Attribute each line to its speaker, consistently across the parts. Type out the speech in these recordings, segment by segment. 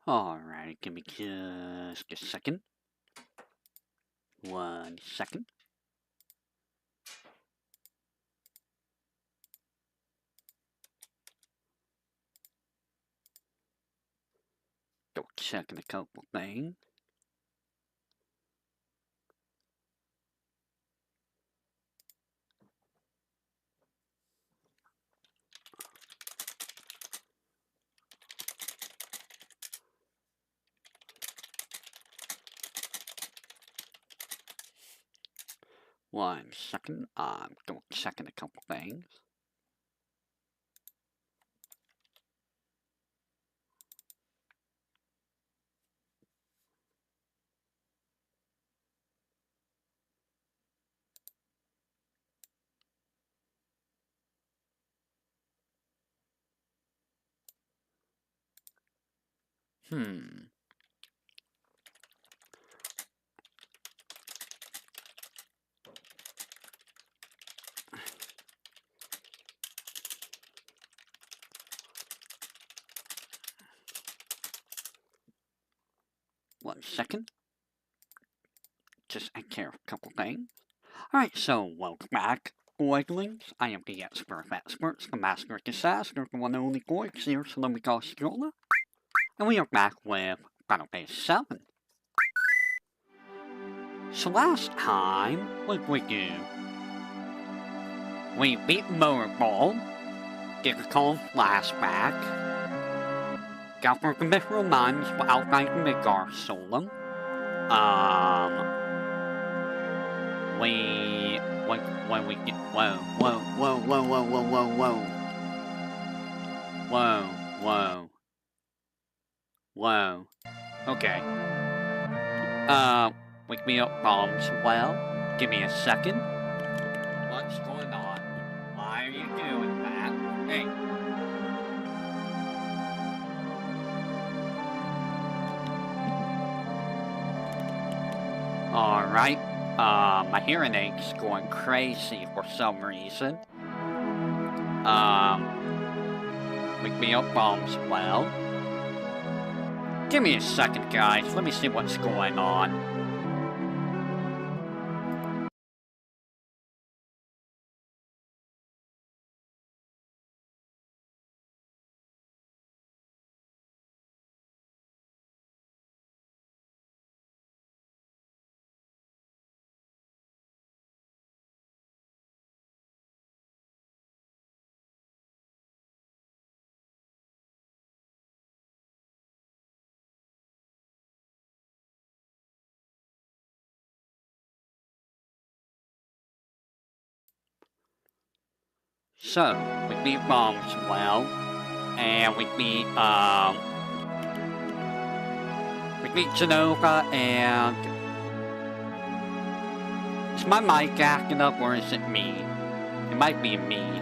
Speaker 1: Alright, give me just a second. 1 second. Go checking a couple things. One second, I'm going checking a couple things. One second. Just take care of a couple things. Alright, so welcome back, Goiglings. I am the expert of experts, the master of disaster, the one and only Goigs here, so let me call Stroller. And we are back with Battle Phase 7. So last time, what did we do? We beat Motorball, did a calm flashback, got through the Mithril Mines without fighting the Gar Solo. When we get, whoa, okay. Wake me up, bombs. Well, give me a second. What's going on? Why are you doing that? Hey. Alright. My hearing aid's going crazy for some reason. Wake me up, bombs. Well. Give me a second, guys. Let me see what's going on. So, we beat bombs well, and we beat Genova, and is my mic acting up, or is it me? It might be me.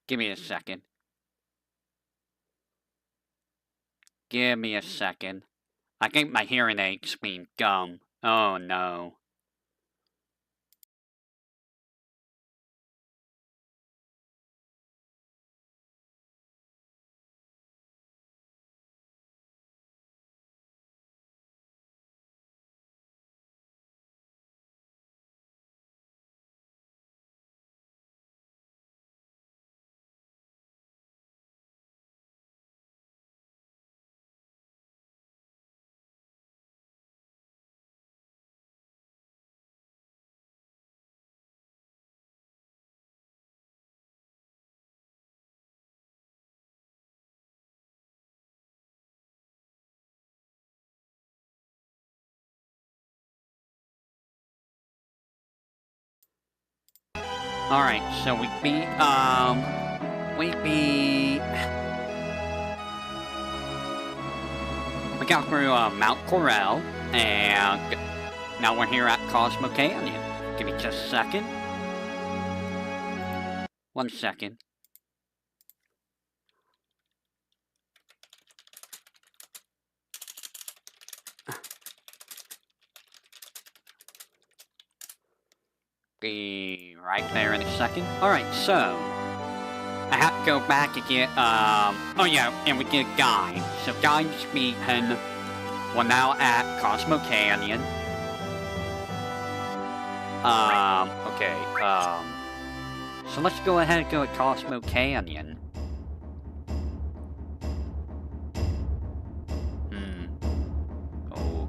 Speaker 1: Give me a second. Give me a second. I think my hearing aid's being dumb. Oh no. Alright, so we got through Mount Corel, and now we're here at Cosmo Canyon. Give me just a second. 1 second. Be right there in a second. Alright, so I have to go back and get, oh yeah, and we get a guide. So guide speaking, we're now at Cosmo Canyon. Okay, so let's go ahead and go to Cosmo Canyon.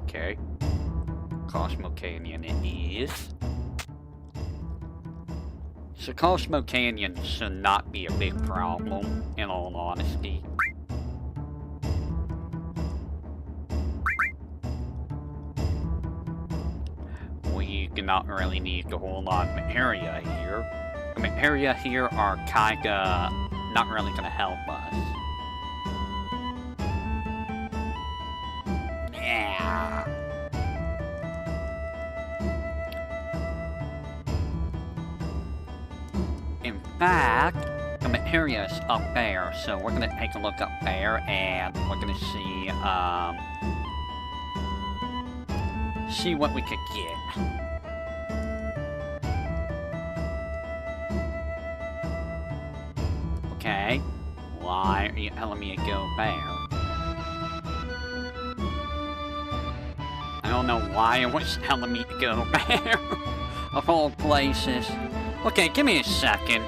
Speaker 1: Okay. Cosmo Canyon it is. So Cosmo Canyon should not be a big problem, in all honesty. We do not really need a whole lot of area here. I mean, area here are kinda not really gonna help us. Yeah. In fact, the area is up there, so we're gonna take a look up there, and we're gonna see what we could get. Okay, why are you telling me to go there? I don't know why it was telling me to go there, of all places. Okay, give me a second.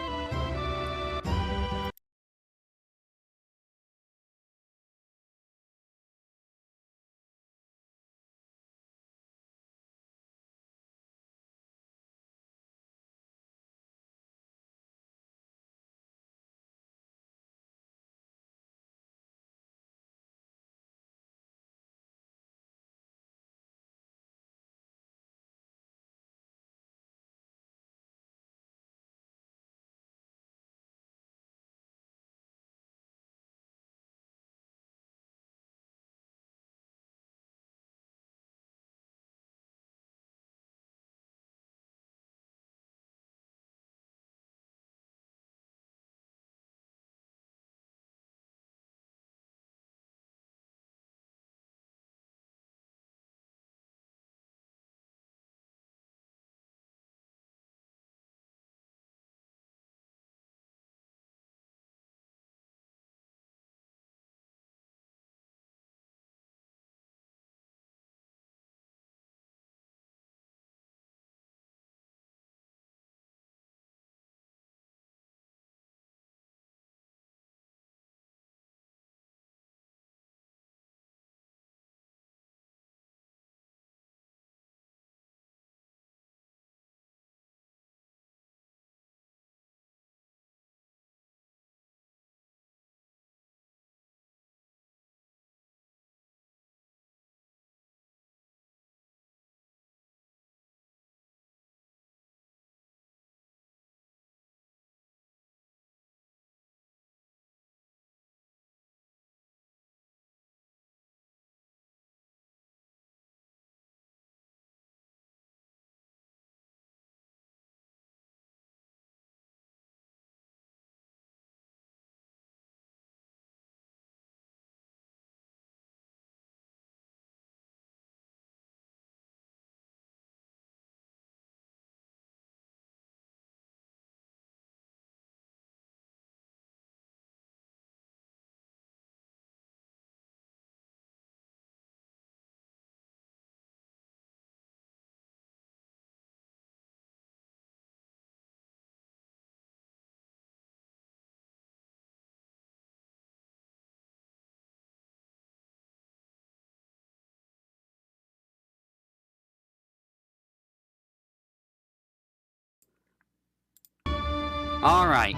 Speaker 1: Alright,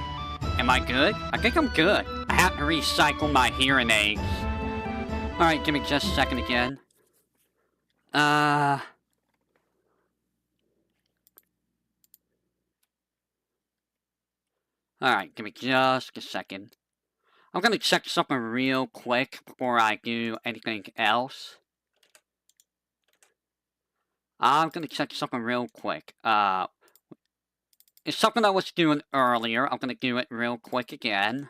Speaker 1: am I good? I think I'm good. I have to recycle my hearing aids. Alright, give me just a second again. Alright, give me just a second. I'm gonna check something real quick before I do anything else. I'm gonna check something real quick. It's something I was doing earlier. I'm gonna do it real quick again.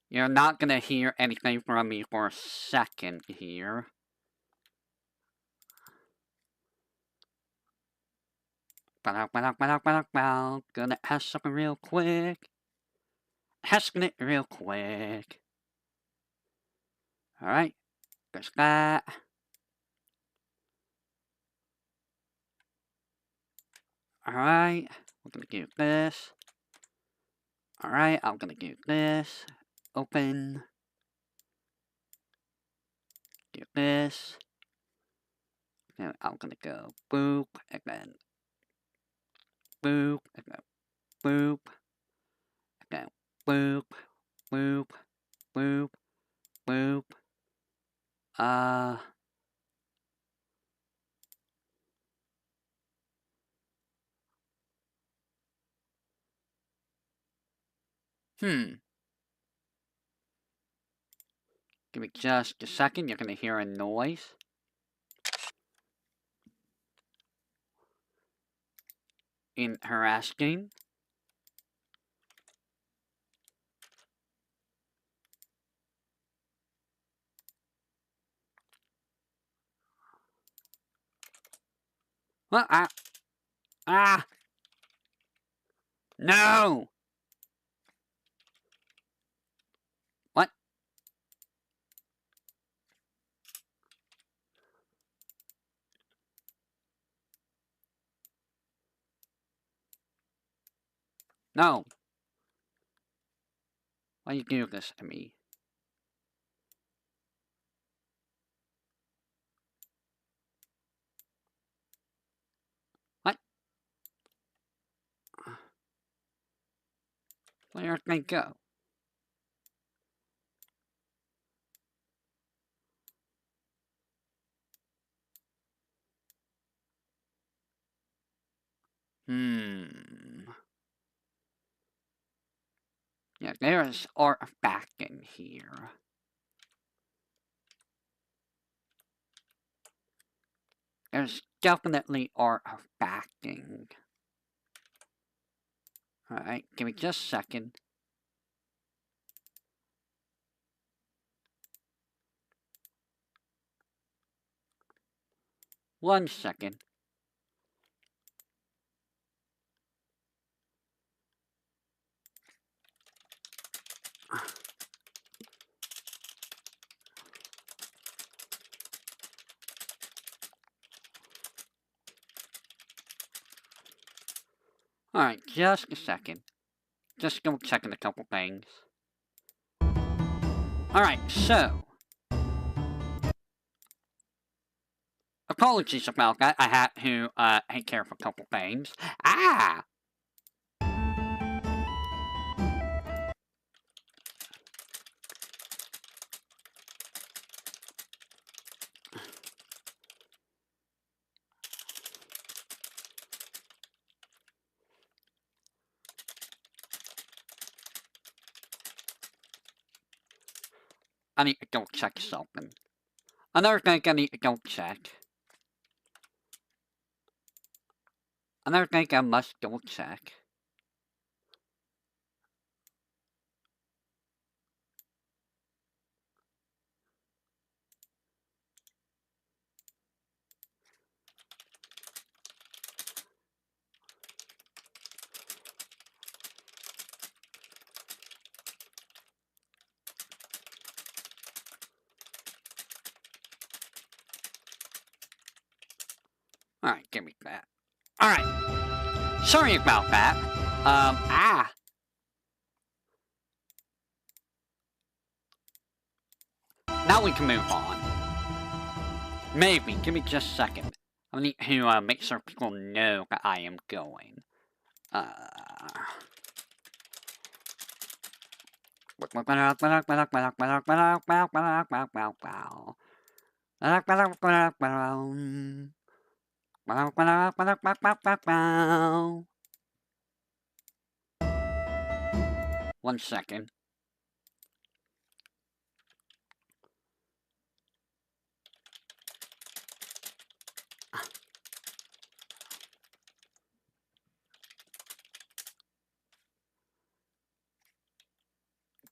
Speaker 1: You're not gonna hear anything from me for a second here. Gonna have something real quick. Hasking it real quick. Alright, there's that. Alright, we're gonna do this. Alright, I'm gonna do this. Open. Do this. And I'm gonna go boop, and then boop, and then boop, and then boop, boop, boop, boop. Give me just a second, you're gonna hear a noise. Interesting. What? No! What? No! Why you do this to me? What? Where did they go? Yeah, there's artifact in here. There's definitely artifacting. Alright, give me just a second. One second. Alright, just a second. Just go checking a couple things. Alright, so. Apologies about that. I had to take care of a couple things. Ah! I need to go check something. Another thing I need to go check. Another thing I must go check. Alright, give me that. Alright. Sorry about that. Now we can move on. Maybe. Give me just a second. I need to make sure people know that I am going. One second.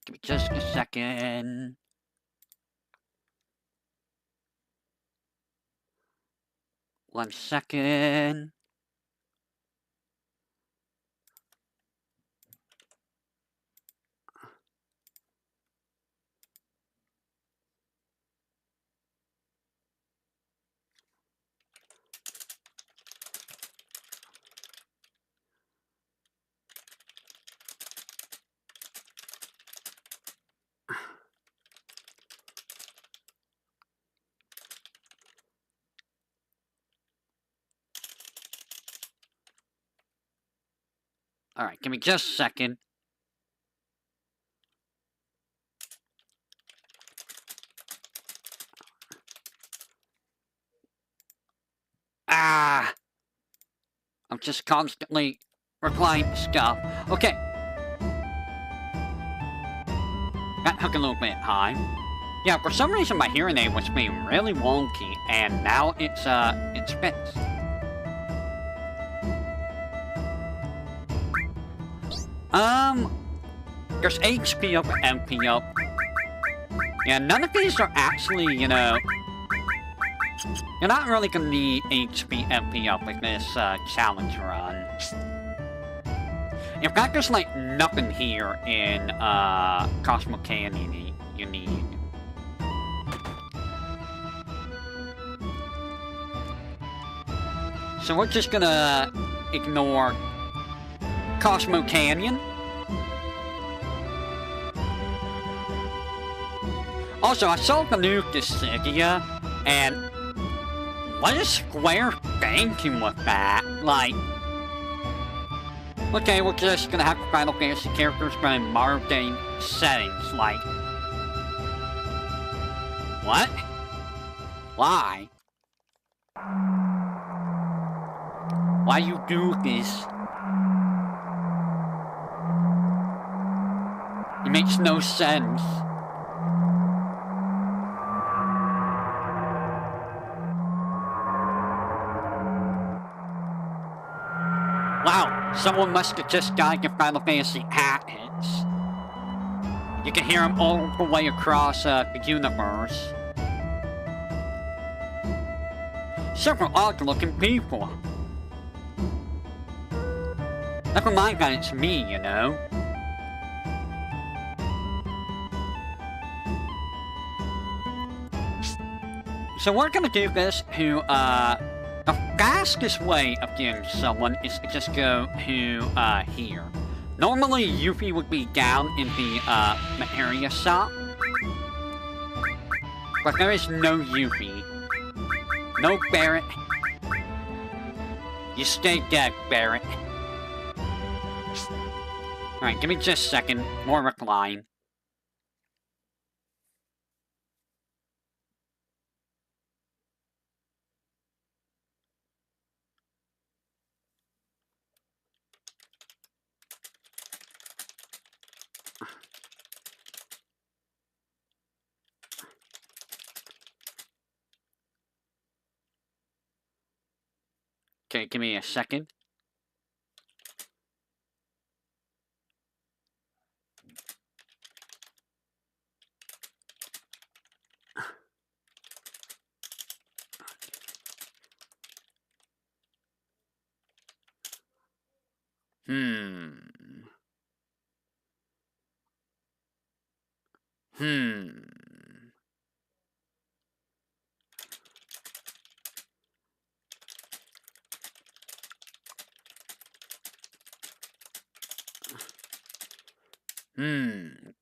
Speaker 1: Give me just a second. One second. Alright, give me just a second. Ah! I'm just constantly replying to stuff. Okay. That took a little bit of time. Yeah, for some reason my hearing aid was being really wonky, and now it's fixed. There's HP up and MP up. Yeah, none of these are actually, you know... You're not really gonna need HP MP up with this, challenge run. In fact, there's, like, nothing here in, Cosmo Canyon you need. So we're just gonna ignore Cosmo Canyon. Also, I saw the new Dissidia, and what is Square thinking with that? Like, okay, we're just gonna have Final Fantasy characters from modern day settings, like, what? Why? Why you do this? It makes no sense. Wow, someone must have just died in Final Fantasy hits. You can hear them all the way across the universe. Several odd-looking people. Never mind that it's me, you know. So we're gonna do this to, the fastest way of getting someone is to just go to, here. Normally, Yuffie would be down in the, materia shop. But there is no Yuffie. No Barret. You stay dead, Barret. Alright, give me just a second. More replying. Okay, give me a second.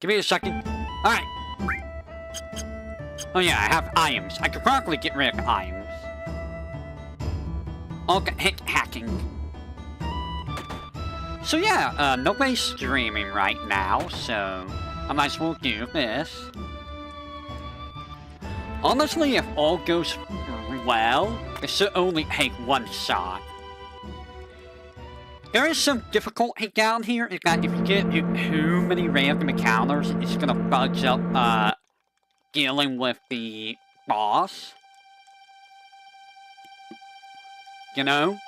Speaker 1: Give me a second. Alright. Oh yeah, I have items. I could probably get rid of items. Okay, hit hacking. So yeah, nobody's streaming right now, so I might as well do this. Honestly, if all goes well, it should only take one shot. There is some difficulty down here, in that if you get too many random encounters, it's gonna fudge up, dealing with the boss. You know?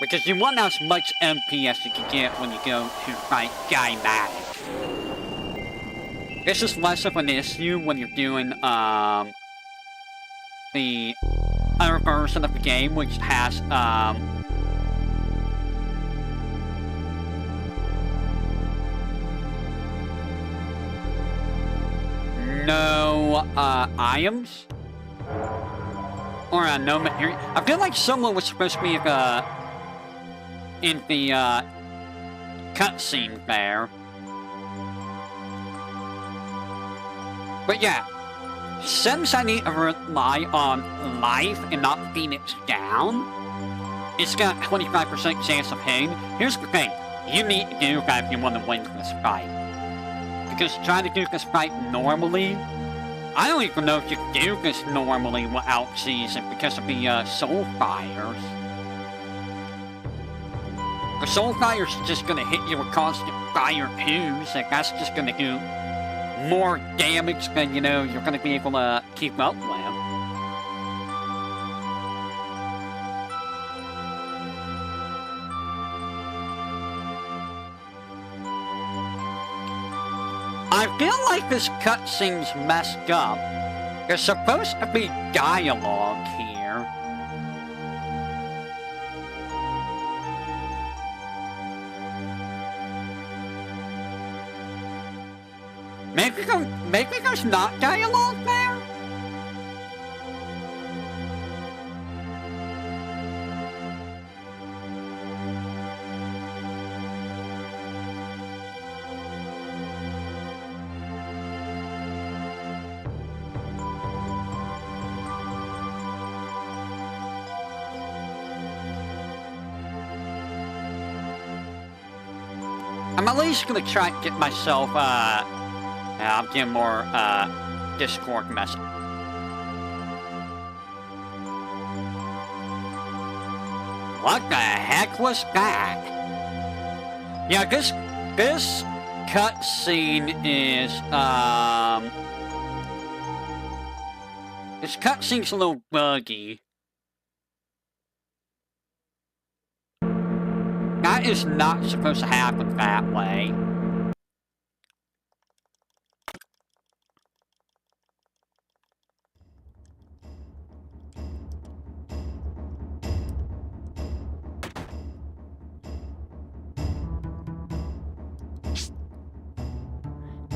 Speaker 1: Because you want as much MP as you can get when you go to fight Guy Magic. This is less of an issue when you're doing, the other version of the game, which has, no, items? Or, no material. I feel like someone was supposed to be, in the, cutscene there. But yeah. Since I need to rely on life and not Phoenix down, it's got 25% chance of hitting. Here's the thing. You need to do that if you want to win this fight. Because trying to do this fight normally, I don't even know if you can do this normally without season because of the soul fires. The soul fire's just gonna hit you with constant fire too, so that's just gonna do more damage than, you know, you're gonna be able to keep up with. I feel like this cutscene's messed up. There's supposed to be dialogue here. Maybe there's not dialogue there? I'm at least gonna try and get myself, I'm getting more, Discord message. What the heck was that? Yeah, this cutscene is, this cutscene's a little buggy. That is not supposed to happen that way.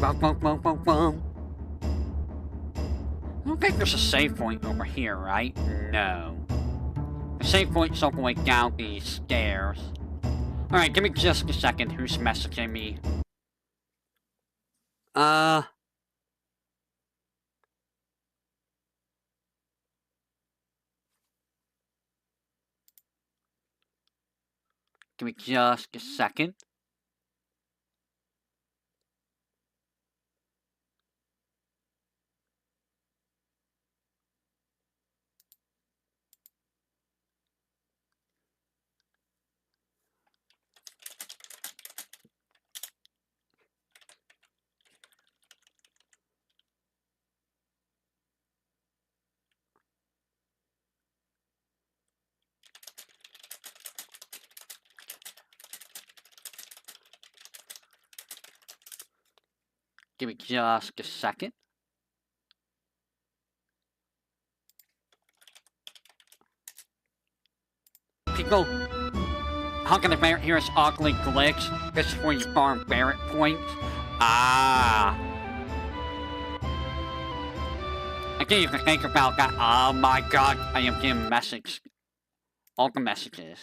Speaker 1: I don't think there's a save point over here, right? No. The save point's all the way down these stairs. Alright, give me just a second. Who's messaging me? Give me just a second. Give me just a second. People, how can the Barret hear us ugly glitch? This is where you farm Barret points. Ah. I didn't even think about that. Oh my god, I am getting messages. All the messages.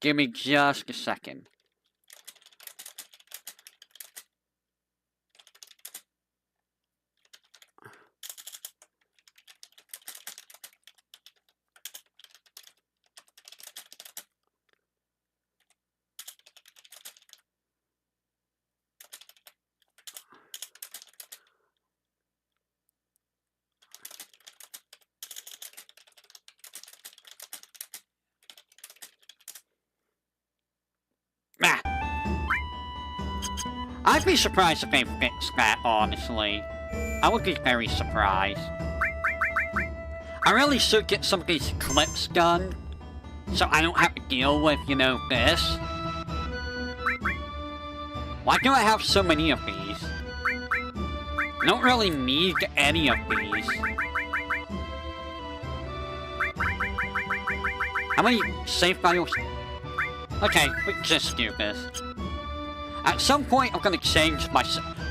Speaker 1: Give me just a second. I'd be surprised if they fixed that, honestly. I would be very surprised. I really should get some of these clips done, so I don't have to deal with, you know, this. Why do I have so many of these? I don't really need any of these. How many save files? Okay, we can just do this. At some point, I'm gonna change my...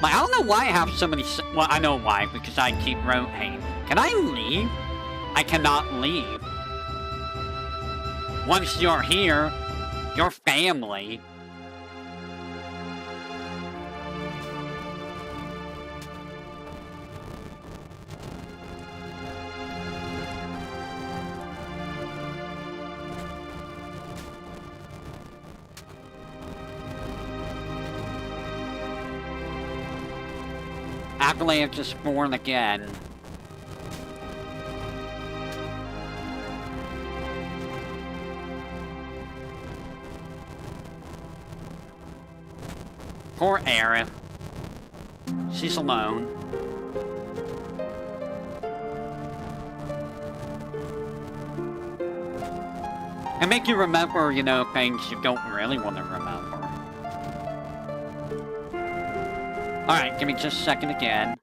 Speaker 1: I don't know why I have so many... Well, I know why, because I keep rotating. Can I leave? I cannot leave. Once you're here, your family. Avalanche is born again. Poor Aerith. She's alone. And make you remember, you know, things you don't really want to remember. Alright, give me just a second again.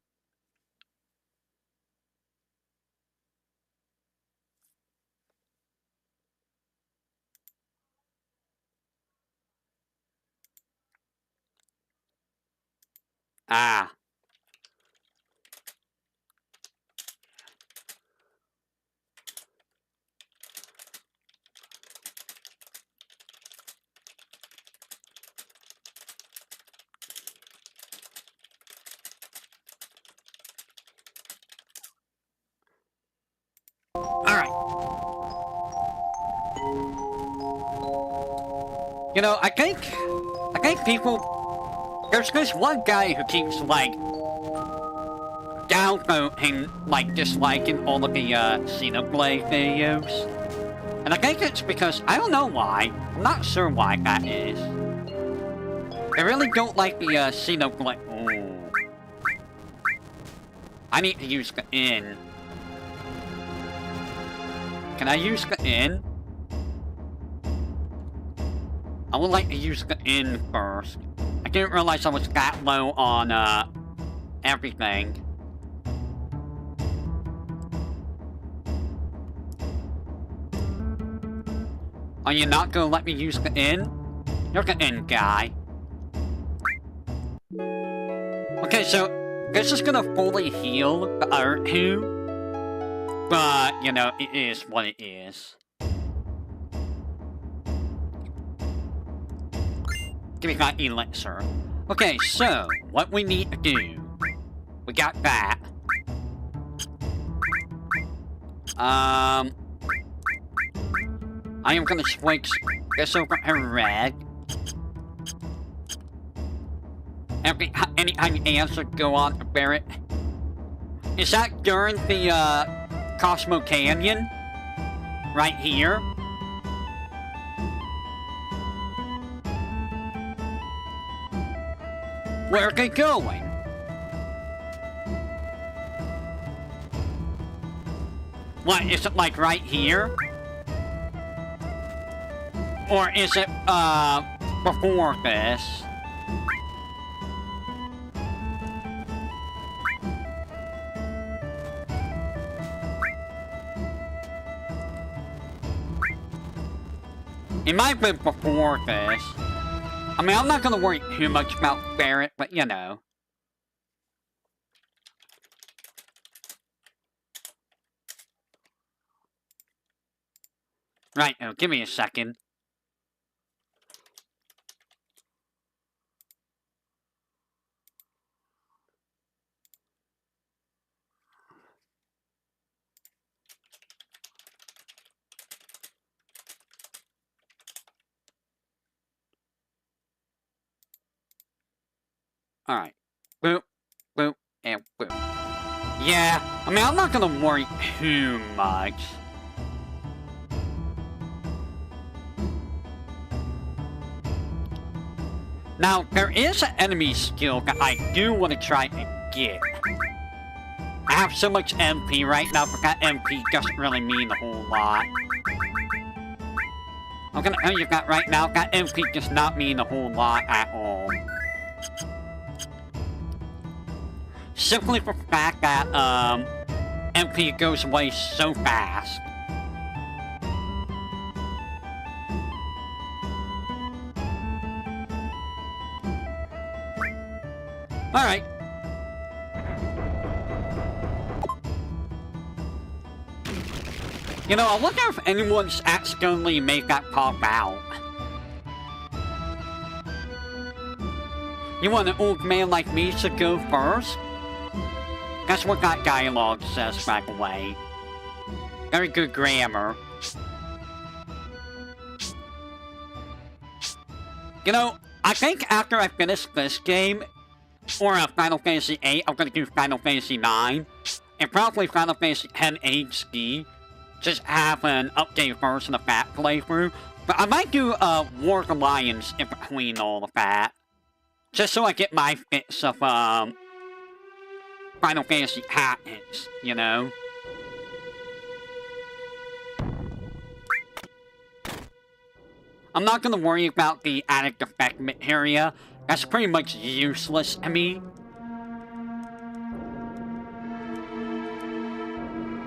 Speaker 1: Ah. Alright. You know, I think people... There's this one guy who keeps, like, downvoting, like, disliking all of the, Xenoblade videos. And I think it's because, I don't know why. I'm not sure why that is. I really don't like the, Xenoblade... Oh. I need to use the N. Can I use the N? I would like to use the N first. I didn't realize I was that low on, everything. Are you not gonna let me use the N? You're the N guy. Okay, so this is gonna fully heal the other two. But, you know, it is what it is. Give me that elixir. Okay, so, what we need to do... We got that. I am gonna switch this over to red. Anytime you answer, go on to Barrett. Is that during the, Cosmo Canyon? Right here? Where are they going? What, is it like right here? Or is it, before this? It might have been before this. I mean, I'm not gonna worry too much about Barrett, but you know. Right, now, give me a second. Alright. Boop, boop, and boop. Yeah, I mean, I'm not gonna worry too much. Now, there is an enemy skill that I do want to try and get. I have so much MP right now, but that MP doesn't really mean a whole lot. I'm gonna tell you that right now, that MP does not mean a whole lot at all. Simply for the fact that, MP goes away so fast. Alright. You know, I wonder if anyone's accidentally made that pop out. You want an old man like me to go first? That's what that dialogue says, by the way. Very good grammar. You know, I think after I finish this game, or Final Fantasy VIII, I'm gonna do Final Fantasy IX, and probably Final Fantasy X HD. Just have an updated version of that playthrough. But I might do War of the Lions in between all of that. Just so I get my fix of Final Fantasy tactics, you know? I'm not gonna worry about the addict effect materia. That's pretty much useless to me.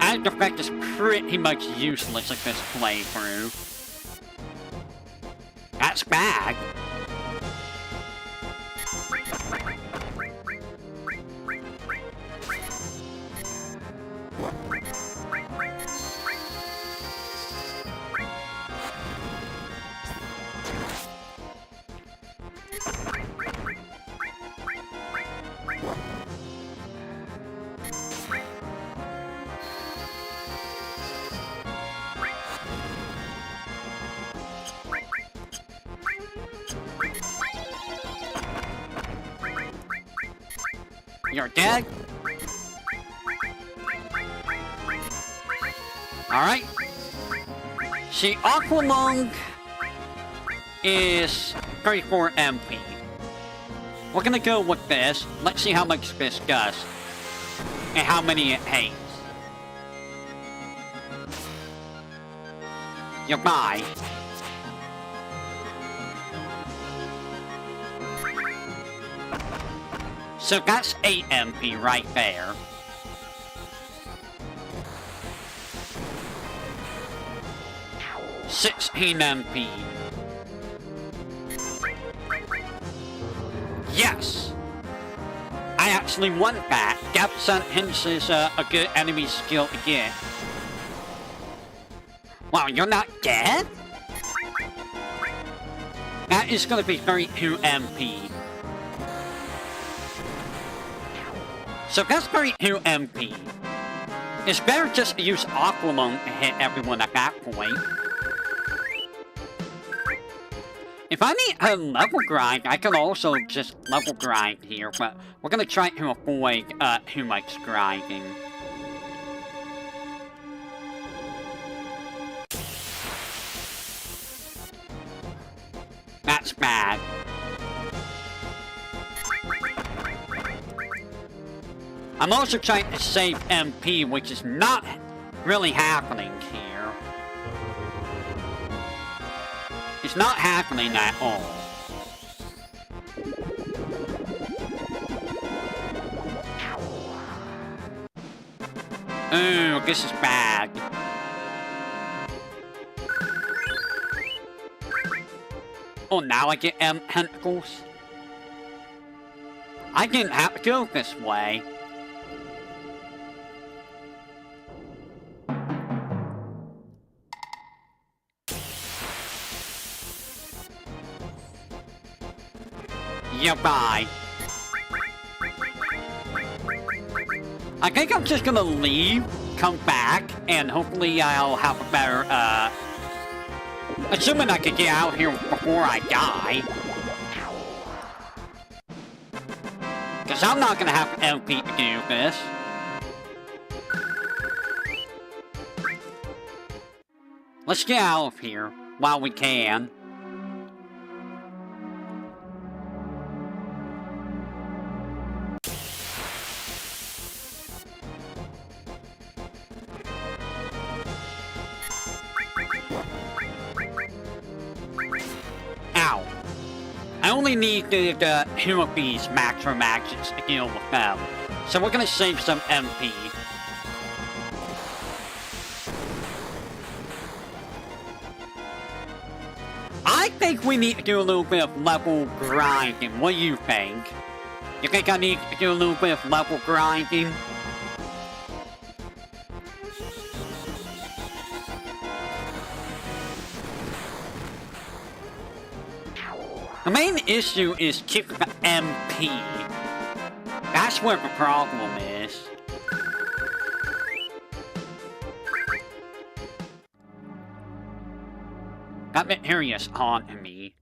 Speaker 1: Addict effect is pretty much useless at this playthrough. That's bad. You're dead? Alright. See, Aqualung is 34 MP. We're gonna go with this. Let's see how much this does. And how many it hates. Goodbye. So that's 8 MP right there. $16 MP. Yes! I actually want that. Depth Sentence is a good enemy skill to get. Wow, you're not dead? That is gonna be 32 MP. So that's 32 MP. It's better just to use Aqualung to hit everyone at that point. If I need a level grind, I can also just level grind here, but we're gonna try to avoid too much grinding. That's bad. I'm also trying to save MP, which is not really happening here. It's not happening at all. Ooh, this is bad. Oh, now I get tentacles? I didn't have to go this way. Yeah, bye. I think I'm just gonna leave, come back, and hopefully I'll have a better, assuming I can get out here before I die. Because I'm not gonna have MP to do this. Let's get out of here while we can. I only need the 2 of these Macro Magics to deal with them. So we're gonna save some MP. I think we need to do a little bit of level grinding. What do you think? You think I need to do a little bit of level grinding? The main issue is keeping the MP. That's where the problem is. That materia's haunting me.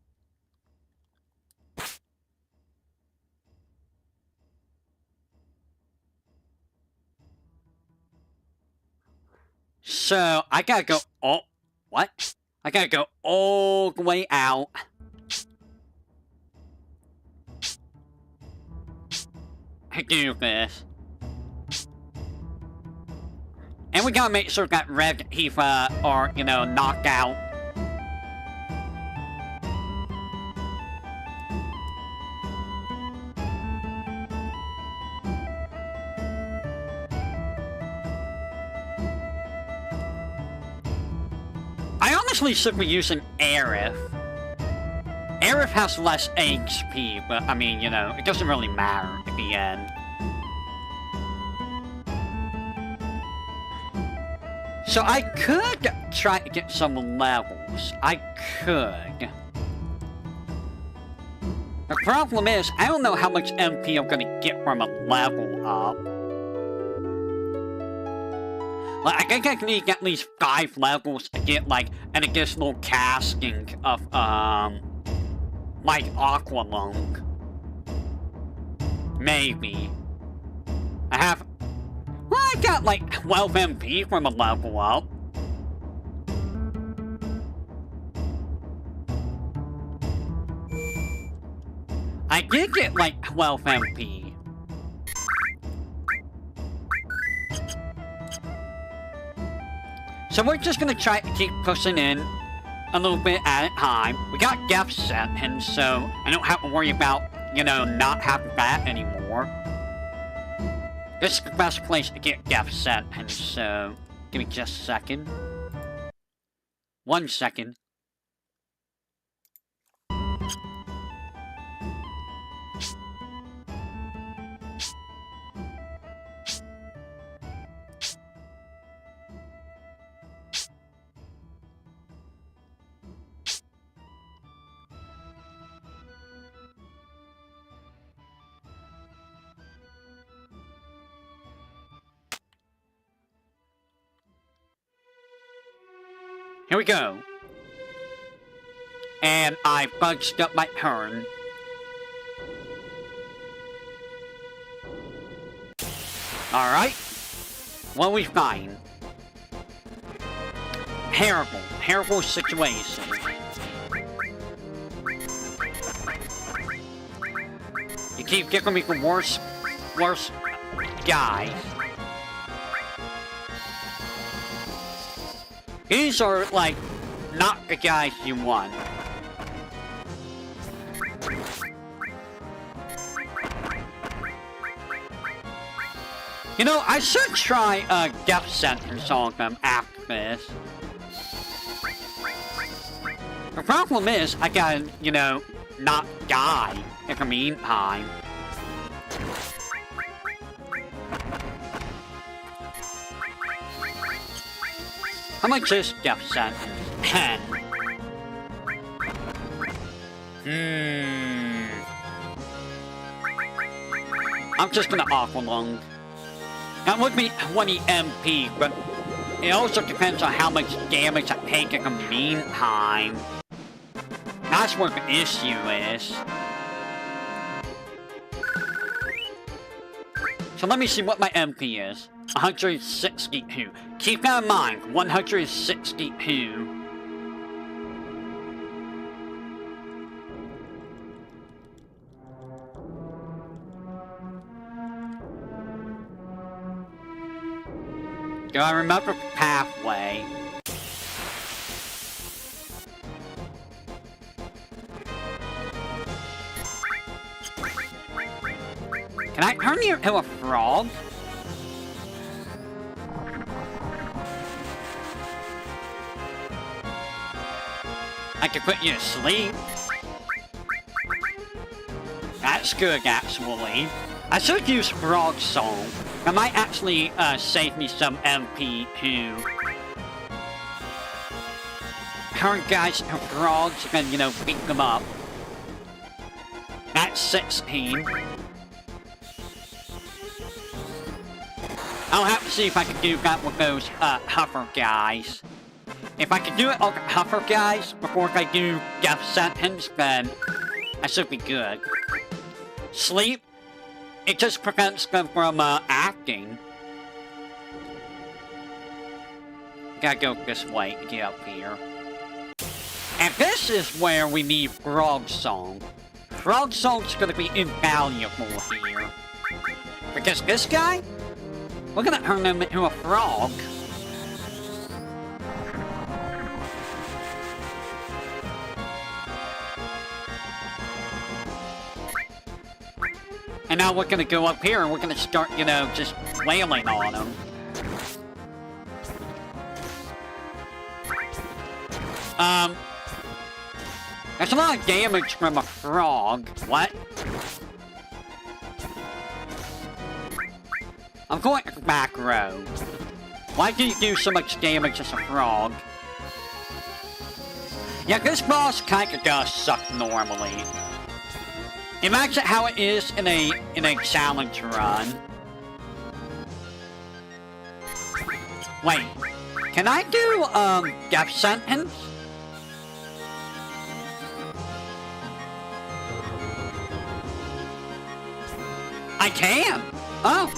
Speaker 1: So, I gotta go... Oh, what? I gotta go all the way out. To do this. And we gotta make sure that Red Tifa are, you know, knocked out. I honestly should be using Aerith. Aerith has less HP, but I mean, you know, it doesn't really matter at the end. So I could try to get some levels. I could. The problem is, I don't know how much MP I'm gonna get from a level up. Like, I think I need at least 5 levels to get, like, an additional casting of, like, Aqualung. Maybe. Well, I got, like, 12 MP from a level up. I did get, like, 12 MP. So we're just gonna try to keep pushing in a little bit at a time. We got Death Sentence, so I don't have to worry about, you know, not having that anymore. This is the best place to get Death Sentence, so give me just a second. 1 second. Here we go. And I bunched up my turn. Alright. What we find? Terrible situation. You keep giving me the worst guys. These are, like, not the guys you want. You know, I should try a Death Sentence on them after this. The problem is, I gotta, you know, not die in the meantime. How much is Death Sentence? 10. I'm just gonna Aqualung. That would be 20 MP, but it also depends on how much damage I take in the meantime. That's what the issue is. So let me see what my MP is. 162. Keep that in mind, 162. Do I remember the pathway? Can I turn you into a frog? I can put you to sleep. That's good, actually. I should use Frog Song. That might actually save me some MP too. Turn guys to frogs and, you know, beat them up. That's 16. I'll have to see if I can do that with those Huffer guys. If I can do it on the Huffer guys before I do Death Sentence, then I should be good. Sleep? It just prevents them from acting. gotta go this way to get up here. And this is where we need Frog Song. Frog Song's gonna be invaluable here. Because this guy, we're gonna turn him into a frog. And now we're gonna go up here and we're gonna start, you know, just wailing on him. That's a lot of damage from a frog. What? I'm going to the back row. Why do you do so much damage as a frog? Yeah, this boss kinda does suck normally. Imagine how it is in a challenge run. Wait, can I do death sentence? I can. Oh.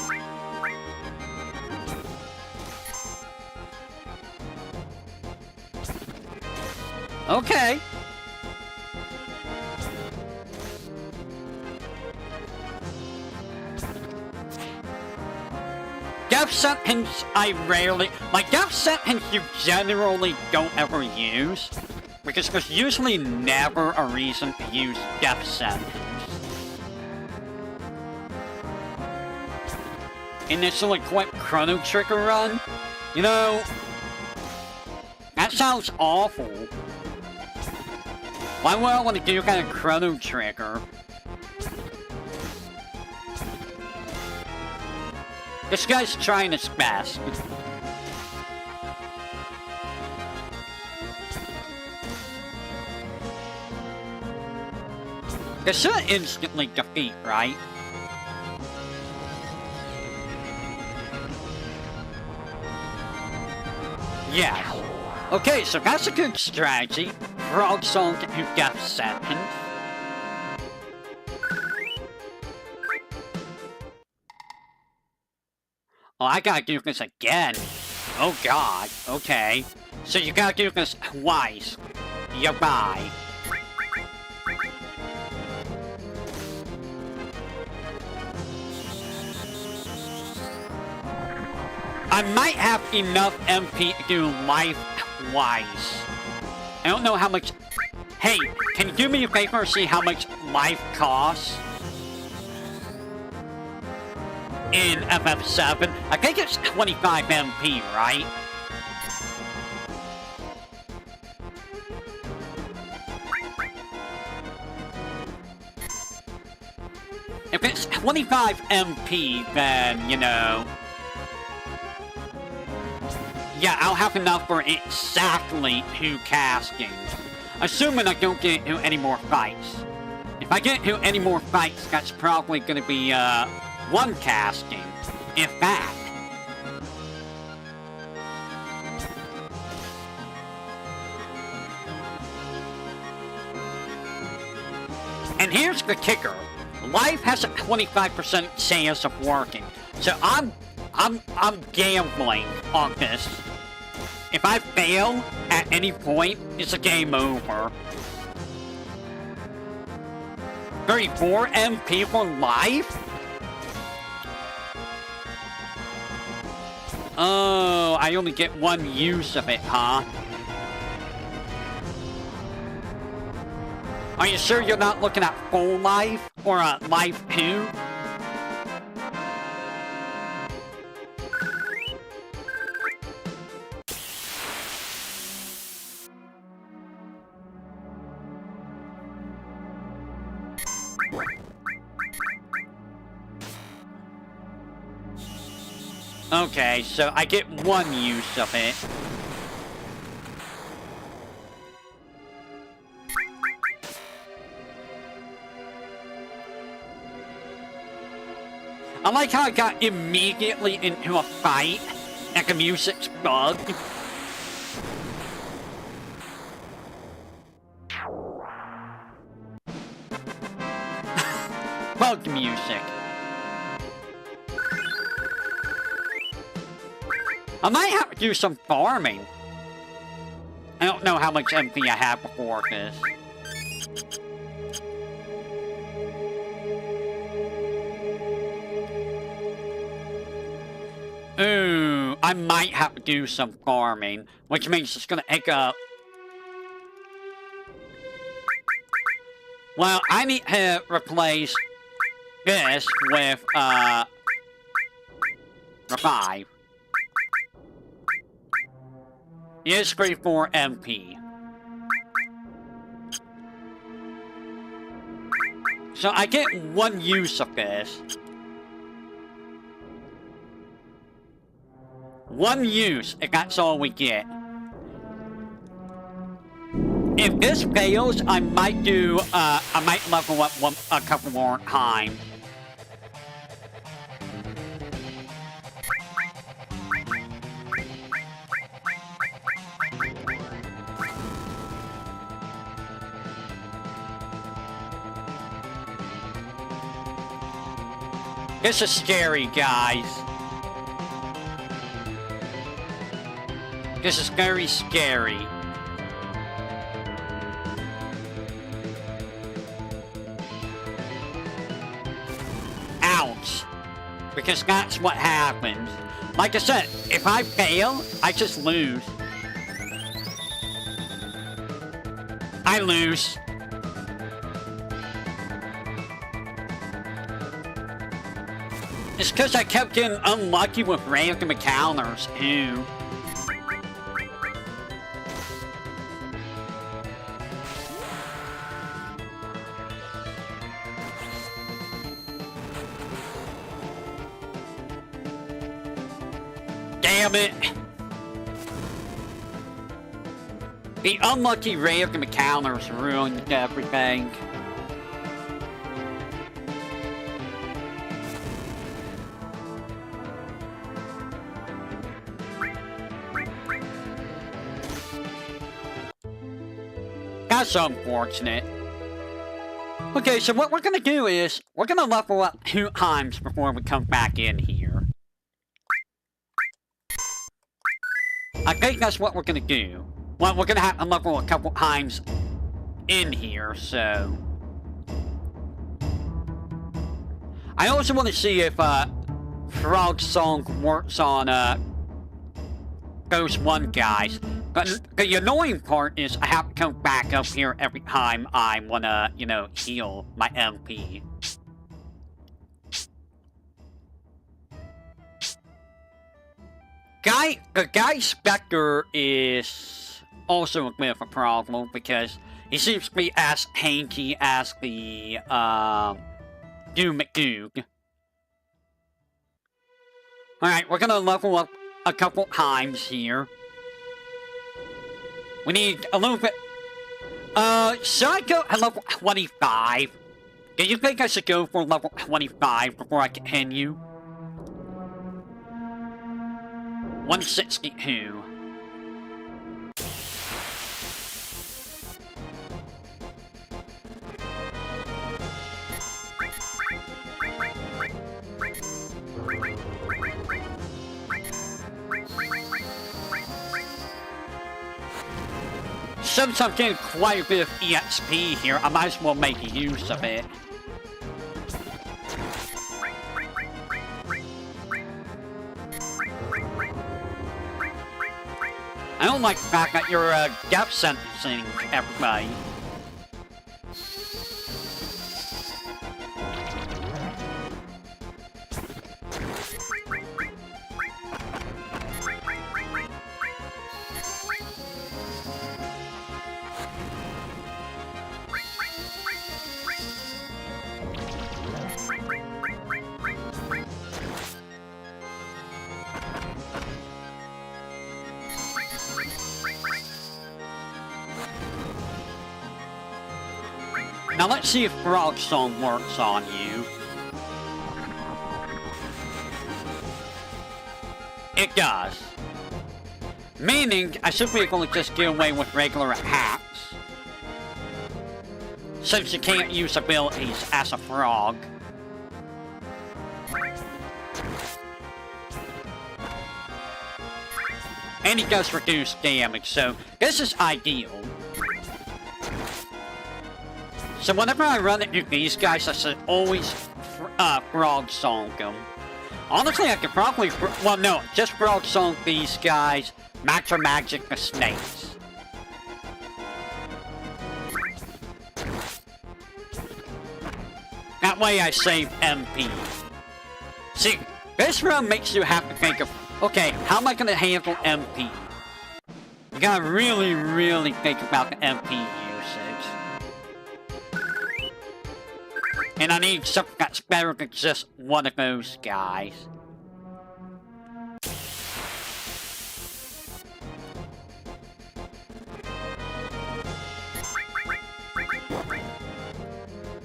Speaker 1: Okay. Death sentence, I rarely... Like, death sentence you generally don't ever use. Because there's usually never a reason to use death sentence. Initially quick Chrono Trigger run? You know... That sounds awful. Why would I want to do kind of Chrono Trigger? This guy's trying his best. This should instantly defeat, right? Yeah. Okay, so that's a good strategy. Frog Song to death sentence. Oh, I gotta do this again. Oh god, okay. So you gotta do this twice. Bye. I might have enough MP to do life twice. I don't know how much... Hey, can you do me a favor and see how much life costs? In FF7. I think it's 25 MP, right? If it's 25 MP, then, you know... Yeah, I'll have enough for exactly 2 castings. Assuming I don't get into any more fights. If I get into any more fights, that's probably gonna be, 1 casting, if that. And here's the kicker. Life has a 25% chance of working. So I'm gambling on this. If I fail at any point, it's a game over. 34 MP for life? Oh, I only get 1 use of it, huh? Are you sure you're not looking at full life? Or life 2? Okay, so I get 1 use of it. I like how I got immediately into a fight, and the music's bugged. Bugged music. I might have to do some farming. I don't know how much MP I have before this. Ooh, I might have to do some farming, which means it's gonna take up. Well, I need to replace this with, revive. It's 34 MP. So I get one use of this. One use, if that's all we get. If this fails, I might do, I might level up a couple more times. This is scary, guys. This is very scary. Ouch. Because that's what happens. Like I said, if I fail, I just lose. I lose. It's because I kept getting unlucky with random encounters, too. Damn it! The unlucky random encounters ruined everything. That's unfortunate. Okay, so what we're gonna do is, we're gonna level up 2 times before we come back in here. I think that's what we're gonna do. Well, we're gonna have to level a couple times in here, so... I also want to see if, Frog Song works on, those one guys. But the annoying part is I have to come back up here every time I wanna, you know, heal my MP. The guy Spectre is also a bit of a problem because he seems to be as hanky as the, Doom McDoog. Alright, we're gonna level up a couple times here. We need a little bit... should I go at level 25? Do you think I should go for level 25 before I continue? 162. Since I'm getting quite a bit of EXP here, I might as well make use of it. I don't like the fact that you're death sentencing everybody. Now let's see if Frog Song works on you. It does. Meaning, I should be able to just get away with regular attacks. Since you can't use abilities as a frog. And he does reduce damage, so this is ideal. So whenever I run into these guys, I should always Frog Song them. Honestly, I could probably, well no, just Frog Song these guys, Max Magic the snakes. That way I save MP. See, this run makes you have to think of, okay, how am I going to handle MP? You gotta really, really think about the MP usage. And I need something that's better than just one of those guys.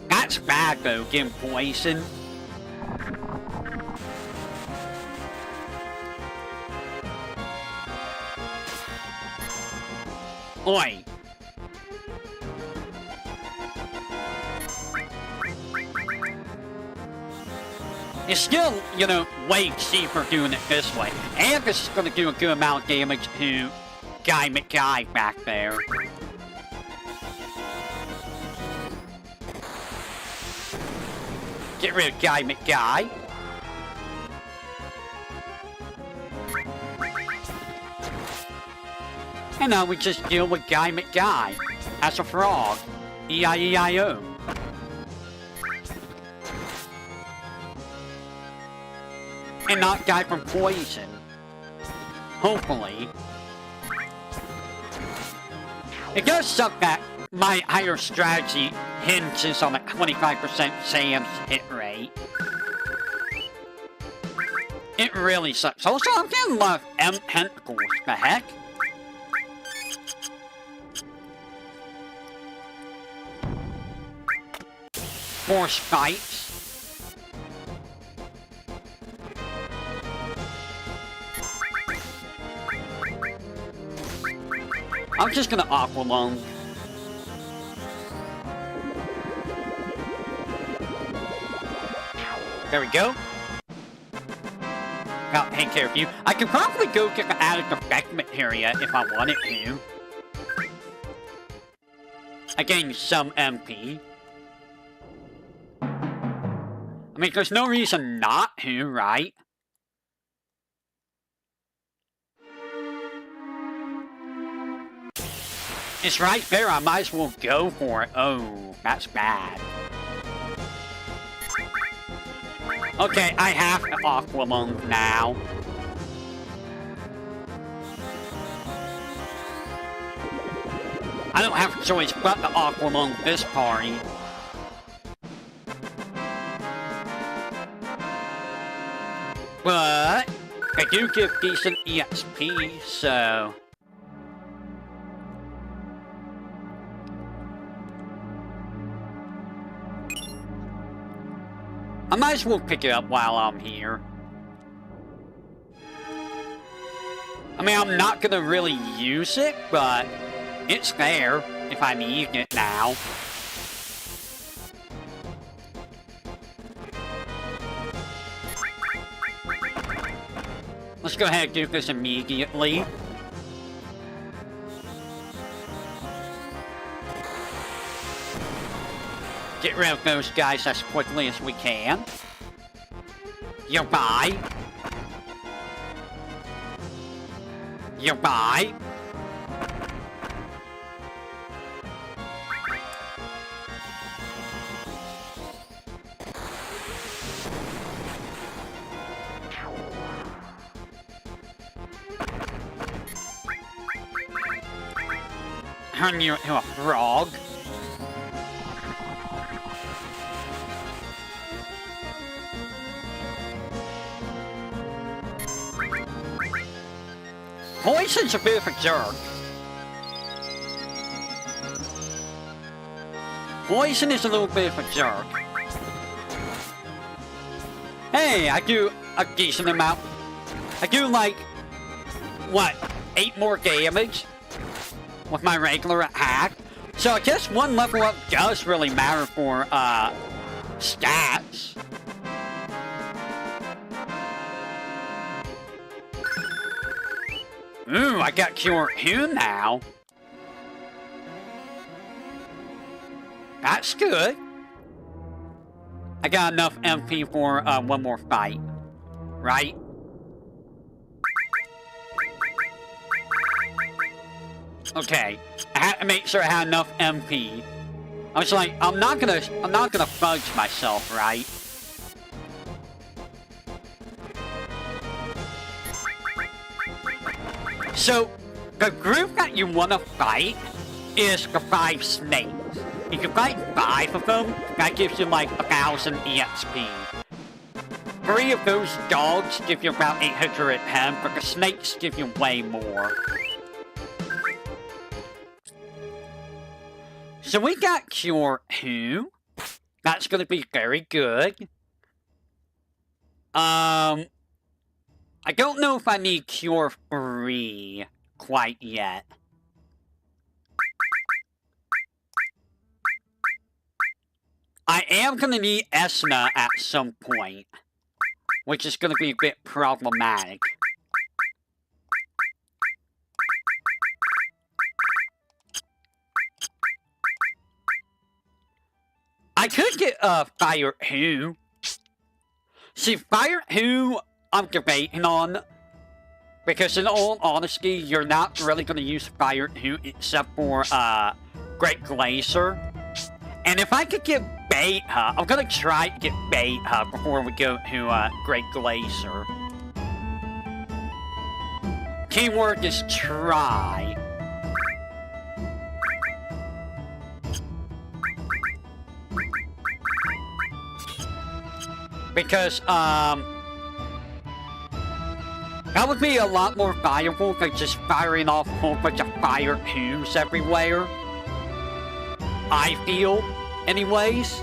Speaker 1: That's bad though, getting poison. Oi! It's still, you know, way cheaper doing it this way. And this is gonna do a good amount of damage to Guy McGuy back there. Get rid of Guy McGuy. And now we just deal with Guy McGuy as a frog. E-I-E-I-O. And not die from poison. Hopefully. It does suck that my higher strategy hinges on a 25% chance hit rate. It really sucks. Also, I'm getting a lot of M tentacles. The heck? Force fights. I'm just gonna Aqua Lung. There we go. I'll take care of you. I could probably go get the added effect materia if I wanted to. I gained some MP. I mean, there's no reason not to, right? It's right there, I might as well go for it. Oh, that's bad. Okay, I have to Aqua Lung now. I don't have a choice but to Aqua Lung this party. But they do give decent EXP, so... I might as well pick it up while I'm here. I mean, I'm not gonna really use it, but it's there if I need it now. Let's go ahead and do this immediately. Get rid of those guys as quickly as we can. Goodbye. Goodbye. Turn you into a frog. Poison's a bit of a jerk. Poison is a little bit of a jerk. Hey, I do a decent amount. I do like, what, 8 more damage with my regular attack. So I guess one level up does really matter for, stats. Ooh, I got Cure Who now. That's good. I got enough MP for one more fight, right? Okay, I had to make sure I had enough MP. I was like, I'm not gonna fudge myself, right? So, the group that you want to fight is the 5 snakes. You can fight 5 of them, that gives you like 1,000 EXP. 3 of those dogs give you about 810, but the snakes give you way more. So we got Cure Who. That's gonna be very good. I don't know if I need Cure 3 quite yet. I am gonna need Esna at some point, which is gonna be a bit problematic. I could get Fire Who. See, Fire Who I'm debating on, because in all honesty, you're not really going to use Fire Who except for Great Glacier. And if I could get Beta, I'm going to try to get Beta before we go to Great Glacier. Keyword is try. Because, that would be a lot more valuable than just firing off a whole bunch of Fire Who's everywhere. I feel, anyways.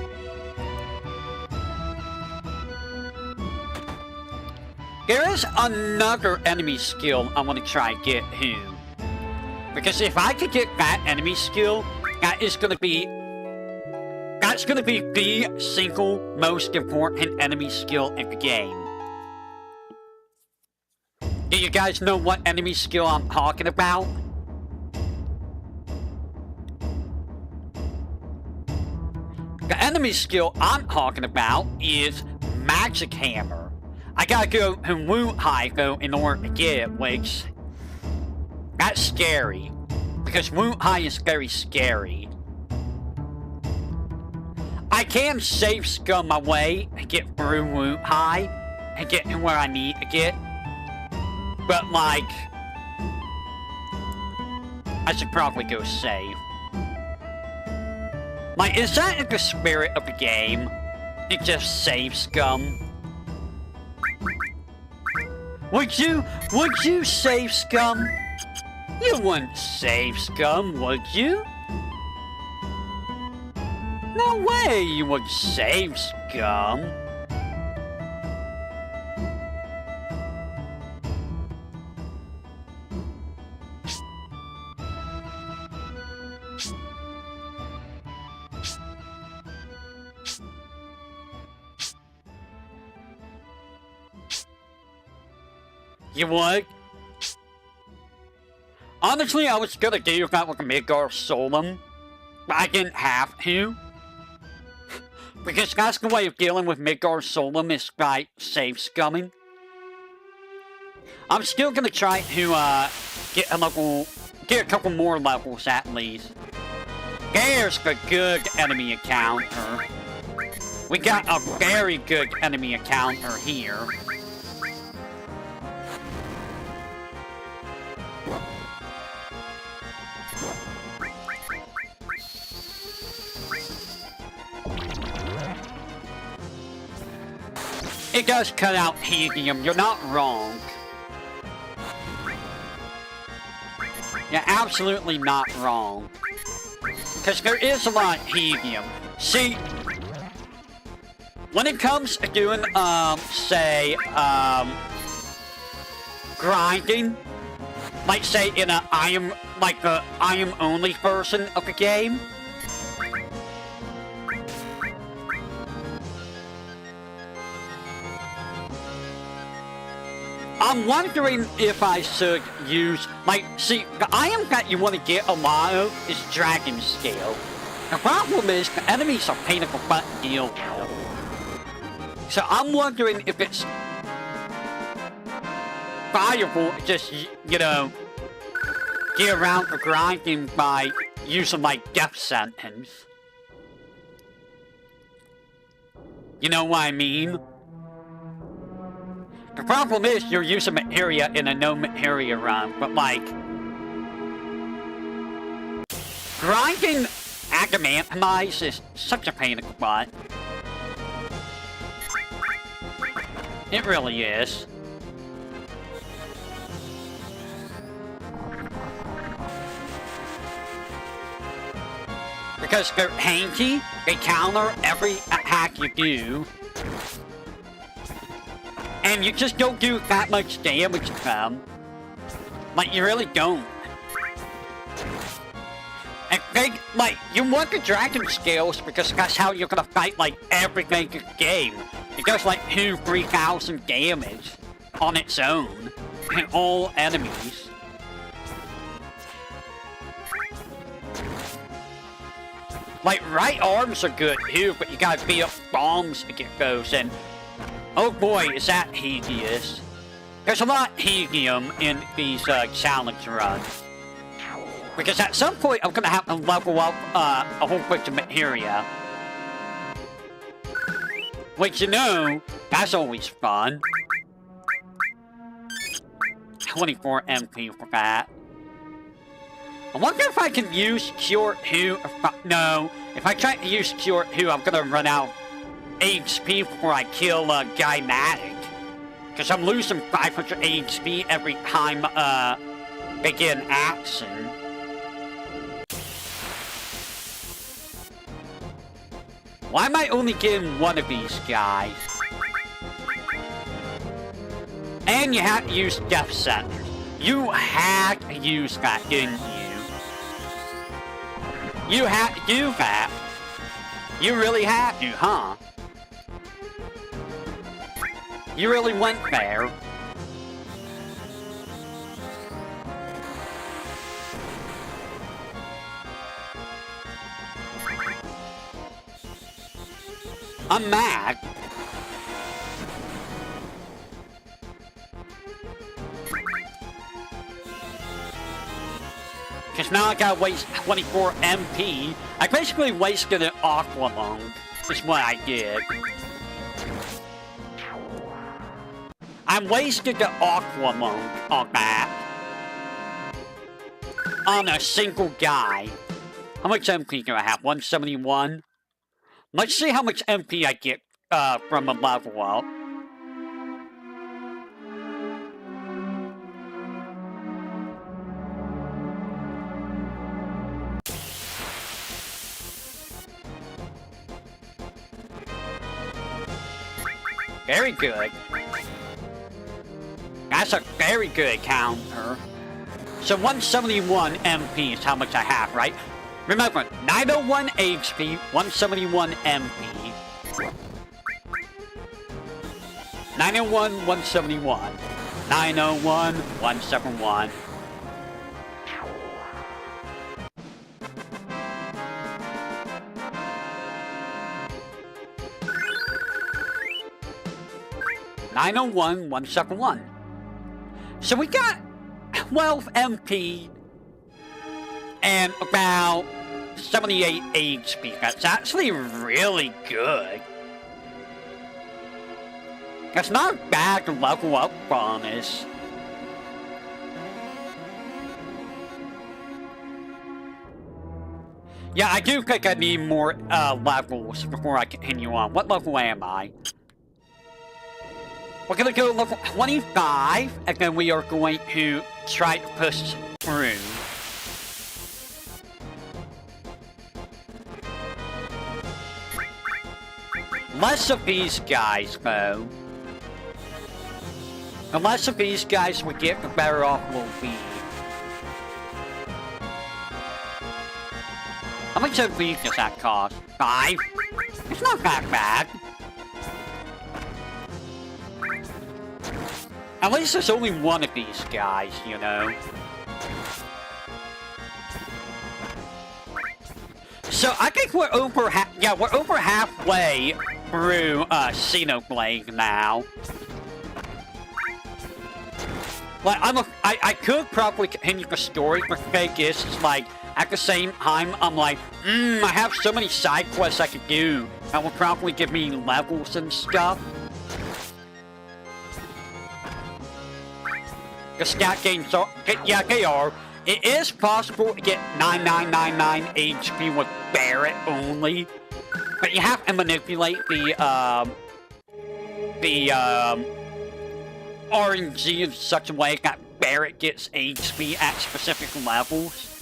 Speaker 1: There is another enemy skill I want to try and get Who. Because if I could get that enemy skill, that's gonna be the single most important enemy skill in the game. Do you guys know what enemy skill I'm talking about? The enemy skill I'm talking about is Magic Hammer. I gotta go to Wu Hai though in order to get it, which... that's scary. Because Wu Hai is very scary. I can save scum my way and get through Wu Hai and get to where I need to get. But, like, I should probably go save. Like, is that in the spirit of the game? It just save scum? Would you save scum? You wouldn't save scum, would you? No way you would save scum. You would? Honestly, I was gonna do that with a Midgar Solum, but I didn't have to. Because that's the way of dealing with Midgar Solum is by save scumming. I'm still gonna try to get a couple more levels at least. There's the good enemy encounter. We got a very good enemy encounter here. It does cut out helium, you're not wrong. You're absolutely not wrong. Because there is a lot of helium. See, when it comes to doing, say, grinding, like say in the I am only version of the game, I'm wondering if I should use, like, see, the item that you want to get a lot of is Dragon Scale. The problem is the enemies are pain in the butt to deal with. So I'm wondering if it's viable to just, you know, get around the grinding by using, like, Death Sentence. You know what I mean? The problem is you're using materia in a no materia run, but like grinding adamantimize is such a pain in the butt. It really is. Because they're hanky, they counter every attack you do. And you just don't do that much damage to them. Like, you really don't. And they, like, you want the dragon scales because that's how you're gonna fight, like, everything in the game. It does, like, 2,000-3,000 damage on its own. And all enemies. Like, right arms are good, too, but you gotta beat up bombs to get those, and oh boy, is that hideous. There's a lot of helium in these challenge runs. Because at some point, I'm gonna have to level up a whole bunch of materia. Which, you know, that's always fun. 24 MP for that. I wonder if I can use Cure 2. No, if I try to use Cure 2, I'm gonna run out HP before I kill Gymatic. Because I'm losing 500 HP every time they get an action. Why am I only getting one of these guys? And you have to use Death Sentence. You had to use that, didn't you? You had to do that. You really had to, huh? You really went there. I'm mad. Because now I gotta waste 24 MP. I basically wasted an Aqua Lung, is what I did. I wasted the Aqua Lung on that. On a single guy. How much MP do I have? 171? Let's see how much MP I get from a level up. Very good. That's a very good counter. So 171 MP is how much I have, right? Remember, 901 HP, 171 MP. 901, 171. 901, 171. (901, 171). So we got 12 MP and about 78 HP. That's actually really good. That's not a bad level up bonus. Yeah, I do think I need more levels before I continue on. What level am I? We're gonna go level 25, and then we are going to try to push through. Less of these guys, though. The less of these guys we get, the better off we'll be. How much MP does that cost? 5? It's not that bad. At least there's only one of these guys, you know. So I think we're over halfway through Xenoblade now. Like I could probably continue the story, but the thing is, it's like at the same time I'm like, I have so many side quests I could do that will probably give me levels and stuff. The stat games are, yeah, they are. It is possible to get 9999 HP with Barret only, but you have to manipulate the RNG in such a way that Barret gets HP at specific levels.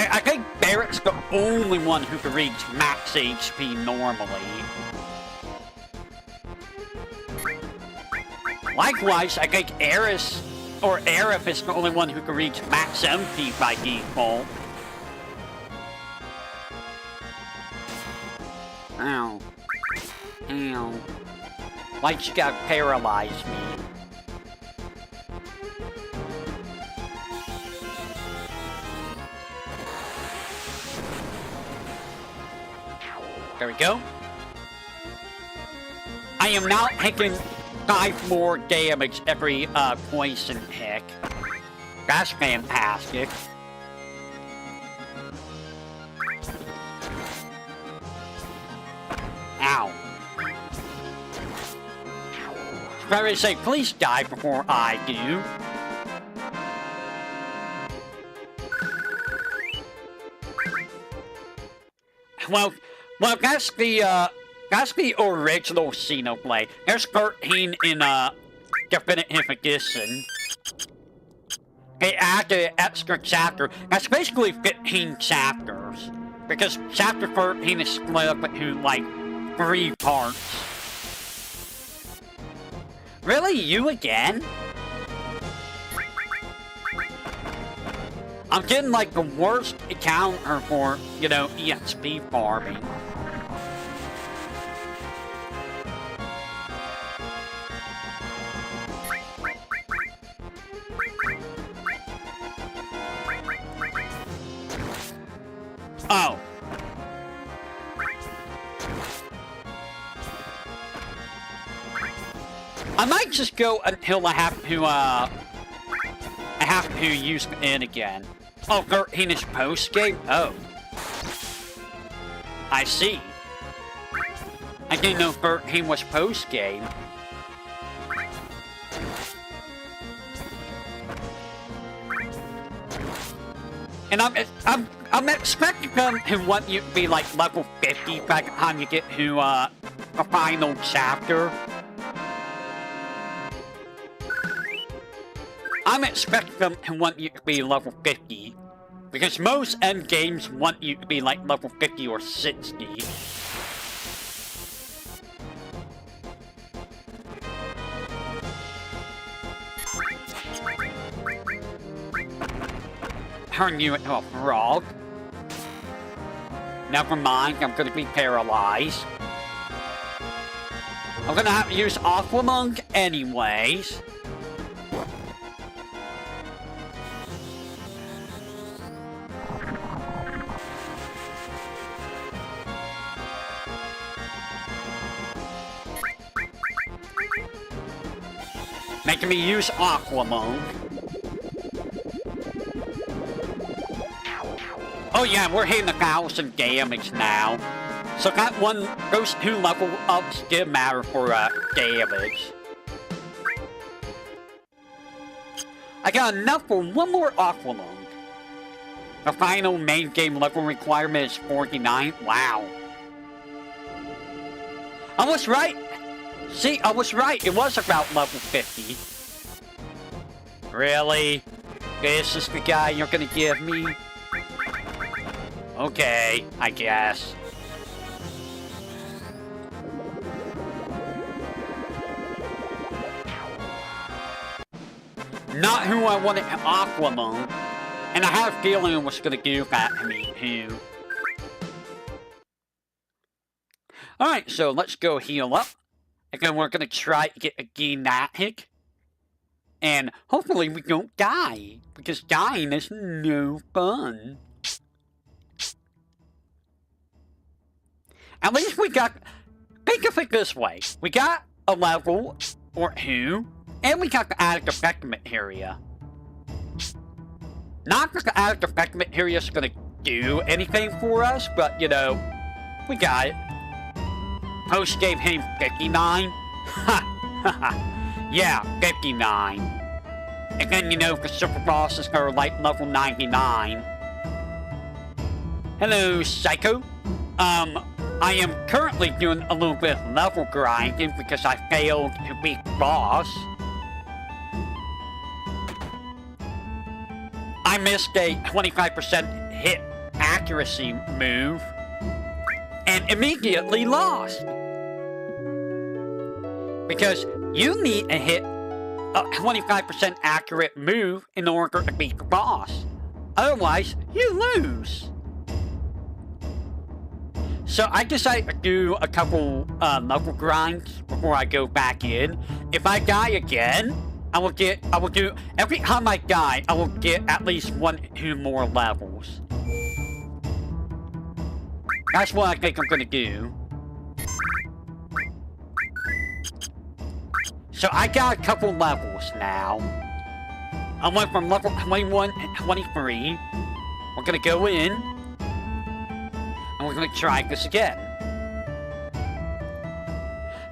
Speaker 1: I think Barret's the only one who can reach max HP normally. Likewise, I think Aerith is the only one who can reach max MP by default. Ow. Ow. Like you gotta paralyze me. There we go. I am now taking 5 more damage every poison hit. That's fantastic. Ow. Very say, please die before I do. Well, that's the original Xenoblade. There's 13 in Definitive Edition. They added an extra chapter. That's basically 15 chapters. Because chapter 13 is split up into, like, 3 parts. Really? You again? I'm getting, like, the worst encounter for, you know, EXP farming. Oh. I might just go until I have to use the N again. Oh, 13 is post-game? Oh. I see. I didn't know 13 was post-game. And I'm expecting them to want you to be like level 50 by the time you get to the final chapter. I'm expecting them to want you to be level 50. Because most end games want you to be like level 50 or 60. Turn you into a frog. Never mind, I'm gonna be paralyzed. I'm gonna have to use Aquamung anyways. Making me use Aquamung. Oh yeah, we're hitting 1,000 damage now. So that one, those 2 level ups did matter for damage. I got enough for 1 more Aqualung. The final main game level requirement is 49. Wow. I was right. See, I was right. It was about level 50. Really? This is the guy you're gonna give me? Okay, I guess. Not who I wanted to Aquamung. And I had a feeling it was gonna do that to me too. Alright, so let's go heal up. Again, we're gonna try to get a genetic. And hopefully we don't die. Because dying is no fun. At least we got... Think of it this way. We got a level or two. And we got the added effect material. Not that the added effect material is gonna do anything for us. But, you know, we got it. Host gave him 59. Ha! Yeah, 59. And then, you know, the super bosses are like level 99. Hello, Psycho. I am currently doing a little bit of level grinding because I failed to beat boss. I missed a 25% hit accuracy move and immediately lost. Because you need to hit a 25% accurate move in order to beat the boss. Otherwise, you lose. So I decided to do a couple level grinds before I go back in. If I die again, I will do, every time I die, I will get at least 1 or 2 more levels. That's what I think I'm gonna do. So I got a couple levels now. I went from level 21 and 23. We're gonna go in. And we're gonna try this again.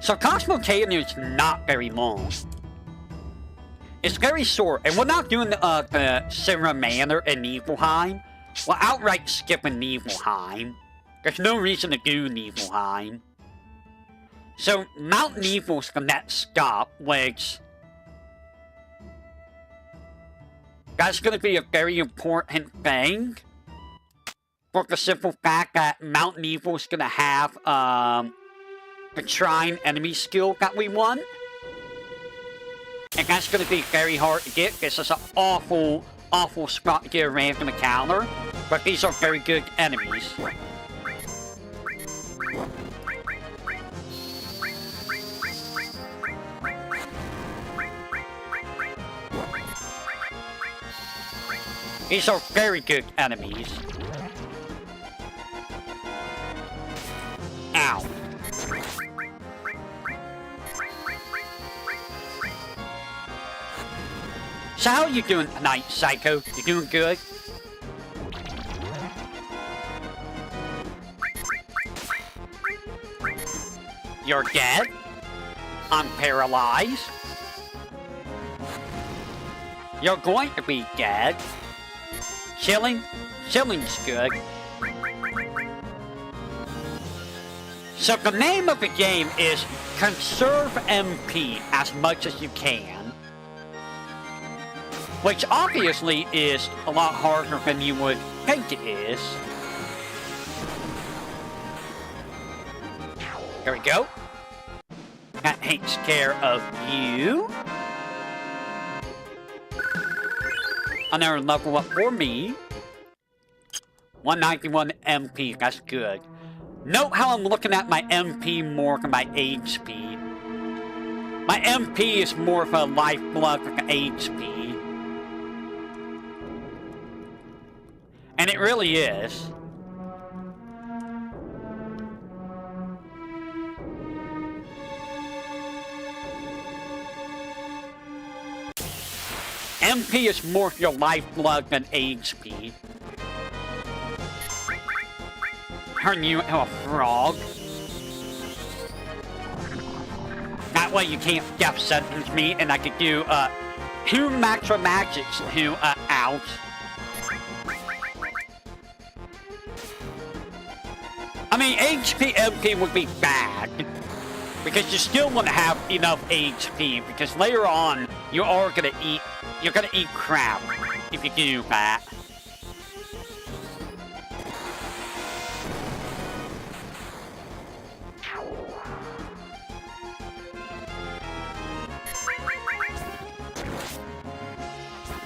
Speaker 1: So Cosmo is not very long. It's very short, and we're not doing the Sierra Manor and Nibelheim. We're outright skipping Nibelheim. There's no reason to do Nibelheim. So Mount Nibel's the next stop, which... That's gonna be a very important thing. For the simple fact that Mount Nibel's gonna have, the Trine enemy skill that we want. And that's gonna be very hard to get. This is an awful, awful spot to get a random encounter. But these are very good enemies. These are very good enemies. Ow. So how are you doing tonight, Psycho? You doing good? You're dead? I'm paralyzed? You're going to be dead. Chilling? Chilling's good. So the name of the game is Conserve MP as much as you can. Which obviously is a lot harder than you would think it is. There we go. That takes care of you. Another level up for me. 191 MP, that's good. Note how I'm looking at my MP more than my HP. My MP is more of a lifeblood than HP. And it really is. MP is more of your lifeblood than HP. Turn you into a frog. That way you can't death sentence me and I could do, 2 Maxtra Magics to, out. I mean, HP MP would be bad. Because you still wouldn't have enough HP. Because later on, you are gonna eat... You're gonna eat crap if you do that.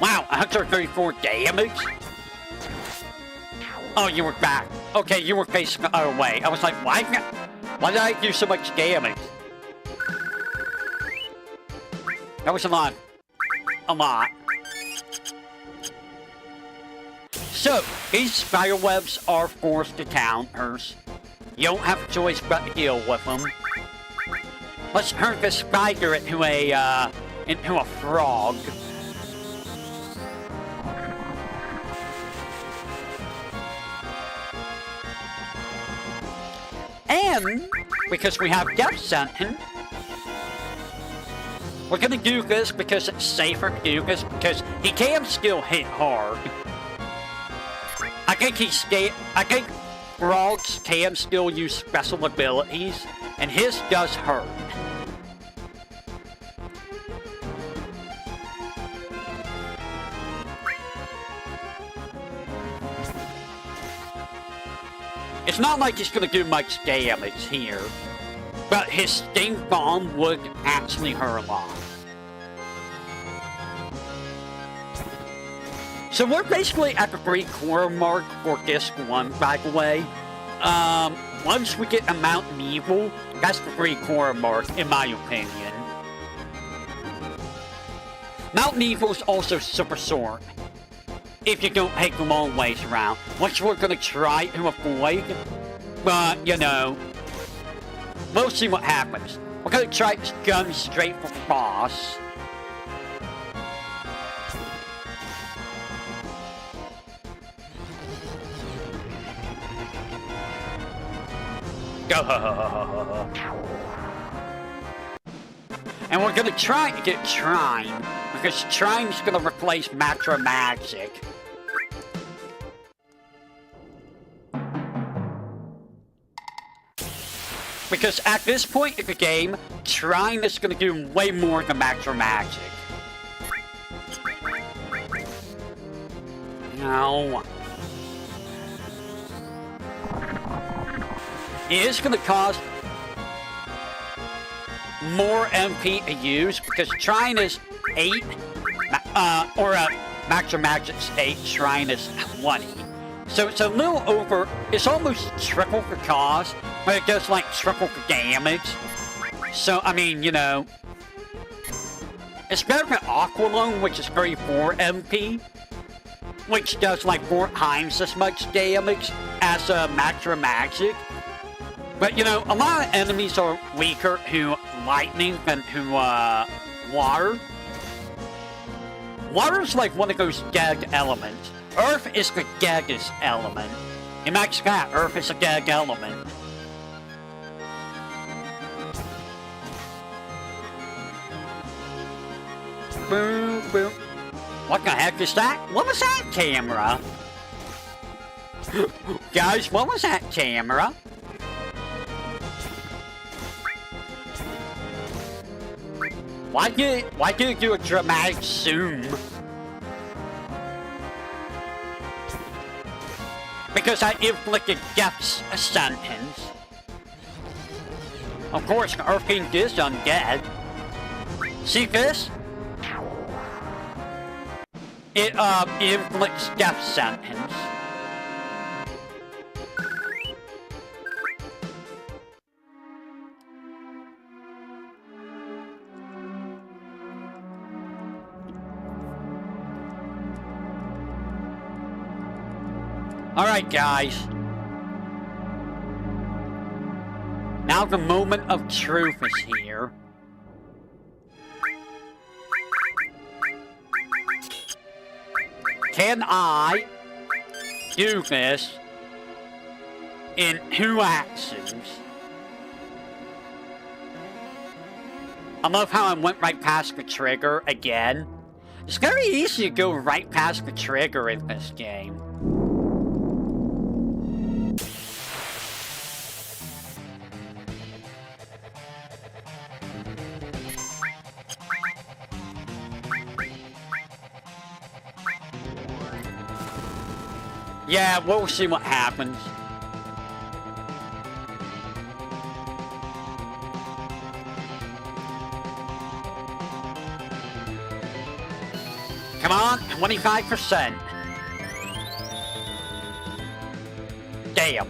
Speaker 1: Wow, 134 damage? Oh, you were back. Okay, you were facing the other way. I was like, why did I do so much damage? That was a lot. A lot. So, these spiderwebs are forced encounters. You don't have a choice but to deal with them. Let's turn the spider into a frog. And, because we have death sentence, we're gonna do this because it's safer to do this because he can still hit hard. I think frogs can still use special abilities, and his does hurt. It's not like he's gonna do much damage here, but his sting bomb would actually hurt a lot. So we're basically at the 3-quarter mark for this one, by the way. Once we get a Mountain Evil, that's the 3-quarter mark, in my opinion. Mountain Evil's also super short, if you don't take the long ways around, which we're gonna try to avoid. But, you know, we'll see what happens. We're gonna try to gun straight for the boss. And we're gonna try to get Trine, because Trine's gonna replace Macro Magic. Because at this point in the game, Trine is gonna do way more than Macro Magic. No. It is gonna cost more MP to use because Trine is 8, Macro Magic's 8, Trine is 20. So it's a little over, it's almost triple the cost, but it does like triple the damage. So, I mean, you know, it's better than Aqualung, which is 34 MP, which does like 4 times as much damage as Macro Magic. But, you know, a lot of enemies are weaker to lightning than to, water. Water's like one of those gag elements. Earth is the gaggest element. In Max Cat, Earth is a gag element. Boom, boom. What the heck is that? What was that camera? Guys, what was that camera? Why did it do a dramatic zoom? Because I inflicted death sentence. Of course, the Earth King is undead. See this? It inflicts death sentence. Alright, guys. Now the moment of truth is here. Can I do this in 2 actions? I love how I went right past the trigger again. It's very easy to go right past the trigger in this game. Yeah, we'll see what happens. Come on, 25%. Damn.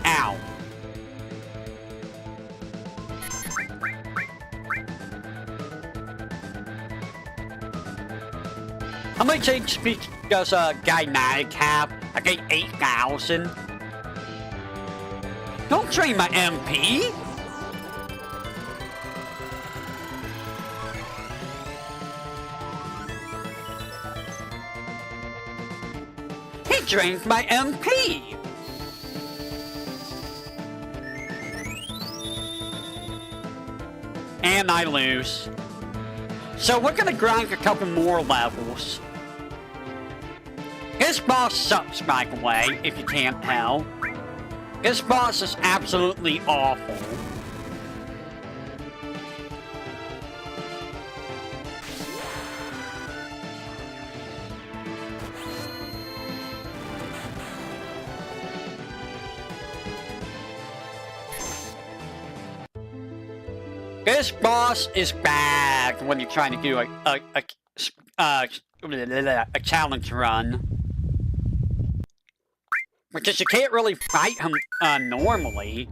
Speaker 1: Ow. How much HP does a Gynatic have? I think 8,000. Don't drain my MP! He drained my MP! And I lose. So we're gonna grind a couple more levels. This boss sucks, by the way, if you can't tell. This boss is absolutely awful. This boss is bad when you're trying to do a challenge run. Because you can't really fight him normally.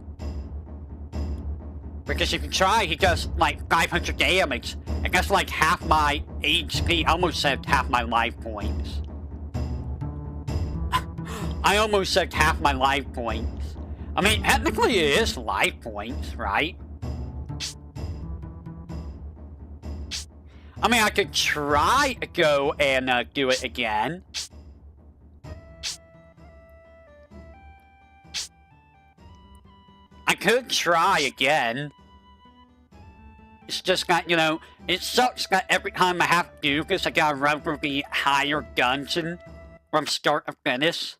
Speaker 1: Because if you try, he does like 500 damage. And that's like half my HP. I almost said half my life points. I almost said half my life points. I mean, technically it is life points, right? I mean, I could try to go and do it again. I could try again. It's just got, you know, it sucks that every time I have to do this, I gotta run for the higher dungeon from start to finish.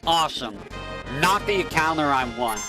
Speaker 1: Awesome. Not the encounter I want.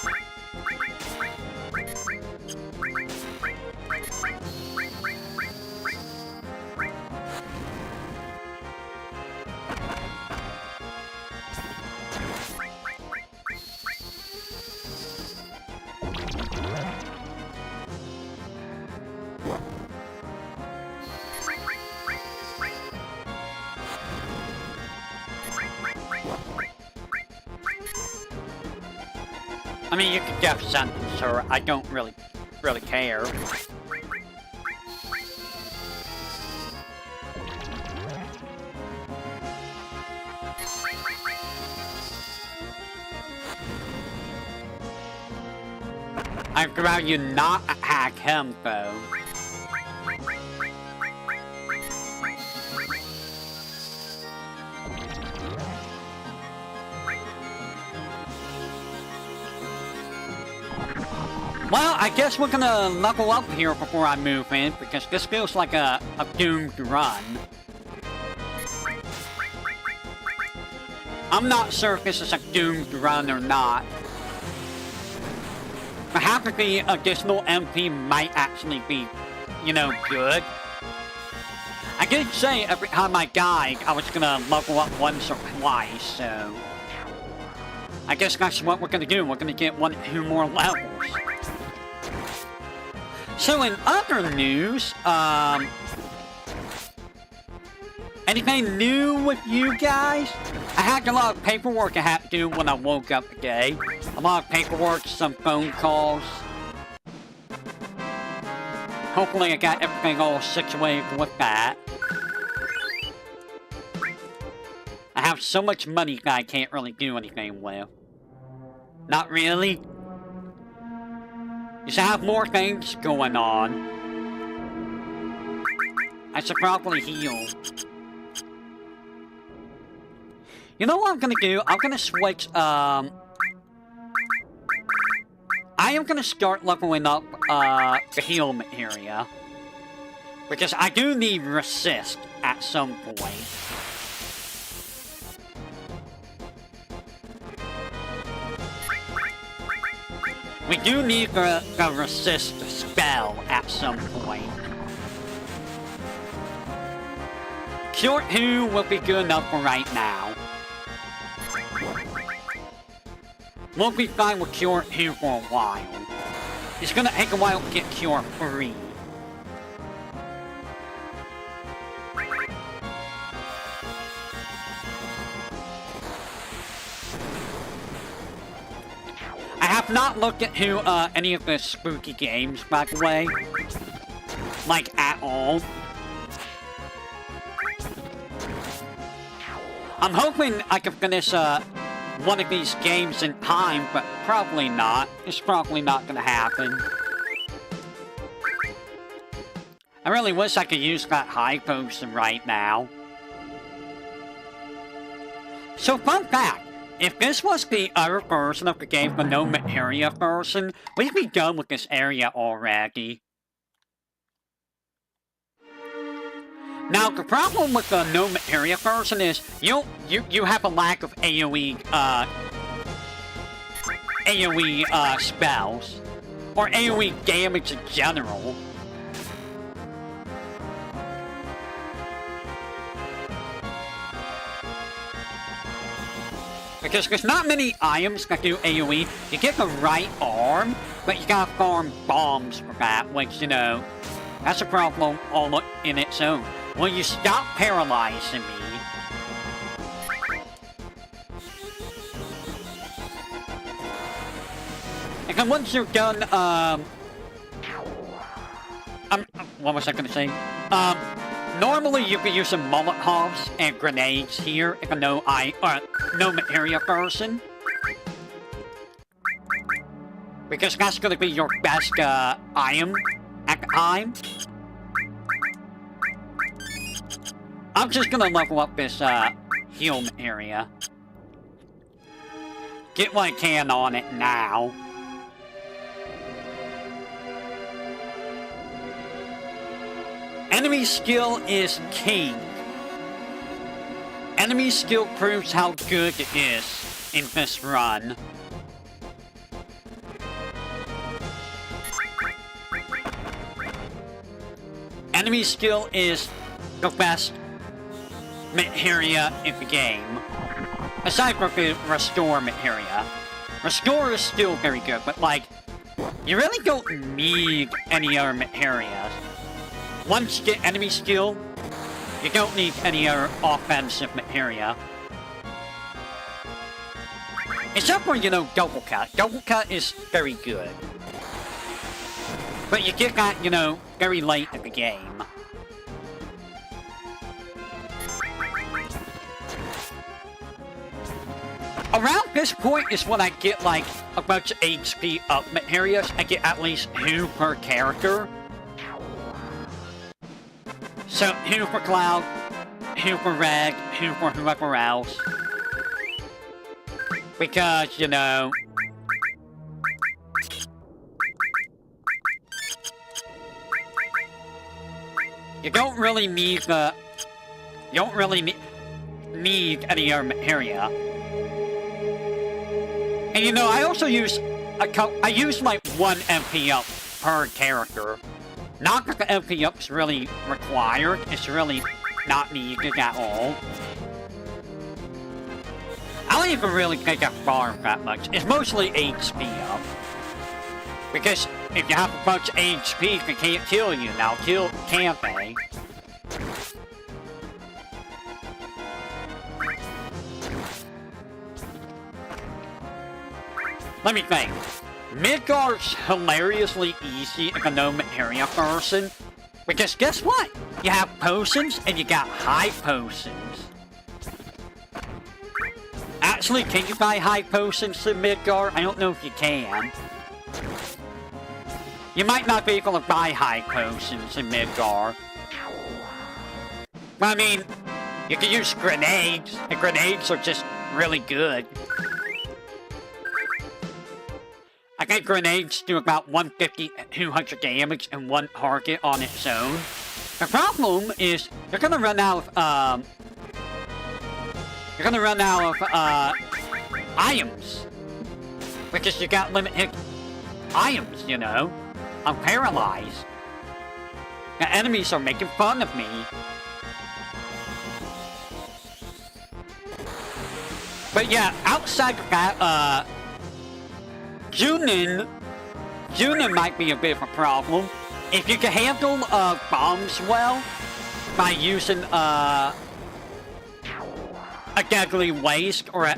Speaker 1: I mean, you could death sentence her. I don't really care. I'd rather you not hack him, though. Well, I guess we're gonna level up here before I move in, because this feels like a doomed run. I'm not sure if this is a doomed run or not. Perhaps the additional MP might actually be, you know, good. I did say every time I died, I was gonna level up once or twice, so... I guess that's what we're gonna do. We're gonna get 1 or 2 more levels. So in other news, anything new with you guys? I had a lot of paperwork I had to do when I woke up today. A lot of paperwork, some phone calls. Hopefully I got everything all situated with that. I have so much money that I can't really do anything with. Not really. You should have more things going on. I should probably heal. You know what I'm gonna do? I'm gonna switch, I am gonna start leveling up, the heal area. Because I do need resist at some point. We do need the resist spell at some point. Cure 2 will be good enough for right now. We'll be fine with Cure here for a while. It's gonna take a while to get Cure free. I have not looked into any of the spooky games, by the way. Like, at all. I'm hoping I can finish one of these games in time, but probably not. It's probably not gonna happen. I really wish I could use that high potion right now. So, fun fact. If this was the other version of the game, the no materia version, we'd be done with this area already. Now, the problem with the no materia version is you have a lack of AoE spells or AoE damage in general. Because there's not many items that do AoE. You get the right arm, but you gotta farm bombs for that, which, you know, that's a problem all in its own. Will you stop paralyzing me? And then once you're done, what was I gonna say? Normally you can use some Molotovs and grenades here if a no materia person. Because that's gonna be your best, item at the time. I'm just gonna level up this, heal area. Get what I can on it now. Enemy skill is king. Enemy skill proves how good it is in this run. Enemy skill is the best materia in the game. Aside from the restore materia. Restore is still very good, but like, you really don't need any other materia. Once you get enemy skill, you don't need any other offensive materia. Except for, you know, double cut. Double cut is very good. But you get that, you know, very late in the game. Around this point is when I get, like, a bunch of HP up materias. I get at least 2 per character. So, 2 for Cloud, 2 for Red, 2 for whoever else. Because, you know... You don't really need the... You don't really need any other materia. And you know, I also use I use like 1 MP up per character. Not that the MP up's really required, it's really not needed at all. I don't even really think I farm that much. It's mostly HP up. Because if you have a bunch of HP, they can't kill you. Now, can't they? Let me think. Midgard's hilariously easy if a no materia person. Because guess what? You have potions and you got high potions. Actually, can you buy high potions in Midgard? I don't know if you can. You might not be able to buy high potions in Midgard. But I mean, you can use grenades, and grenades are just really good. I think grenades do about 150 and 200 damage in one target on its own. The problem is, you're gonna run out of, items. Because you got limited items, you know? I'm paralyzed. The enemies are making fun of me. But yeah, outside of that, Junin might be a bit of a problem. If you can handle bombs well by using a deadly waste or a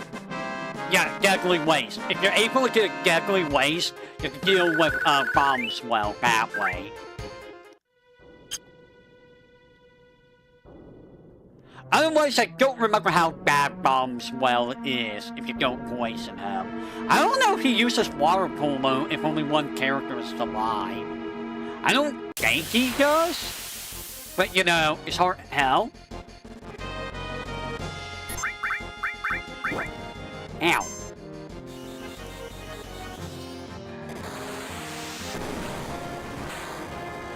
Speaker 1: deadly waste. If you're able to get a deadly waste, you can deal with bombs well that way. Otherwise, I don't remember how bad bombs well is if you don't poison him. I don't know if he uses water polo if only one character is alive. I don't think he does, but you know, it's hard to tell. Ow.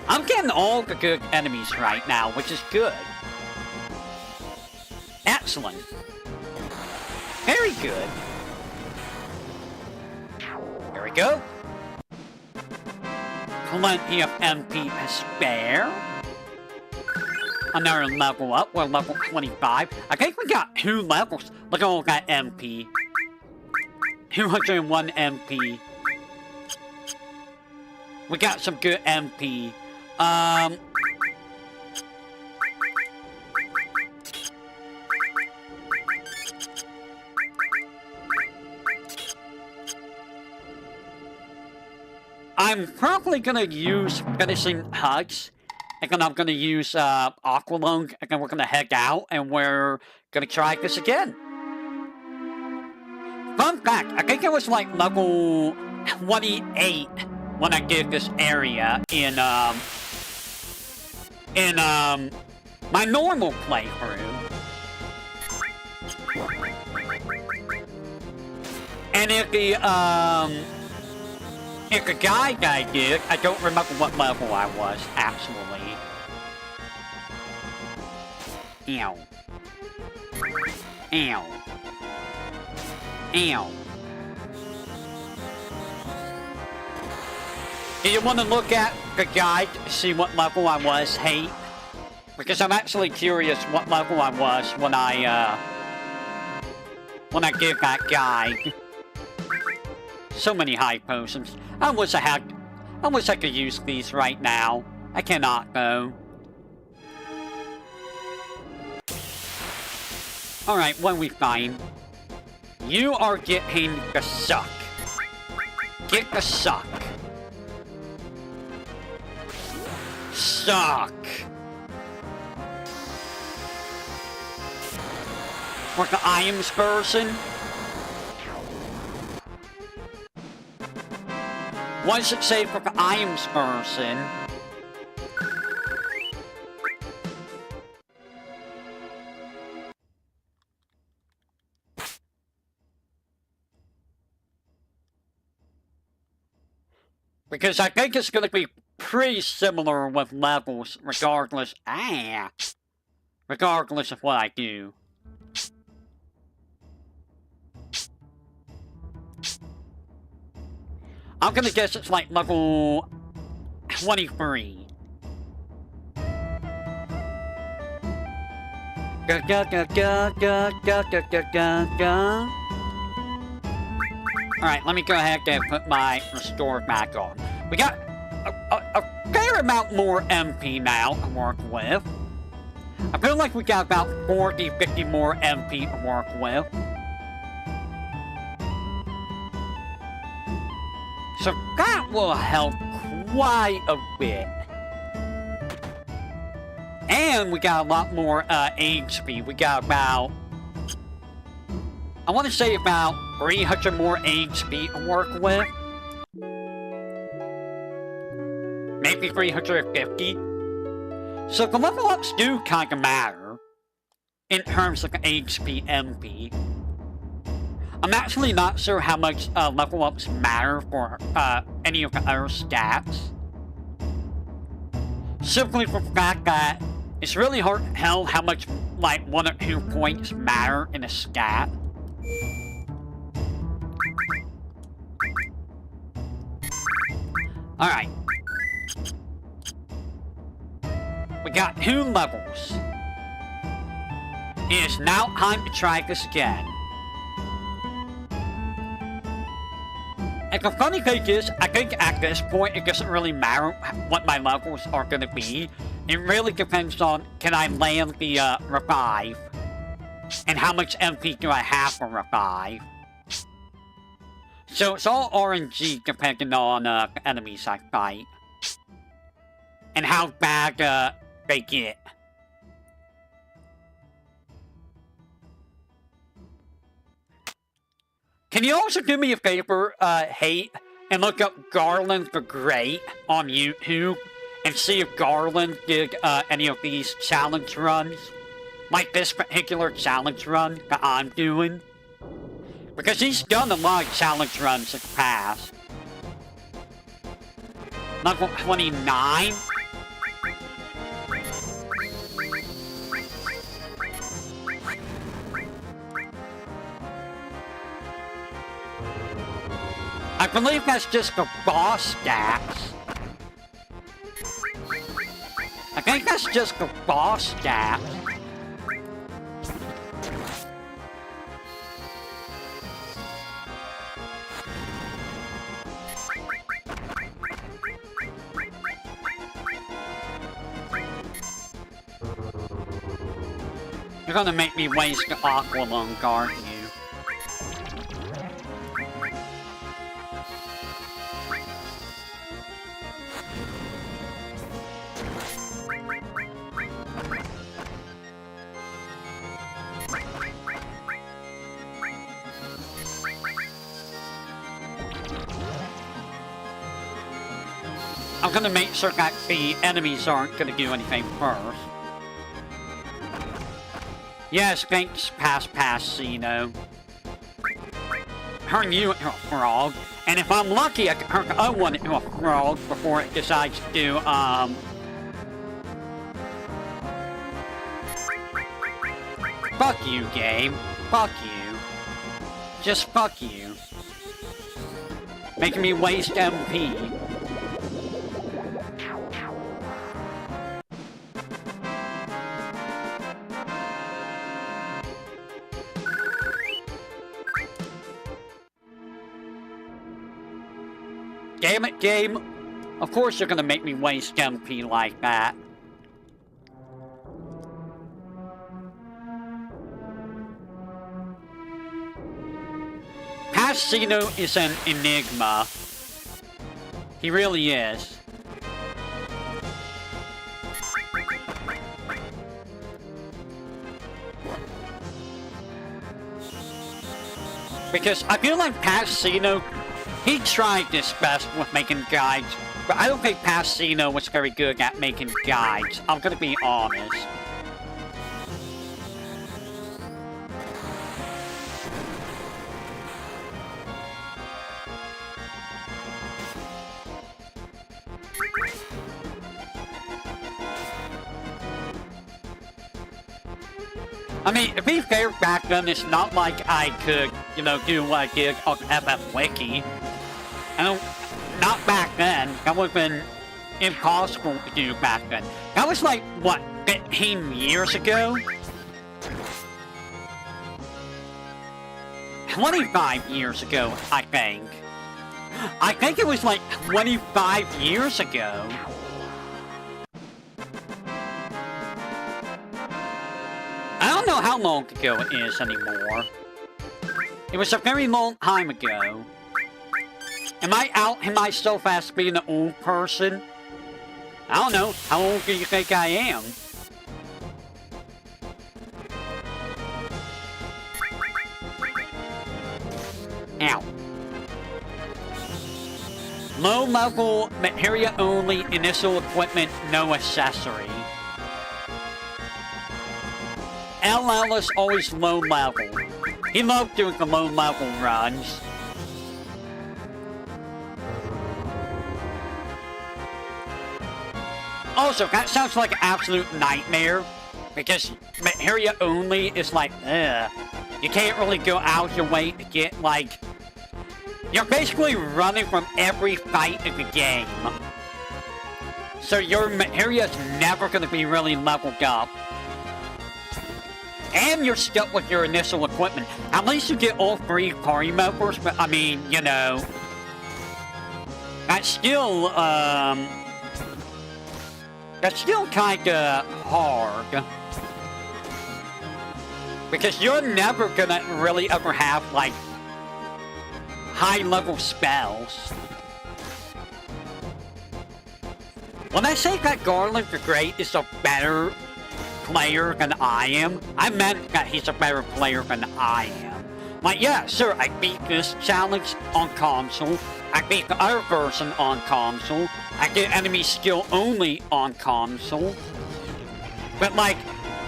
Speaker 1: I'm getting all the good enemies right now, which is good. Excellent. Very good. There we go. Plenty of MP to spare. Another level up. We're level 25. I think we got 2 levels. Look at all that MP. 201 MP. We got some good MP. I'm probably gonna use finishing hugs, and then I'm gonna use Aqualung, and then we're gonna head out, and we're gonna try this again. Fun fact, I think it was like level 28 when I did this area in my normal playthrough. And if the guide I did, I don't remember what level I was, actually. Ow. Ow. Ow. Do you want to look at the guide to see what level I was, Hate? Because I'm actually curious what level I was when I did that guide. So many high potions. I wish I could use these right now. I cannot though. Alright, what we find? You are getting the suck. Get the suck. Suck. For the items version. What does it say for the items version? Because I think it's going to be pretty similar with levels, regardless. Regardless of what I do. I'm gonna guess it's like level 23. Alright, let me go ahead and put my restore back on. We got a fair amount more MP now to work with. I feel like we got about 40, 50 more MP to work with. So that will help quite a bit. And we got a lot more HP. We got about, I want to say about 300 more HP to work with. Maybe 350. So the level ups do kind of matter in terms of the HP MP. I'm actually not sure how much level ups matter for any of the other stats. Simply for the fact that it's really hard to tell how much, like, 1 or 2 points matter in a stat. Alright. We got 2 levels. It is now time to try this again. A Like, the funny thing is, I think at this point, it doesn't really matter what my levels are gonna be. It really depends on, can I land the, revive? And how much MP do I have for revive? So, it's all RNG depending on, the enemies I fight. And how bad, they get. Can you also do me a favor, Hate, and look up Garland the Great on YouTube and see if Garland did any of these challenge runs? Like this particular challenge run that I'm doing? Because he's done a lot of challenge runs in the past. Level 29? I believe that's just the boss stats. I think that's just the boss stats. You're gonna make me waste the Aqua Lung, aren't you? I'm gonna make sure that the enemies aren't gonna do anything first. Yes, thanks, Passino. Turn you into a frog, and if I'm lucky, I can turn the other one into a frog before it decides to do, Fuck you, game. Fuck you. Just fuck you. Making me waste MP. Damn it, game. Of course you're gonna make me waste MP like that. Passino is an enigma. He really is. Because I feel like Passino, he tried his best with making guides, but I don't think Passino was very good at making guides. I'm gonna be honest. I mean, to be fair, back then, it's not like I could, you know, do what I did on FF Wiki. I don't, not back then. That would have been impossible to do back then. That was like, what, 15 years ago? 25 years ago, I think. I think it was like 25 years ago. I don't know how long ago it is anymore. It was a very long time ago. Am I outing myself as being an old person? I don't know. How old do you think I am? Ow. Low-level, materia-only, initial equipment, no accessory. LL is always low-level. He loved doing the low-level runs. Also, that sounds like an absolute nightmare. Because materia only is like, ugh. You can't really go out your way to get, like... You're basically running from every fight in the game. So your materia is never going to be really leveled up. And you're stuck with your initial equipment. At least you get all 3 party members, but I mean, you know... That's still kinda hard. Because you're never gonna really ever have, like, high-level spells. When I say that Garland the Great is a better player than I am, I meant that he's a better player than I am. Like, yeah, sure, I beat this challenge on console, I beat the other version on console, I get enemy skill only on console, but, like,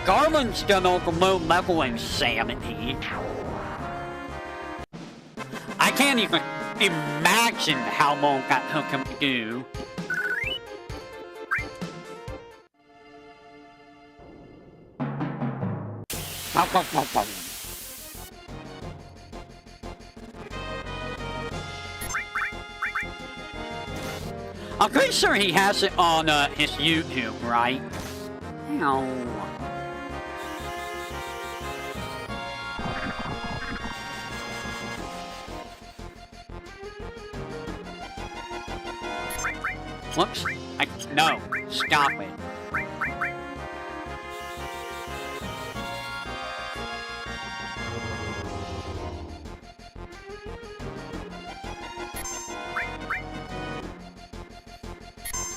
Speaker 1: Garland's done all the low-level insanity. I can't even imagine how long that took him to do. I'm pretty sure he has it on his YouTube, right? Ow. Whoops. No. Stop it.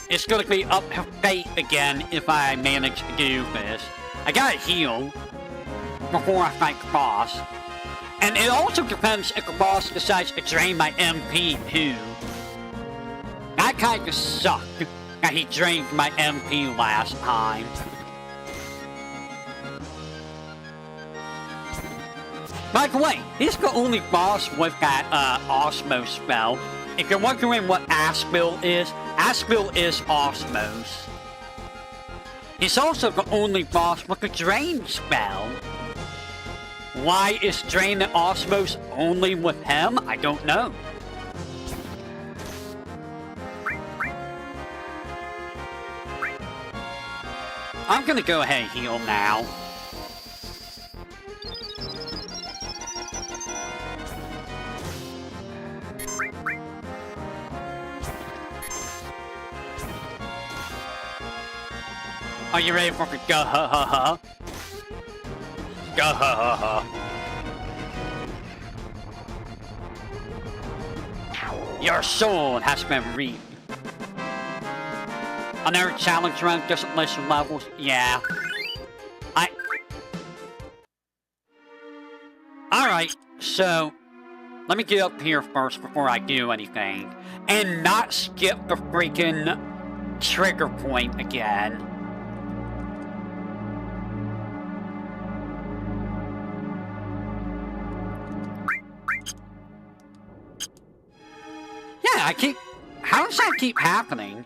Speaker 1: It's gonna be up to fate again if I manage to do this. I gotta heal before I fight the boss. And it also depends if the boss decides to drain my MP too. That kinda sucked that he drained my MP last time. By the way, he's the only boss with that Cosmo spell. If you're wondering what Aspil is Osmos. He's also the only boss with a Drain spell. Why is Drain and Osmos only with him? I don't know. I'm gonna go ahead and heal now. Are you ready for the go-ha-ha-ha? Go-ha-ha-ha. Your soul has been reaped. Another challenge run doesn't list your levels? Yeah. Alright, so... let me get up here first before I do anything. And not skip the freaking trigger point again. How does that keep happening?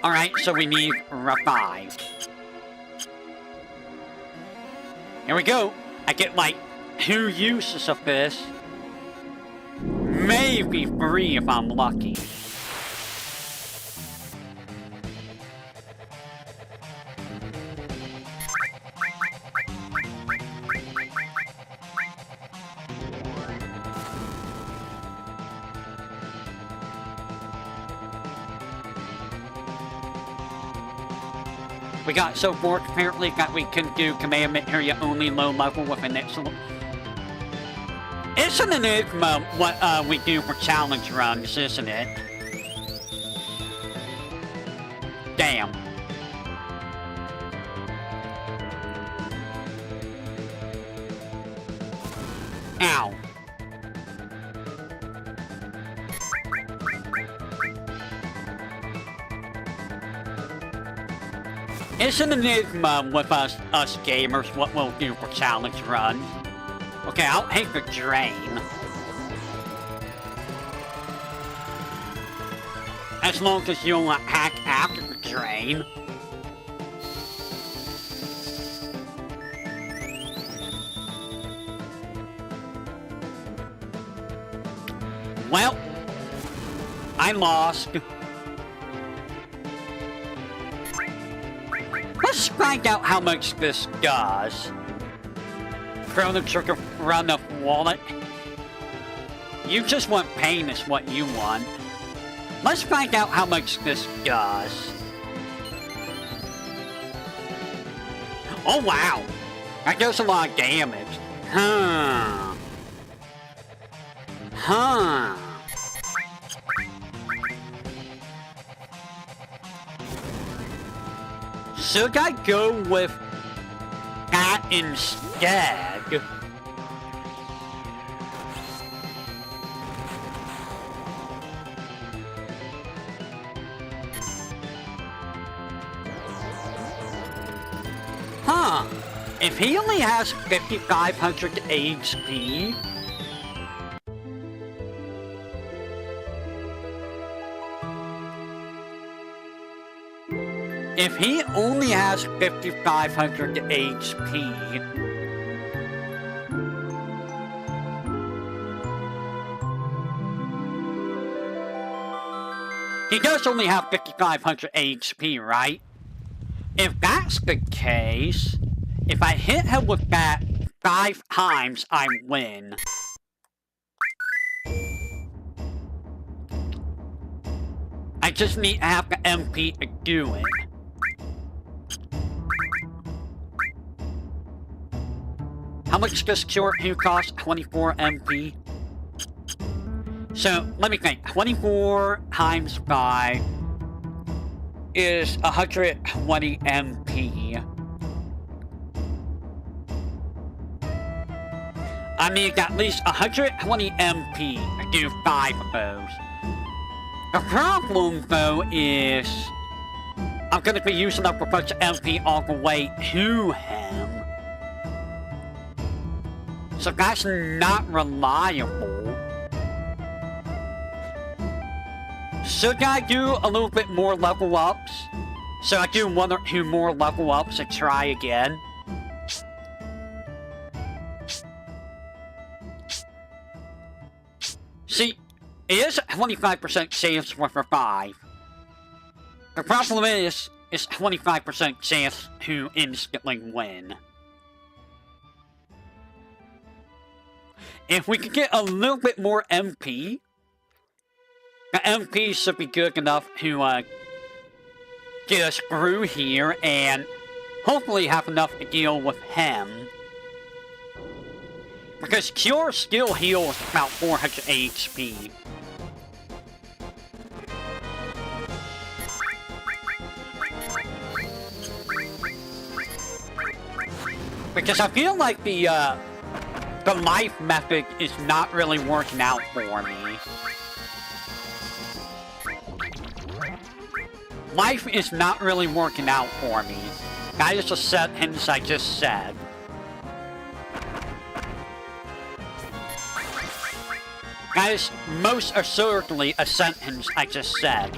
Speaker 1: Alright, so we need revive. Here we go. I get like 2 uses of this. Maybe 3 if I'm lucky. We got so forth apparently that we can do commandment area only low level with an excellent. It's an enigma what we do for challenge runs, isn't it? Damn. Ow. It's an enigma with us gamers what we'll do for challenge runs. Okay, I'll take the drain. As long as you don't hack after the drain. Well, I lost. Let's find out how much this does. Chrono Trigger run of wallet. You just want pain is what you want. Let's find out how much this does. Oh wow! That does a lot of damage. Huh. Huh. Should I go with that instead? Huh. If he only has 5,500 HP... If he only has 5,500 HP... He does only have 5,500 HP, right? If that's the case, if I hit him with that 5 times, I win. I just need to have the MP to do it. How much does Cure 2 cost? 24 MP. So, let me think. 24 times 5 is 120 MP. I need at least 120 MP to do 5 of those. The problem, though, is I'm going to be using up a bunch of MP all the way to him. So that's not reliable. Should I do a little bit more level ups? So I do 1 or 2 more level ups and try again? See, it is a 25% chance for 5. The problem is, it's 25% chance to instantly win. If we could get a little bit more MP, the MP should be good enough to get us through here and hopefully have enough to deal with him. Because Cure still heals about 400 HP. Because I feel like the life method is not really working out for me. Life is not really working out for me. That is a sentence I just said. That is most assuredly a sentence I just said.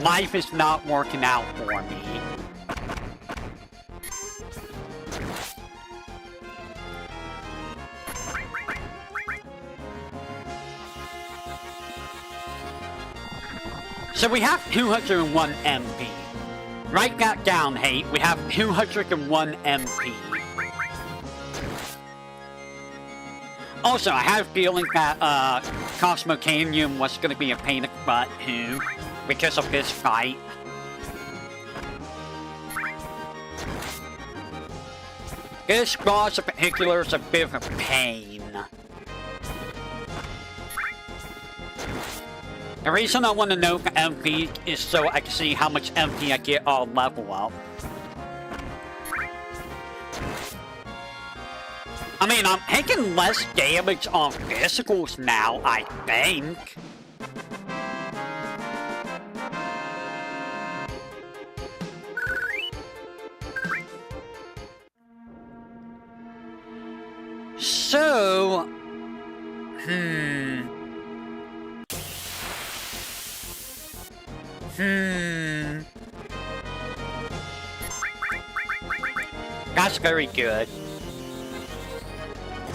Speaker 1: Life is not working out for me. So we have 201 MP. Write that down, Hate. We have 201 MP. Also, I had a feeling that Cosmo Canyon was going to be a pain in the butt too, because of this fight. This boss in particular is a bit of a pain. The reason I want to know the MP is so I can see how much MP I get all level up. I mean, I'm taking less damage on physicals now, I think. So... That's very good.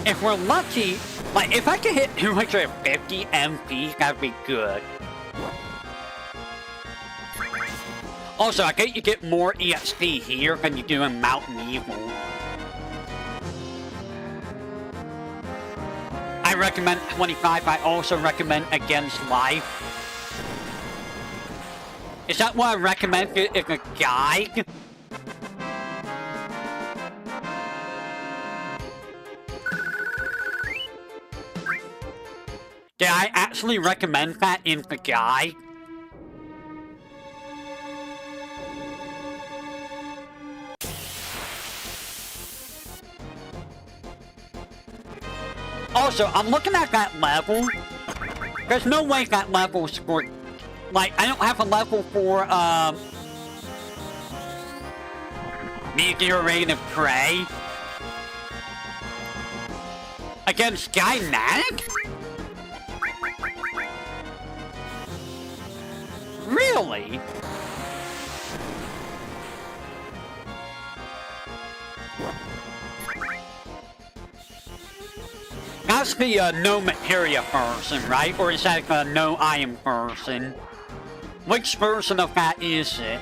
Speaker 1: If we're lucky, like, if I can hit 250 MP, that'd be good. Also, I think you get more EXP here than you do in Mountain Evil. I I recommend 25. I also recommend Against Life. Is that what I recommend in a guide? Did I actually recommend that in the guide? Also, I'm looking at that level. There's no way that level's for... Like, I don't have a level for, Meteorite of Prey. Against SCIENINANE? Really? That's the no materia person, right? Or is that the no item person? Which version of that is it?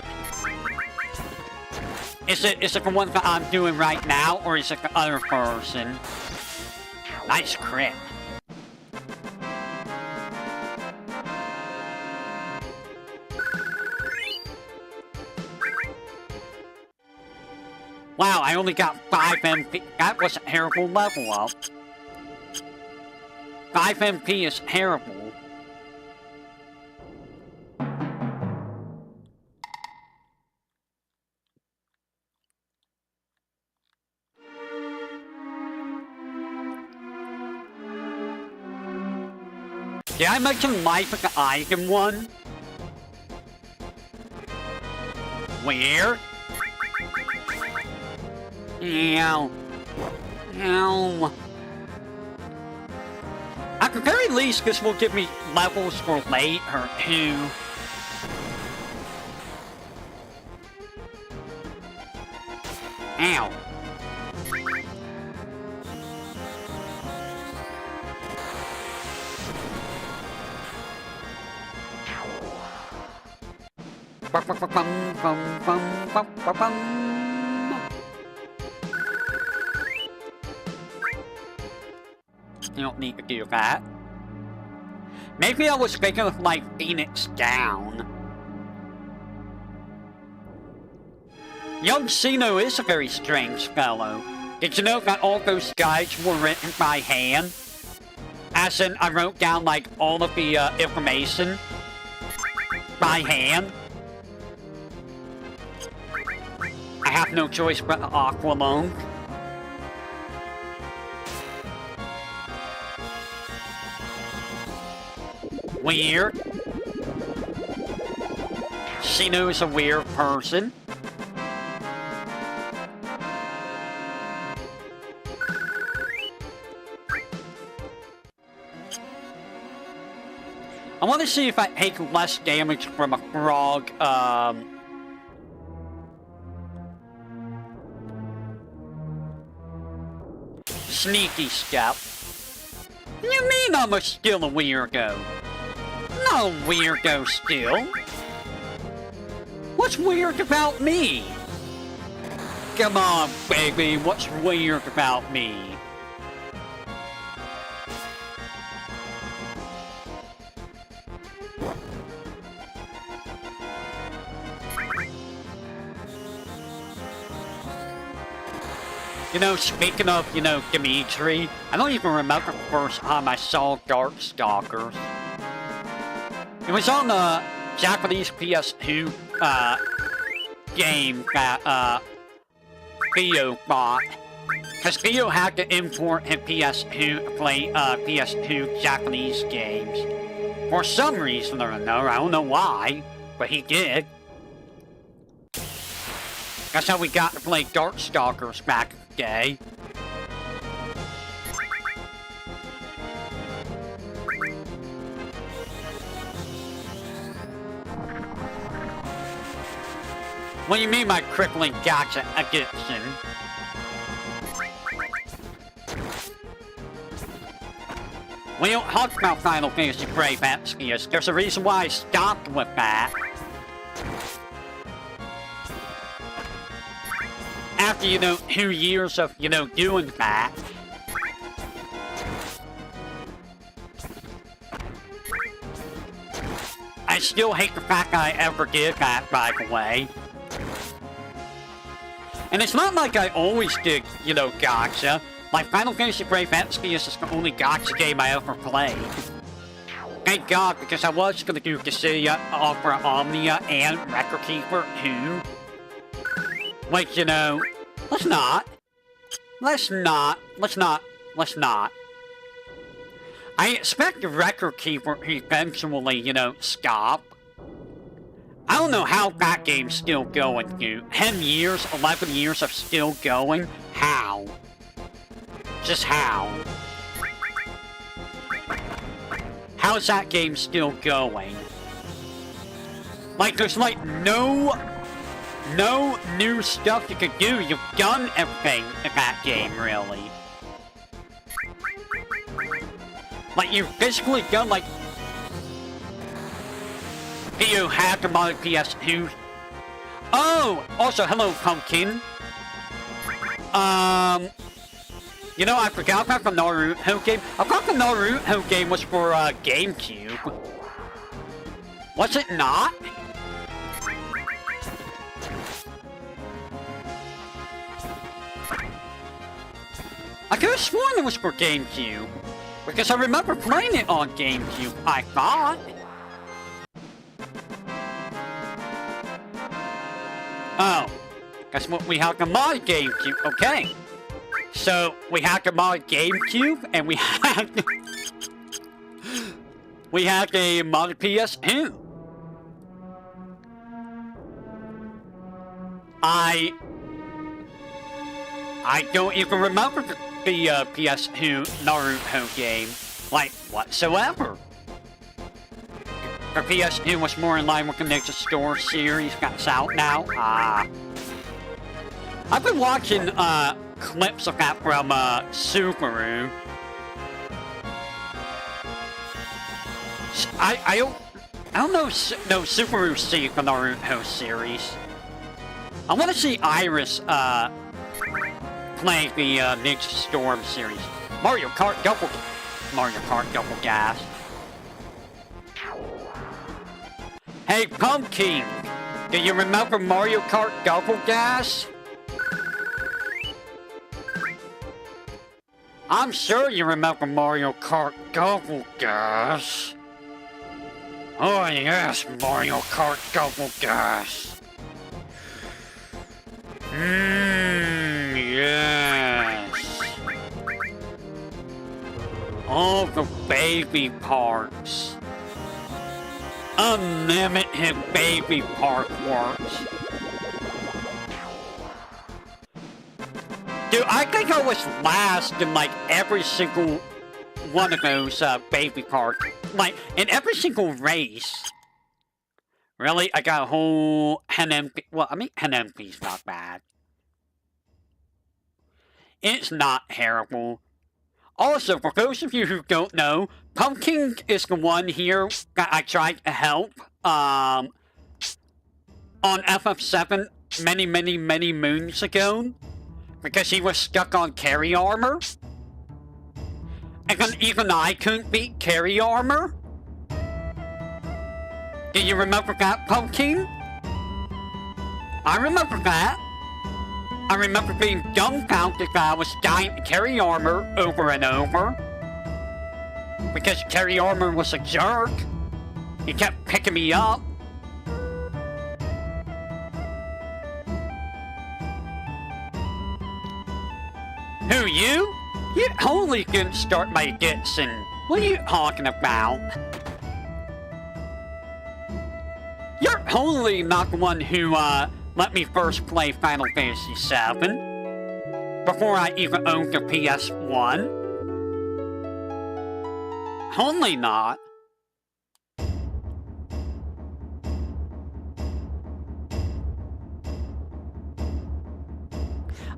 Speaker 1: Is it the one that I'm doing right now, or is it the other person? Nice crit. Wow, I only got 5 MP. That was a terrible level up. 5 MP is terrible. Did I mention Life of the Item one? Where? Ow. Ow. At the very least, this will give me levels for later, too. Ow. You don't need to do that. Maybe I was thinking of my Phoenix down. Young Sino is a very strange fellow. Did you know that all those guides were written by hand? As in, I wrote down, like, all of the information by hand. I have no choice but to Aqualung. Weird. Shino's a weird person. I want to see if I take less damage from a frog, sneaky step. You mean I'm still a weirdo? No weirdo still. What's weird about me? Come on, baby, what's weird about me? You know, speaking of, you know, Dimitri, I don't even remember the first time I saw Darkstalkers. It was on the Japanese PS2 game that Theo bought. Because Theo had to import his PS2 to play PS2 Japanese games. For some reason or another, I don't know why, but he did. That's how we got to play Darkstalkers back in the day. What do you mean by crippling gotcha addiction? We don't talk about Final Fantasy Brave Exvius. There's a reason why I stopped with that. After, you know, 2 years of, you know, doing that. still hate the fact that I ever did that, by the way. And it's not like I always did, you know, gacha. Like, Final Fantasy Brave Exvius is the only gacha game I ever played. Thank God, because I was gonna do Dissidia, Opera Omnia, and Record Keeper 2. Like, you know, let's not. I expect the Record Keeper to eventually, you know, stop. I don't know how that game's still going, dude. 10 years, 11 years of still going? How? Just how? How is that game still going? Like, there's like no new stuff you can do. You've done everything in that game, really. Like, you've basically done, like... You hacked them on PS2. Oh! Also, hello, Pumpkin. You know, I forgot about the Naruto game. I thought the Naruto game was for, GameCube. Was it not? I could have sworn it was for GameCube. Because I remember playing it on GameCube, I thought. Oh, that's what we have to mod GameCube. Okay. So, we have to mod GameCube, and we have to... we have to mod PS2. I don't even remember the PS2 Naruto game, like, whatsoever. The PS2 was more in line with the Ninja Store series that's out now. I've been watching, clips of that from, Subaru. I don't know, no, Subaru see the Naruto series. I want to see Iris, playing the, Ninja Storm series. Mario Kart Double Gas. Hey, Pumpkin! Do you remember Mario Kart Double Gas? I'm sure you remember Mario Kart Double Gas. Oh yes, Mario Kart Double Gas. Yes. All the baby parts. Unlimited baby part works. Dude, I think I was last in like every single one of those baby parts. Like, in every single race. Really? I got a whole hmmm. Well, I mean, hmm's not bad. It's not terrible. Also, for those of you who don't know, Pumpkin is the one here that I tried to help, on FF7 many moons ago. Because he was stuck on carry armor. And then even I couldn't beat carry armor. Do you remember that, Pumpkin? I remember that. I remember being dumbfounded that I was dying to carry armor over and over. Because carry armor was a jerk. He kept picking me up. Who, you? You totally didn't start my Dixon. What are you talking about? You're totally not the one who, let me first play Final Fantasy VII. Before I even owned the PS1. Totally not.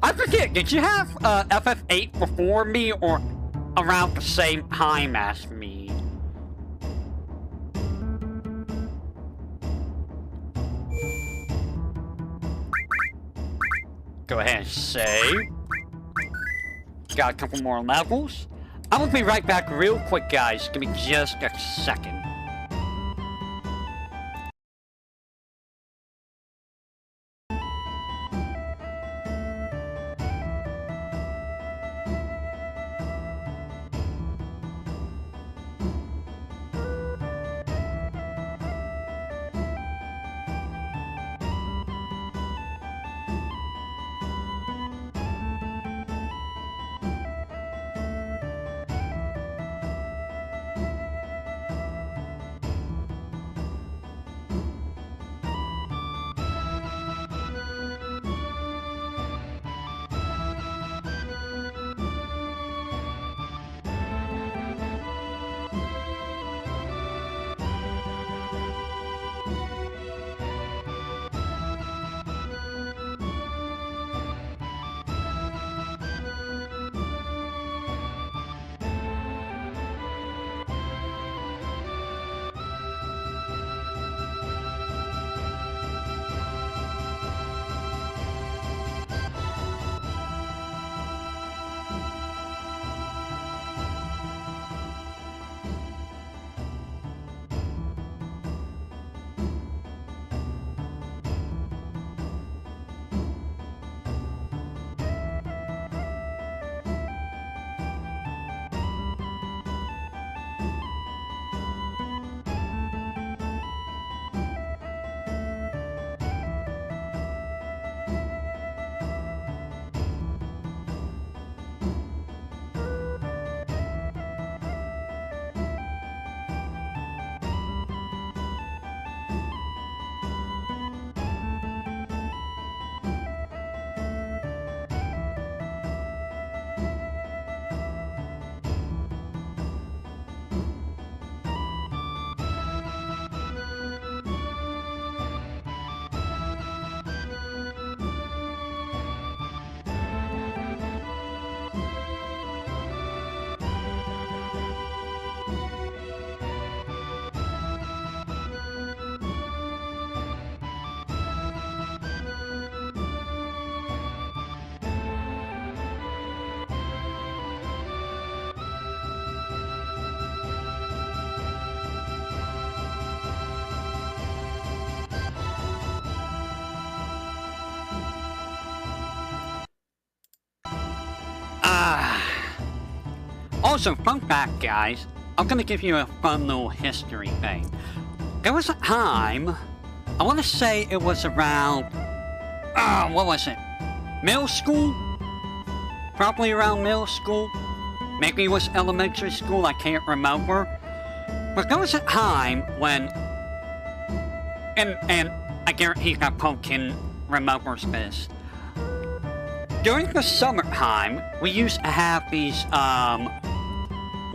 Speaker 1: I forget, did you have FF8 before me or around the same time as me? Go ahead and save. Got a couple more levels. I'm gonna be right back real quick, guys. Give me just a second. Also, fun fact, guys. I'm gonna give you a fun little history thing. There was a time, I want to say it was around, what was it? Middle school? Probably around middle school. Maybe it was elementary school, I can't remember. But there was a time when, and I guarantee that Pumpkin remembers this. During the summertime, we used to have these,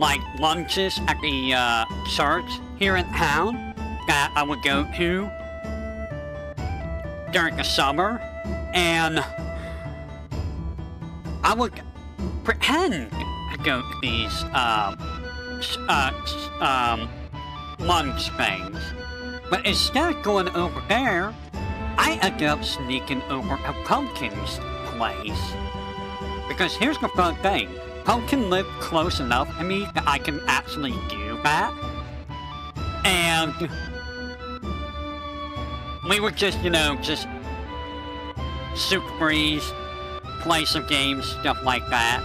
Speaker 1: like lunches at the church here in town that I would go to during the summer, and I would pretend to go to these lunch things, but instead of going over there, I ended up sneaking over to Pumpkin's place. Because here's the fun thing. Pumpkin lived close enough to me that I can actually do that. And we would just, you know, just soup breeze, play some games, stuff like that.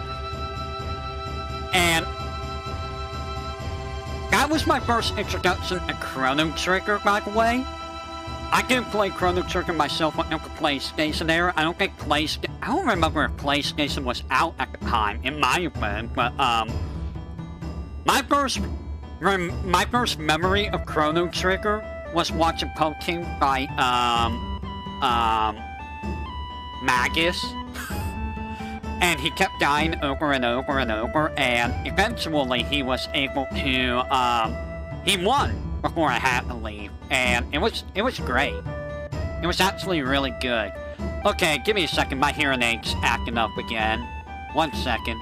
Speaker 1: And that was my first introduction to Chrono Trigger, by the way. I didn't play Chrono Trigger myself on the PlayStation era. I don't remember if PlayStation was out at the time. It might have been, but my first memory of Chrono Trigger was watching Pumpkin fight Magus, and he kept dying over and over and over, and eventually he was able to he won before I had to leave, and it was great. It was actually really good. Okay, give me a second, my hearing aid's acting up again. 1 second.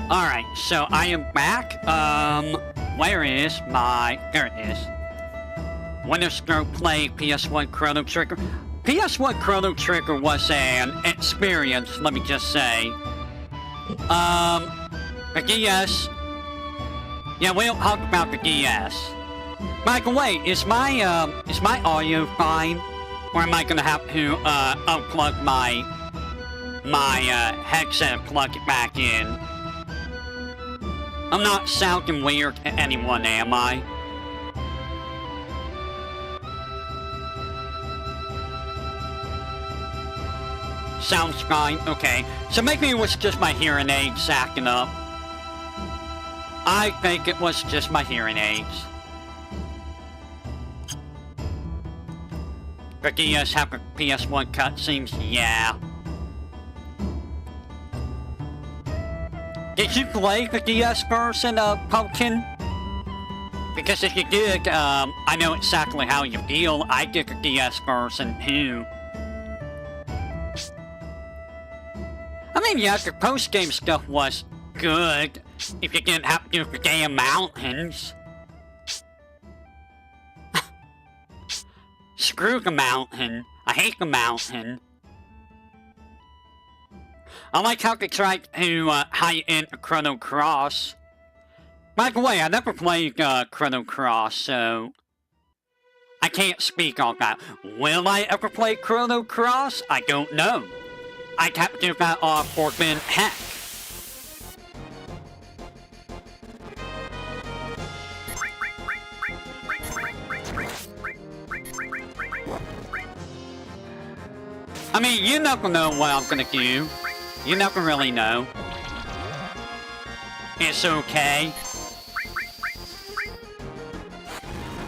Speaker 1: Alright, so I am back. Where is my... There it is. Winners Go Play PS1 Chrono Trigger. PS1 Chrono Trigger was an experience, let me just say. The DS... Yeah, we don't talk about the DS. By the way, is my audio fine? Or am I gonna have to, unplug my headset and plug it back in? I'm not sounding weird to anyone, am I? Sounds fine, okay. So maybe it was just my hearing aids acting up. I think it was just my hearing aids. The DS have a PS1 cutscenes? Yeah. Did you play the DS version of Pumpkin? Because if you did, I know exactly how you feel. I did the DS version too. I mean, yeah, the post-game stuff was good. If you didn't have to do the damn mountains. Screw the mountain. I hate the mountain. I like how they tried to tie in a Chrono Cross. By the way, I never played Chrono Cross, so I can't speak on that. Will I ever play Chrono Cross? I don't know. I'd have to do that on Forbidden Heck. I mean, you never know what I'm gonna do. You never really know. It's okay.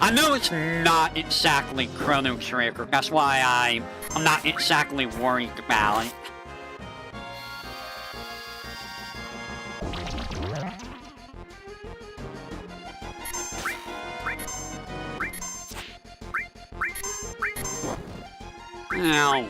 Speaker 1: I know it's not exactly Chrono Trigger. That's why I'm not exactly worried about it. Ow.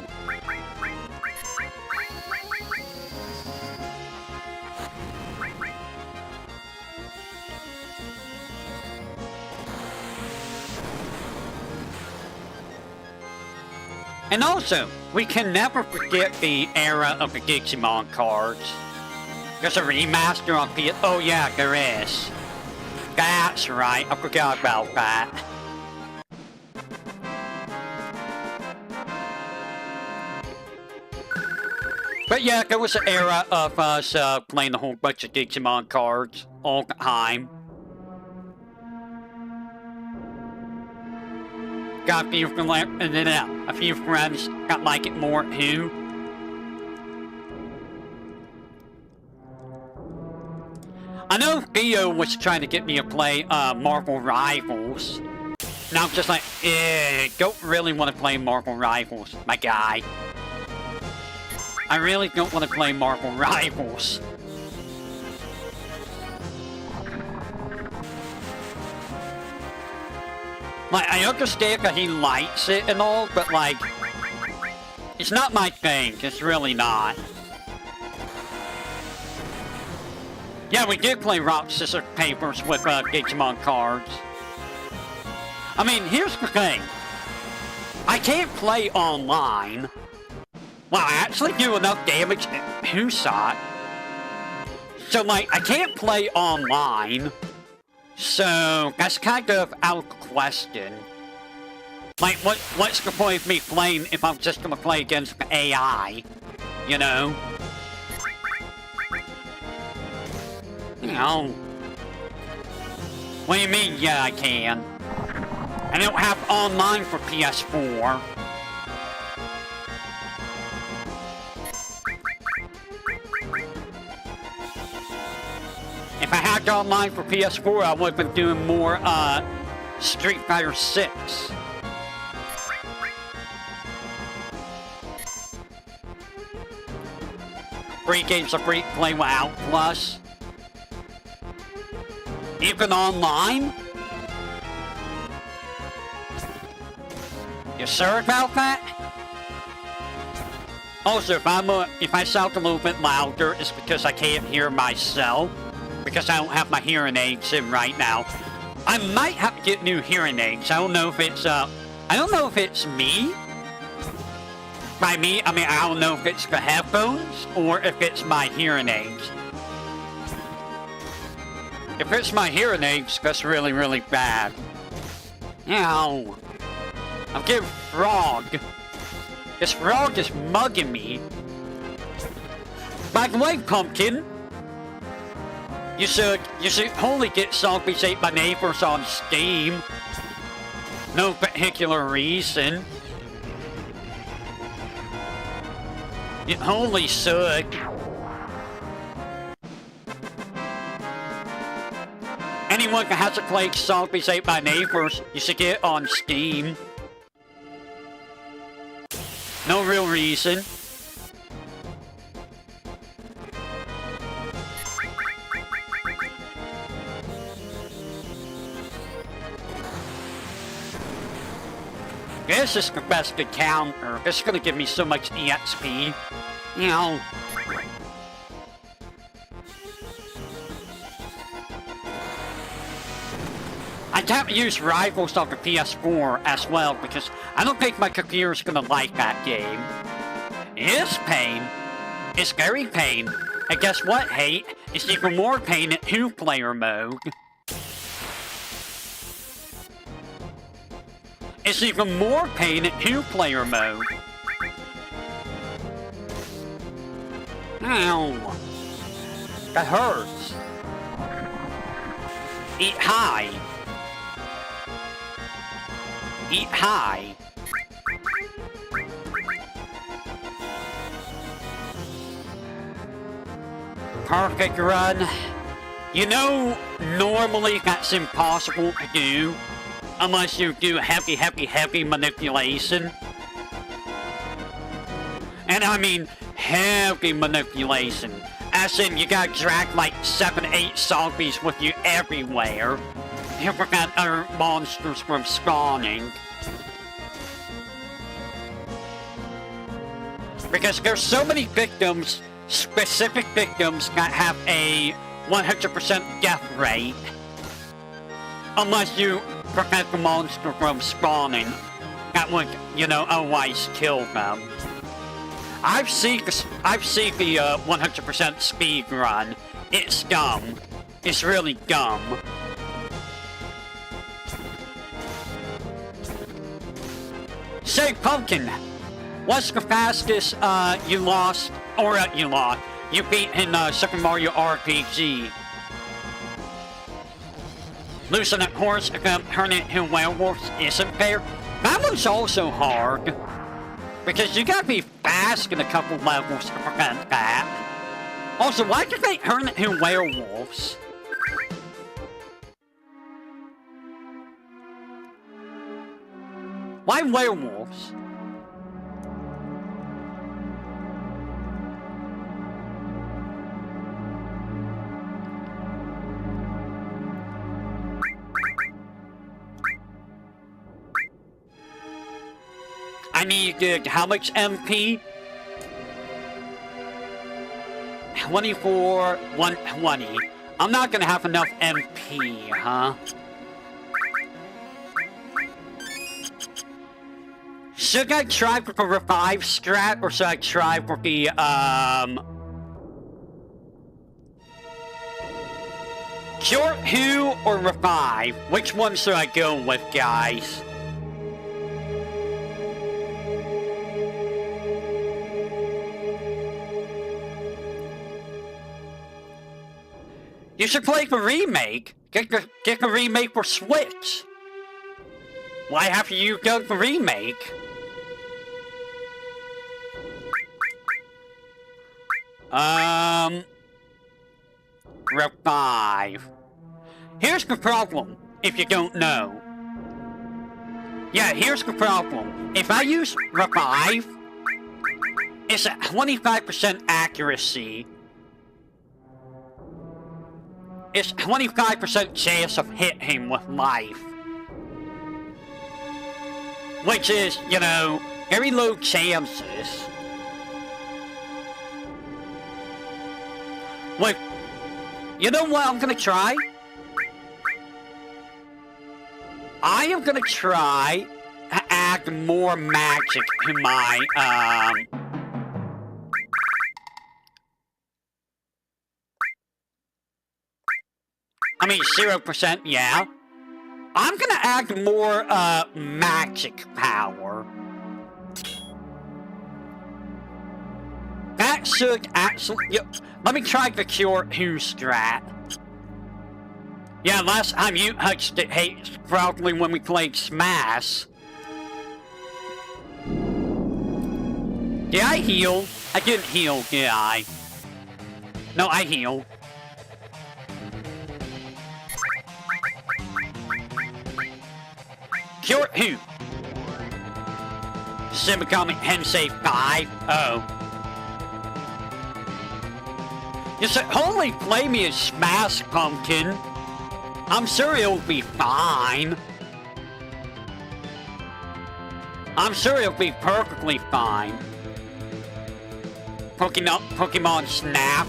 Speaker 1: And also, we can never forget the era of the Digimon cards. There's a remaster on PS... Oh yeah, there is. That's right, I forgot about that. But yeah, there was an era of us playing a whole bunch of Digimon cards all the time. Got a few friends that like it more too. I know Theo was trying to get me to play Marvel Rivals. Now I'm just like, don't really want to play Marvel Rivals, my guy. I really don't want to play Marvel Rivals. Like, I understand that he likes it and all, but like, it's not my thing. It's really not. Yeah, we did play rock, scissors, papers with Digimon cards. I mean, here's the thing. I can't play online. Well, I actually do enough damage. Who saw it? So, like, I can't play online. So, that's kind of out of the question. Like, what's the point of me playing if I'm just gonna play against the AI? You know? You know. What do you mean, yeah, I can? I don't have online for PS4. If I had online for PS4, I would have been doing more, Street Fighter 6. Free games are free to play without Plus. Even online? You sure about that? Also, if I sound a little bit louder, it's because I can't hear myself. Because I don't have my hearing aids in right now. I might have to get new hearing aids. I don't know if it's me. By me, I mean, I don't know if it's the headphones or if it's my hearing aids. If it's my hearing aids, that's really, really bad. Ow. I'm getting frog. This frog is mugging me. By the way, Pumpkin, you should only get Zombies Ate by Neighbors on Steam. No particular reason. You only should. Anyone that hasn't played Zombies Ate by Neighbors, you should get it on Steam. No real reason. This is the best encounter. This is gonna give me so much EXP. You know. I can't use Rivals on the PS4 as well because I don't think my computer's gonna like that game. It's pain. It's very pain. And guess what, hate? It's even more pain in two-player mode. It's even more pain in two-player mode. Ow. That hurts. Eat high. Eat high. Perfect run. You know, normally that's impossible to do. Unless you do heavy manipulation. And I mean heavy manipulation. As in, you gotta drag like 7, 8 zombies with you everywhere to prevent other monsters from spawning. Because there's so many victims, specific victims that have a 100% death rate. Unless you prevent the monster from spawning. That would, you know, otherwise kill them. I've seen the 100% speed run. It's dumb. It's really dumb. Say, Pumpkin, what's the fastest you lost, or you beat in Super Mario RPG? Lieutenant Horse turn it into werewolves isn't fair. That one's also hard. Because you gotta be fast in a couple levels to prevent that. Also, why did they turn it into werewolves? Why werewolves? I need how much MP? 24, 120. I'm not gonna have enough MP, huh? Should I try for the revive strat, or should I try for the, Cure Who or revive? Which one should I go with, guys? You should play the remake. Get the remake for Switch. Why have you go the remake? Revive. Here's the problem, if you don't know. Yeah, here's the problem. If I use revive, it's at 25% accuracy. It's 25% chance of hitting him with life. Which is, you know, very low chances. Wait, you know what I'm gonna try? I am gonna try to add more magic to my, I mean, 0%, yeah. I'm gonna add more, magic power. That should actually... let me try the Cure Who strat. Yeah, last time you touched it, hey, probably when we played Smash. Did I heal? I didn't heal, did I? No, I healed. Cure Who? Simiconic Hensei 5. Oh. You should only play me as Smash, Pumpkin. I'm sure it'll be fine. I'm sure it'll be perfectly fine. Pokemon Snap.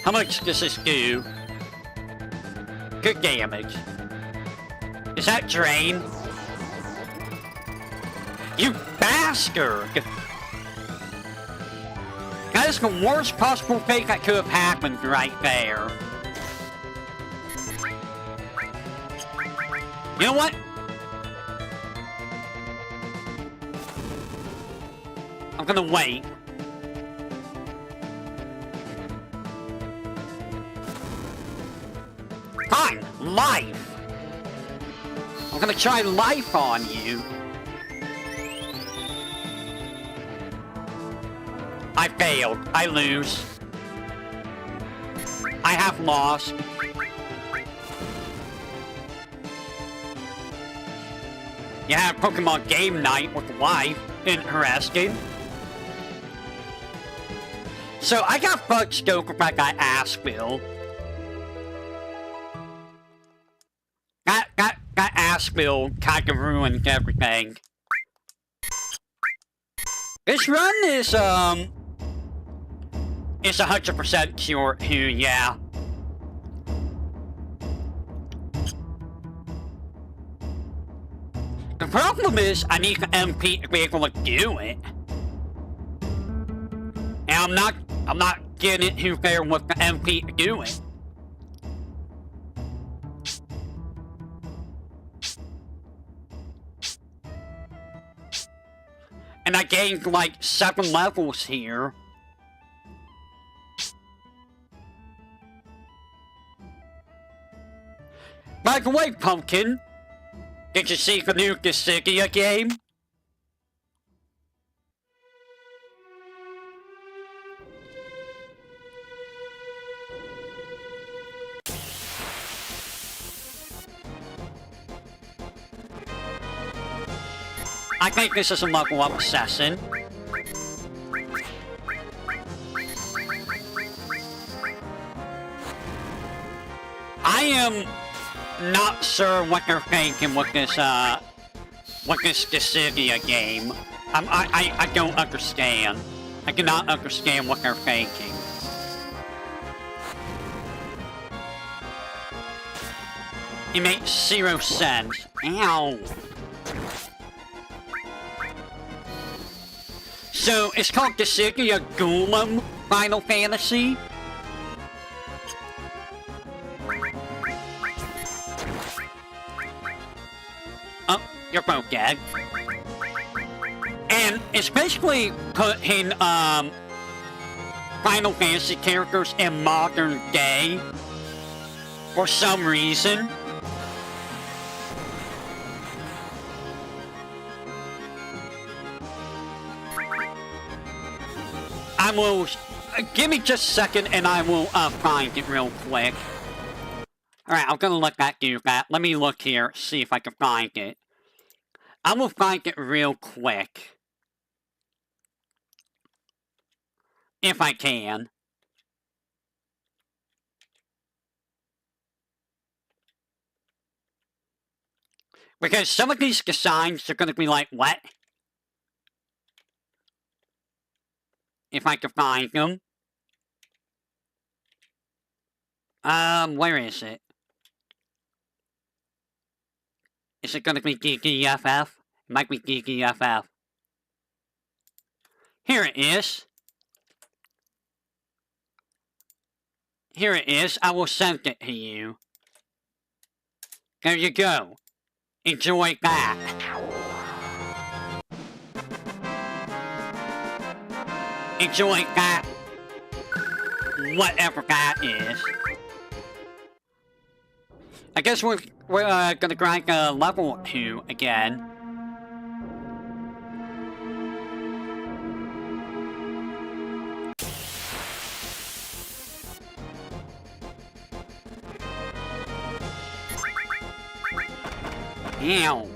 Speaker 1: How much does this do? Good damage. Is that Trine? You bastard! That is the worst possible fate that could have happened right there. You know what? I'm gonna wait. Fine, life. I'm gonna try life on you. I failed. I lose. I have lost. You have Pokemon game night with life. Interesting. So I got fucked stoked if I got Aspil. Got Aspil kind of ruined everything. This run is 100% sure who, yeah. The problem is I need an MP to be able to do it. And I'm not getting it who there with the MP to do it. And I gained like 7 levels here. By the way, Pumpkin, did you see the new Dissidia game? I think this is a level up assassin. I am not sure what they're thinking with this Dissidia game. I don't understand. I cannot understand what they're thinking. It makes 0 sense. Ow. So, it's called Dissidia Golem Final Fantasy. Oh, you're both dead. And it's basically putting, Final Fantasy characters in modern day. For some reason. I will... give me just a second and I will find it real quick. Alright, I'm gonna let that do that. Let me look here, see if I can find it. I will find it real quick. If I can. Because some of these designs are gonna be like, what? If I can find them. Where is it? Is it gonna be DDFF? It might be DDFF. Here it is. Here it is. I will send it to you. There you go. Enjoy that. Enjoy that. Whatever that is. I guess we're gonna grind level 2 again. Ow.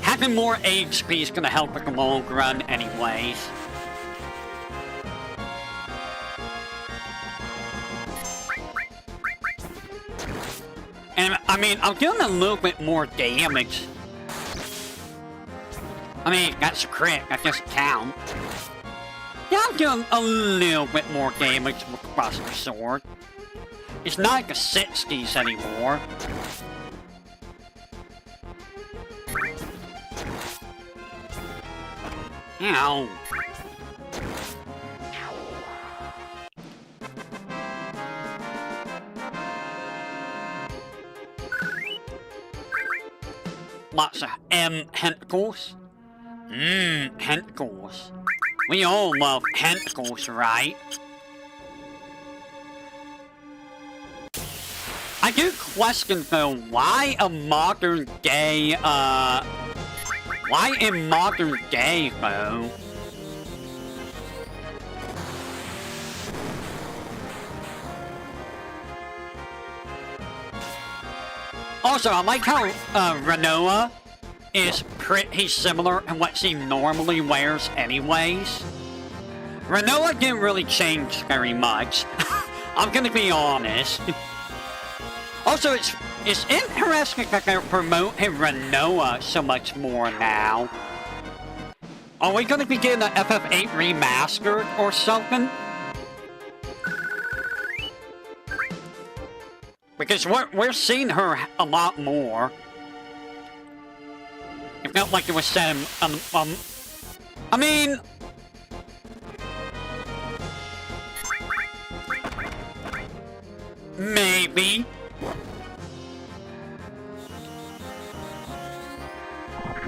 Speaker 1: Having more HP is gonna help in the long run anyways. And, I mean, I'm doing a little bit more damage. I mean, that's a crit, that doesn't count. Yeah, I'm doing a little bit more damage with the Buster Sword. It's not like the 60s anymore. Ow. lots of tentacles. Tentacles. We all love tentacles, right? I do question though, why a modern day, why in modern day though? Also, I like how, Renoa is pretty similar to what she normally wears anyways. Renoa didn't really change very much. I'm gonna be honest. Also, it's interesting that they're promoting Renoa so much more now. Are we gonna be getting an FF8 remastered or something? Because we're seeing her a lot more. It felt like it was said, I mean... Maybe.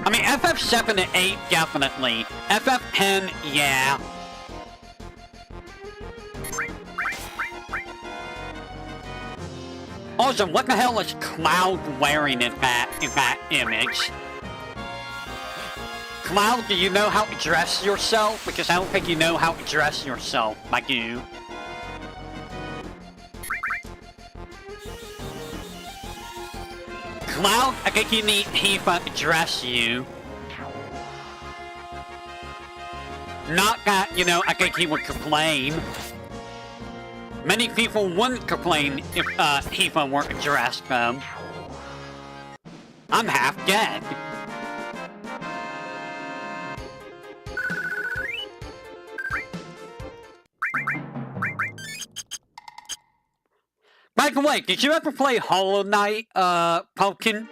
Speaker 1: I mean, FF7 and 8, definitely. FF10, yeah. Also, what the hell is Cloud wearing in that image? Cloud, do you know how to dress yourself? Because I don't think you know how to dress yourself, like you. Cloud, I think you need Tifa to dress you. Not that, you know, I think he would complain. Many people wouldn't complain if Tifa weren't dressed them. I'm half dead. By the way, did you ever play Hollow Knight, Pumpkin?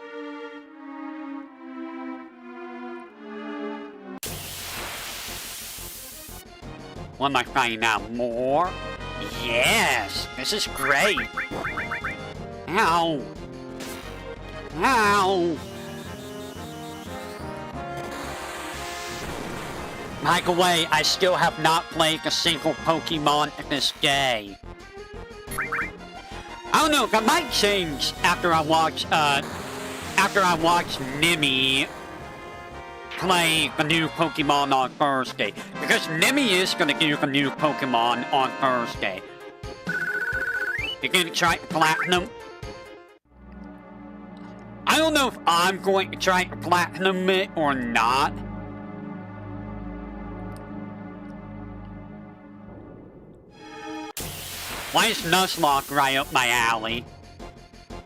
Speaker 1: What am I finding out more? Yes, this is great. Ow. Ow. By the way, I still have not played a single Pokemon to this day. I don't know, that might change after I watch Nimi play the new Pokemon on Thursday. Because Nimi is gonna do the new Pokemon on Thursday. You gonna try to platinum? I don't know if I'm going to try to platinum it or not. Why is Nuzlocke right up my alley?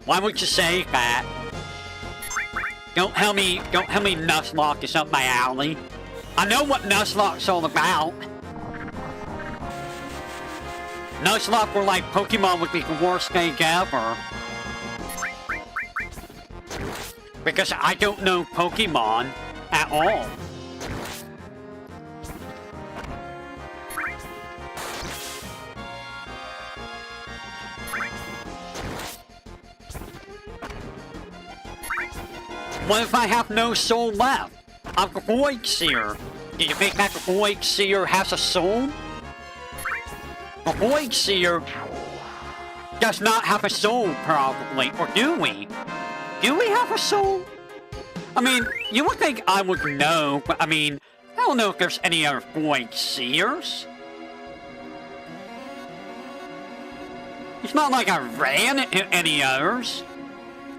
Speaker 1: Why would you say that? Don't tell me Nuzlocke is up my alley. I know what Nuzlocke's all about. Nuzlocke were like Pokemon would be the worst thing ever. Because I don't know Pokemon at all. What if I have no soul left? I'm the Void Seer. Do you think that the Void Seer has a soul? The Void Seer does not have a soul, probably. Or do we? Do we have a soul? I mean, you would think I would know, but I mean, I don't know if there's any other Void Seers. It's not like I ran into any others.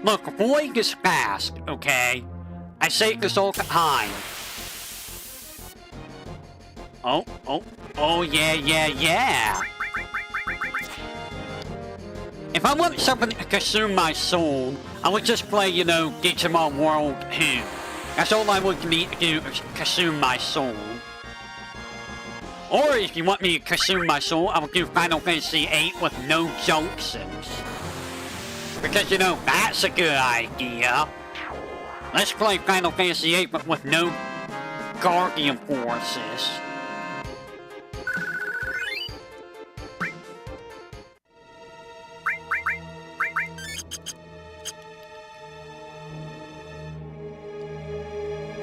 Speaker 1: Look, Void is fast, okay? I say this all the time. Oh, yeah. If I want something to consume my soul, I would just play, you know, Digimon World 2. That's all I would need to do is consume my soul. Or if you want me to consume my soul, I would do Final Fantasy VIII with no junctions. Because, you know, that's a good idea. Let's play Final Fantasy VIII, but with no Guardian Forces.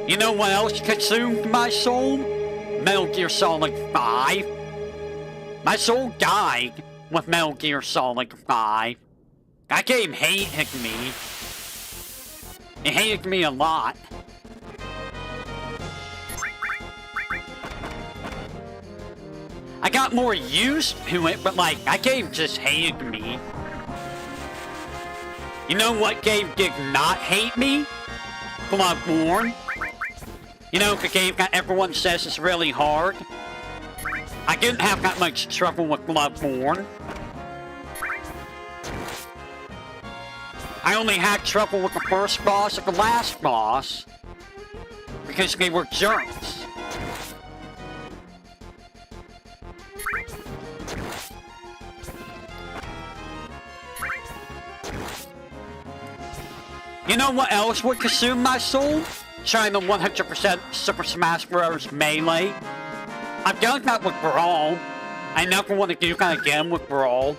Speaker 1: You know what else consumed my soul? Metal Gear Solid 5. My soul died with Metal Gear Solid 5. That game hated me. It hated me a lot. I got more used to it, but like, that game just hated me. You know what game did not hate me? Bloodborne. You know, the game that everyone says is really hard. I didn't have that much trouble with Bloodborne. I only had trouble with the first boss and the last boss. Because they were jerks. You know what else would consume my soul? Trying the 100% Super Smash Bros. Melee. I've done that with Brawl. I never want to do that again with Brawl.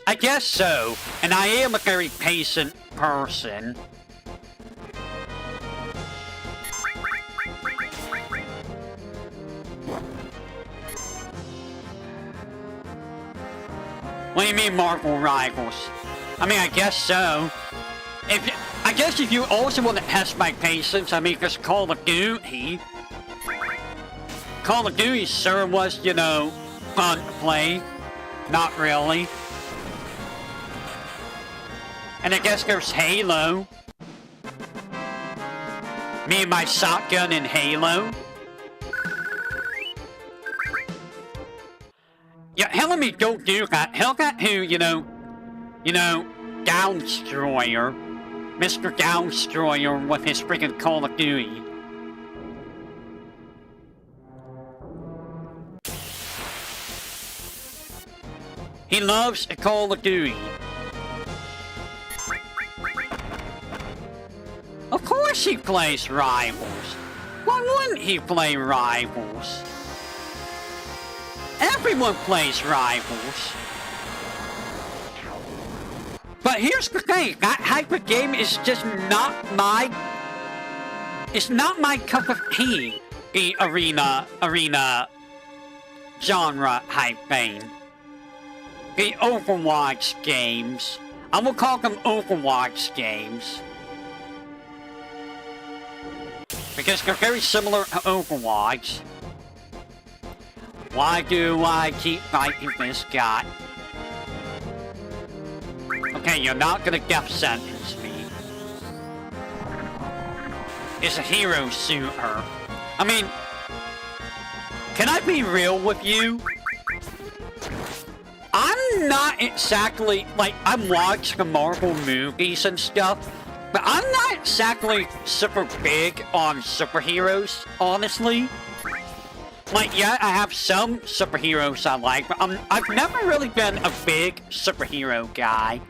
Speaker 1: I guess so. And I am a very patient person. What do you mean Marvel Rivals? I mean, I guess so. I guess if you also want to test my patience, I mean, because Call of Duty. Call of Duty sure was, you know, fun to play. Not really. And I guess there's Halo. Me and my shotgun in Halo. Yeah, hell of me don't do that. Hell that who, you know, Downstroyer. Mr. Downstroyer with his freaking Call of Duty. He loves a Call of Duty. Of course he plays Rivals. Why wouldn't he play Rivals? Everyone plays Rivals. But here's the thing, that type of game is just not my... It's not my cup of tea, the arena genre type thing. The Overwatch games. I will call them Overwatch games. Because they're very similar to Overwatch. Why do I keep fighting this guy? Okay, you're not gonna death sentence me. It's a hero shooter. I mean, can I be real with you? I'm not exactly, like, I watch the Marvel movies and stuff, but I'm not exactly super big on superheroes, honestly. Like, yeah, I have some superheroes I like, but I've never really been a big superhero guy.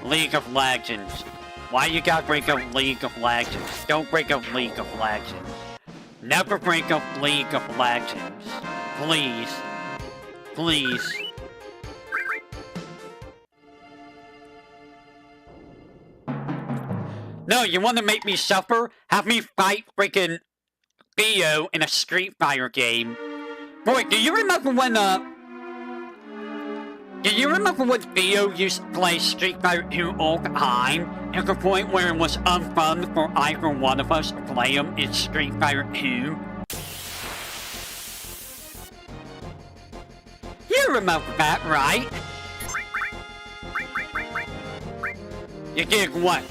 Speaker 1: League of Legends. Why you gotta break up League of Legends? Don't break up League of Legends. Never break up League of Legends. Please. Please. No, you want to make me suffer? Have me fight freaking Theo in a Street Fighter game. Boy, do you remember when, do you remember when Theo used to play Street Fighter 2 all the time? To the point where it was unfun for either one of us to play him in Street Fighter 2? You remember that, right? You did what?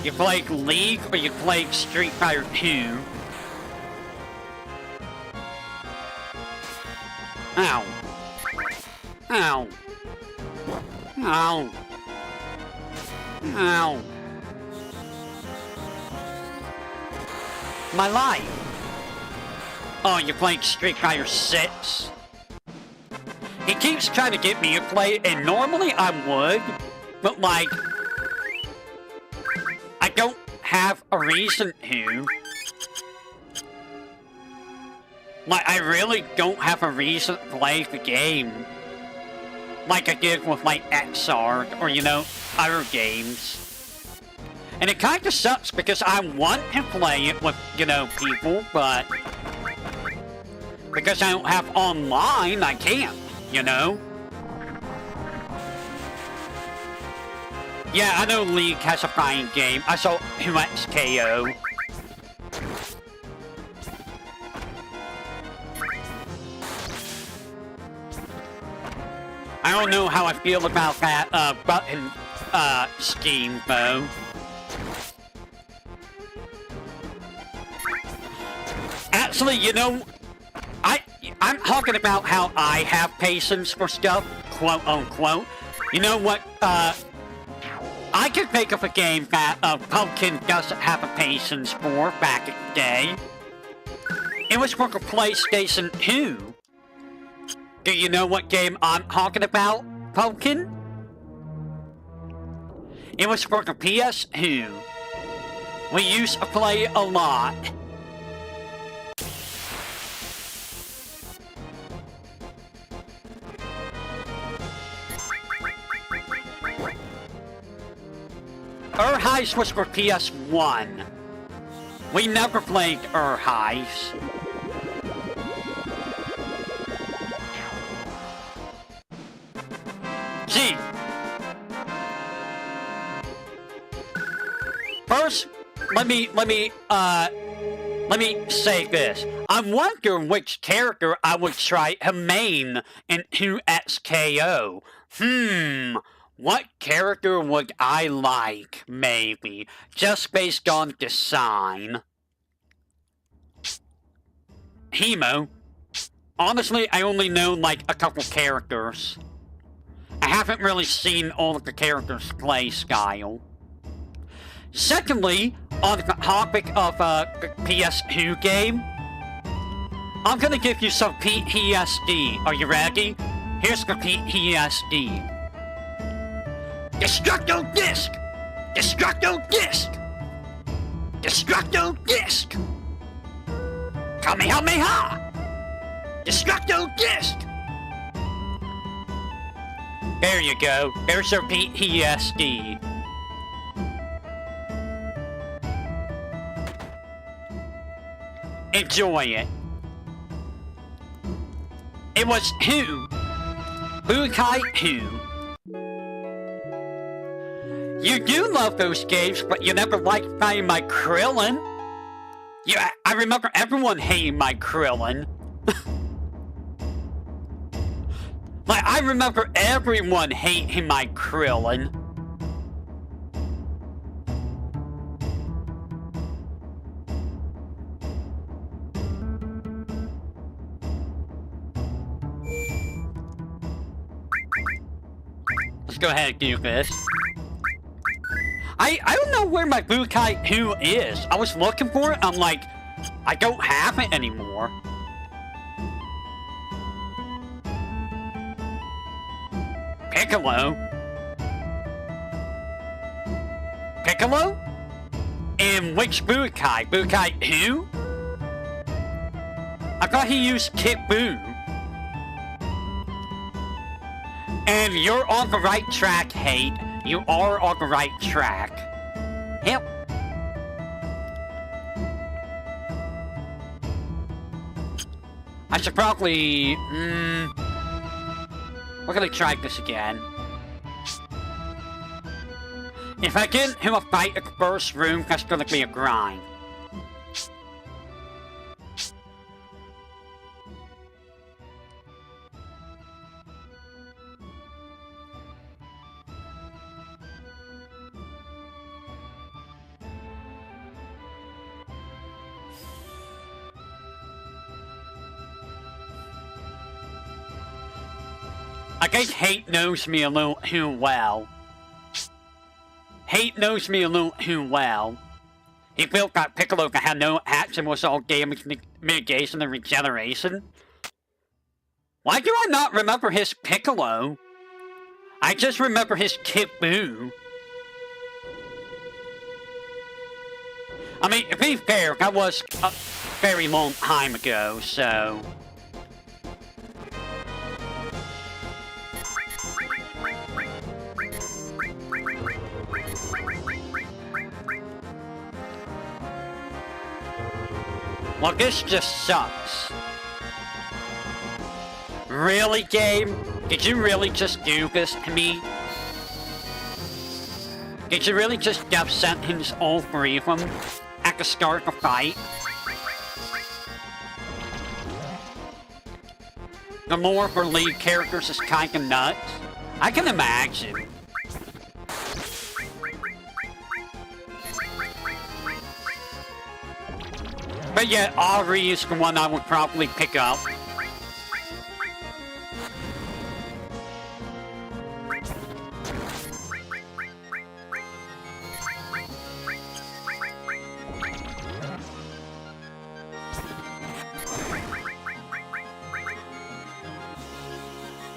Speaker 1: You played League or you played Street Fighter 2? Ow. Ow. Ow. Ow. My life. Oh, you played Street Fighter 6? He keeps trying to get me to play it, and normally I would, but like, I don't have a reason to. Like, I really don't have a reason to play the game. Like I did with, like, XR, or, you know, other games. And it kinda sucks because I want to play it with, you know, people, but... because I don't have online, I can't, you know? Yeah, I know League has a fine game. I saw hmmm. I don't know how I feel about that, button, scheme, though. Actually, you know, I'm talking about how I have patience for stuff, quote unquote. You know what, I can think of a game that, Pumpkin doesn't have a patience for back in the day. It was for the PlayStation 2. Do you know what game I'm talking about, Pumpkin? It was for the PS2. We used to play a lot. Heist was for PS1. We never played Heist. Gee. First, let me say this. I wonder which character I would try to main in 2XKO. What character would I like, maybe? Just based on design. Hemo. Honestly, I only know, like, a couple characters. I haven't really seen all of the characters' play style. Secondly, on the topic of the PS2 game, I'm gonna give you some PTSD. Are you ready? Here's the PTSD. Destructo Disc! Destructo Disc! Destructo Disc! Kamehameha! Destructo Disc! There you go. There's your PTSD. Enjoy it. It was who? Bukai who? You do love those games, but you never liked playing my Krillin. Yeah, I remember everyone hating my Krillin. Like, I remember everyone hating my Krillin. Let's go ahead and do this. I don't know where my Bukai 2 is. I was looking for it, I'm like, I don't have it anymore. Piccolo? Piccolo? And which Bukai? Bukai 2? I thought he used Kit Buu. And you're on the right track, Hate. You are on the right track. Yep. I should probably... we're gonna try this again. If I get him a fight at the first room, that's gonna be a grind. I guess Hate knows me a little too well. Hate knows me a little too well. He built that Piccolo that had no action, was all damage mitigation and regeneration. Why do I not remember his Piccolo? I just remember his Kit Buu. I mean, to be fair, that was very long time ago, so... Well, this just sucks. Really, game? Did you really just do this to me? Did you really just death sentence all three of them at the start of the fight? The lore for lead characters is kinda nuts. I can imagine. But yeah, Aubrey is the one I would probably pick up.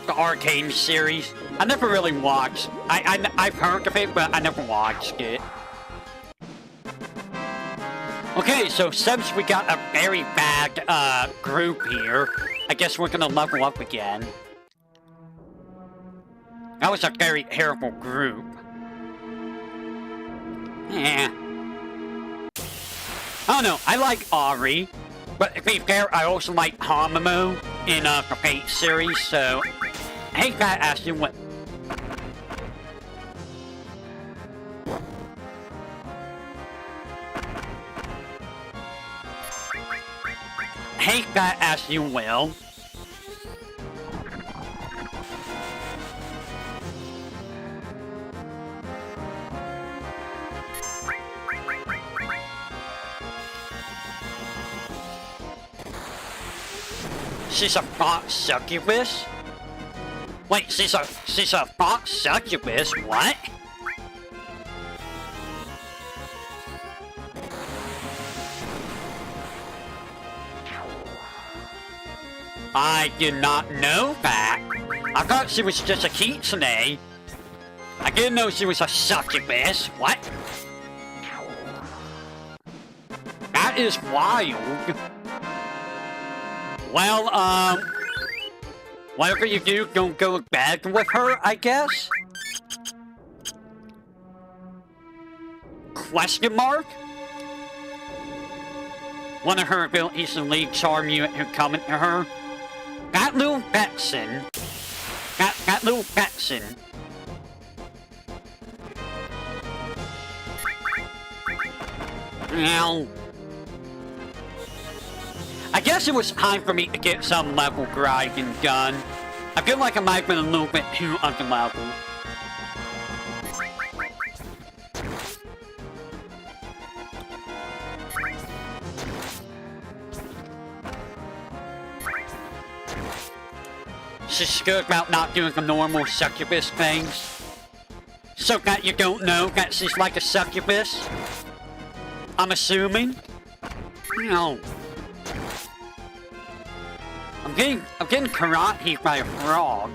Speaker 1: The Arcane series. I never really watched. I've heard of it, but I never watched it. Okay, so since we got a very bad group here, I guess we're gonna level up again. That was a very terrible group. Yeah. I don't know, I like Ari, but to be fair, I also like hmmm in the VII series, so I hate that asking what... Take that as you will. She's a fox succubus? Wait, she's a fox succubus? What? I did not know that. I thought she was just a kitsune. I didn't know she was a succubus. What? That is wild. Well, whatever you do, don't go to bed with her, I guess? Question mark? One of her abilities to lead charm you into coming to her. That little Betson. That little Betson. Now, I guess it was time for me to get some level grinding done. I feel like I might have been a little bit too under level. She's good about not doing the normal succubus things. So that you don't know that she's like a succubus? I'm assuming? No. I'm getting karate by a frog.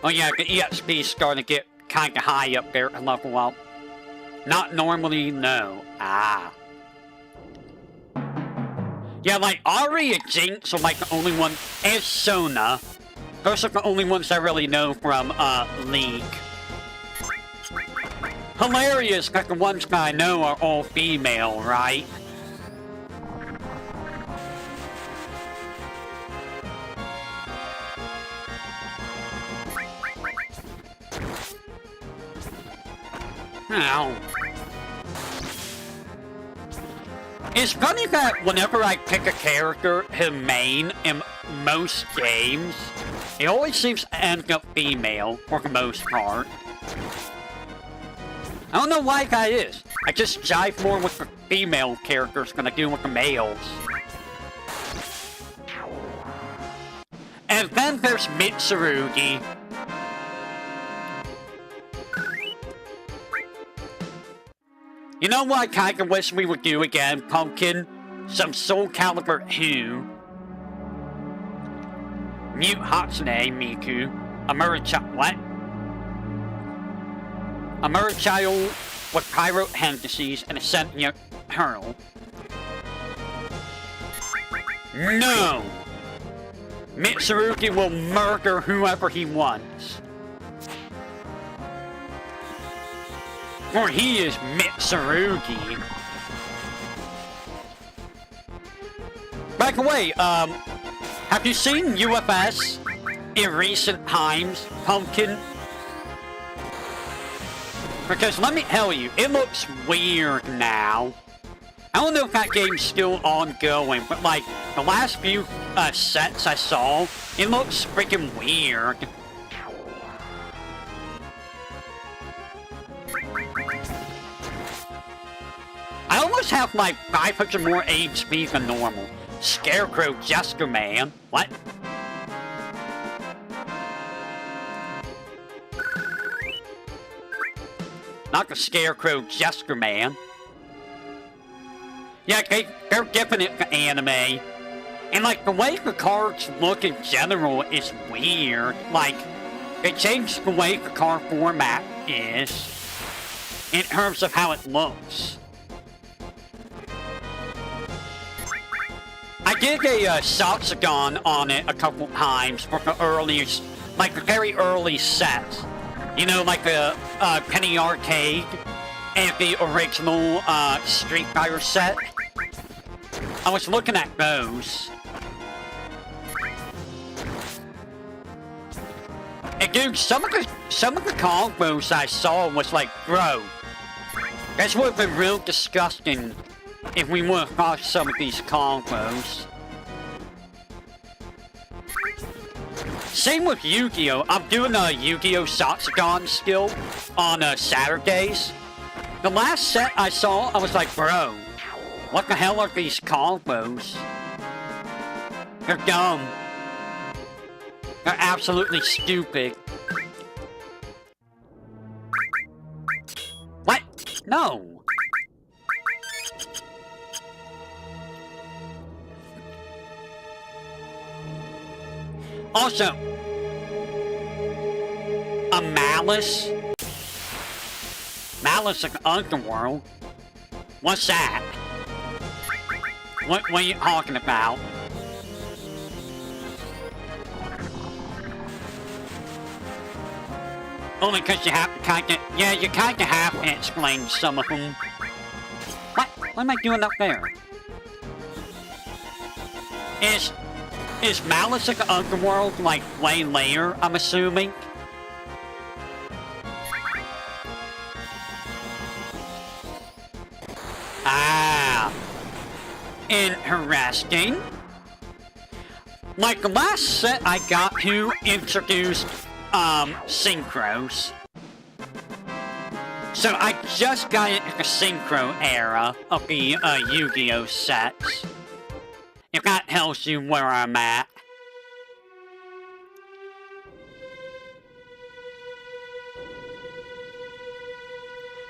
Speaker 1: Oh yeah, the EXP is starting to get kinda high up there to level up. Not normally, no. Ah. Yeah, like, Ari and Jinx are like the only one, and Sona. Those are the only ones I really know from, League. Hilarious that the ones that I know are all female, right? Ow. It's funny that whenever I pick a character, his main, in most games, it always seems to end up female, for the most part. I don't know why that is. I just jive more with the female characters than I do with the males. And then there's Mitsurugi. You know what I kinda wish we would do again, Pumpkin? Some Soul Calibur 2. Mute Hatsune Miku. Amuricha, what? A murder child with pyro tendencies and a sentient hurl. No! Mitsurugi will murder whoever he wants. For he is Mitsurugi. By the way, have you seen UFS in recent times, Pumpkin? Because let me tell you, it looks weird now. I don't know if that game's still ongoing, but like, the last few sets I saw, it looks freaking weird. I almost have like 500 more HP than normal. Scarecrow Jester Man. What? Not the Scarecrow Jester Man. Yeah, they're giving it the anime. And like, the way the cards look in general is weird. Like, they changed the way the card format is in terms of how it looks. I did a Satsugon on it a couple times for the earliest, like the very early sets. You know, like the Penny Arcade and the original Street Fighter set. I was looking at those. And dude, some of the combos I saw was like, bro, this would have been real disgusting if we would have got some of these combos. Same with Yu-Gi-Oh! I'm doing a Yu-Gi-Oh! Satsugon skill on Saturdays. The last set I saw, I was like, bro, what the hell are these combos? They're dumb. They're absolutely stupid. What? No. Also, a Malice? Malice of the Underworld? What's that? What are you talking about? Only because you have to kinda... Yeah, you kinda have to explain some of them. What am I doing up there? Is Malice of the Underworld, like, way later, I'm assuming? Ah. Interesting. Like, the last set I got to introduced, synchros. So I just got into the synchro era of the, Yu-Gi-Oh! Sets. If that tells you where I'm at.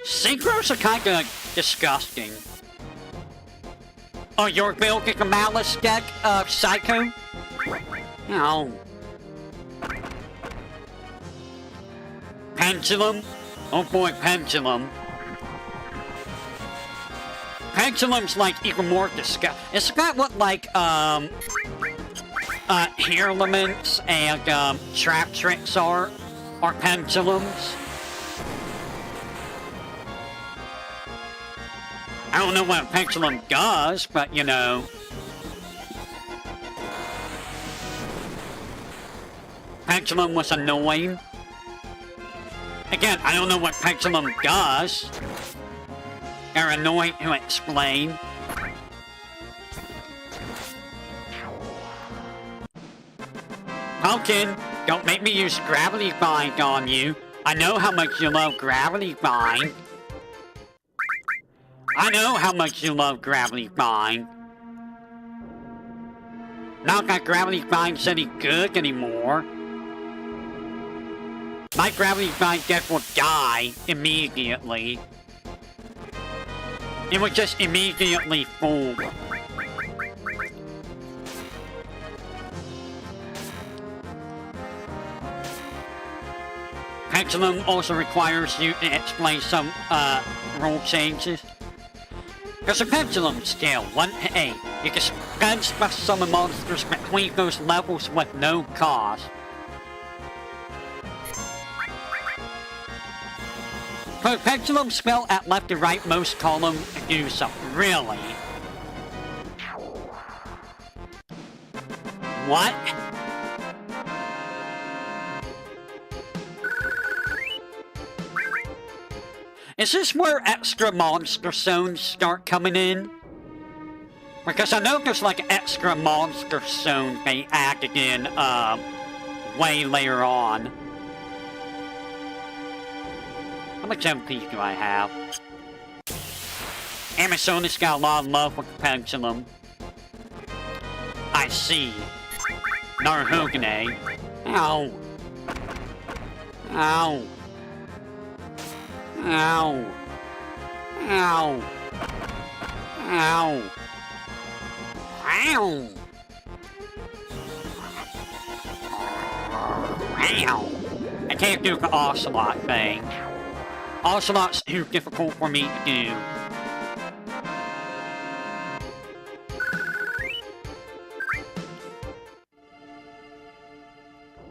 Speaker 1: Synchros are kinda disgusting. Oh, you're building a Malice deck, Psycho? No. Pendulum? Oh boy, Pendulum. Pendulum's like even more disgusting. It's got what like, Hierolaments and, Trap Tricks are Pendulums. I don't know what a pendulum does, but you know. Pendulum was annoying. Again, I don't know what pendulum does. They're annoying to explain. Pumpkin, don't make me use Gravity Bind on you. I know how much you love Gravity Bind. I know how much you love Gravity Bind. Not that Gravity Bind's any good anymore. My Gravity Bind deck will die immediately. It would just immediately fall. Pendulum also requires you to explain some rule changes. There's a pendulum scale, 1 to 8. You can spend special summon monsters between those levels with no cost. Put a pendulum spell at left and right most column to do something. Really? What? Is this where extra monster zones start coming in? Because I know there's like an extra monster zone they added in way later on. How much MP do I have? Amazonas got a lot of love with the pendulum. I see. Narhogane. Ow. Ow. Ow. Ow. Ow. Ow. Ow. I can't do the Ocelot thing. Ocelot's too difficult for me to do.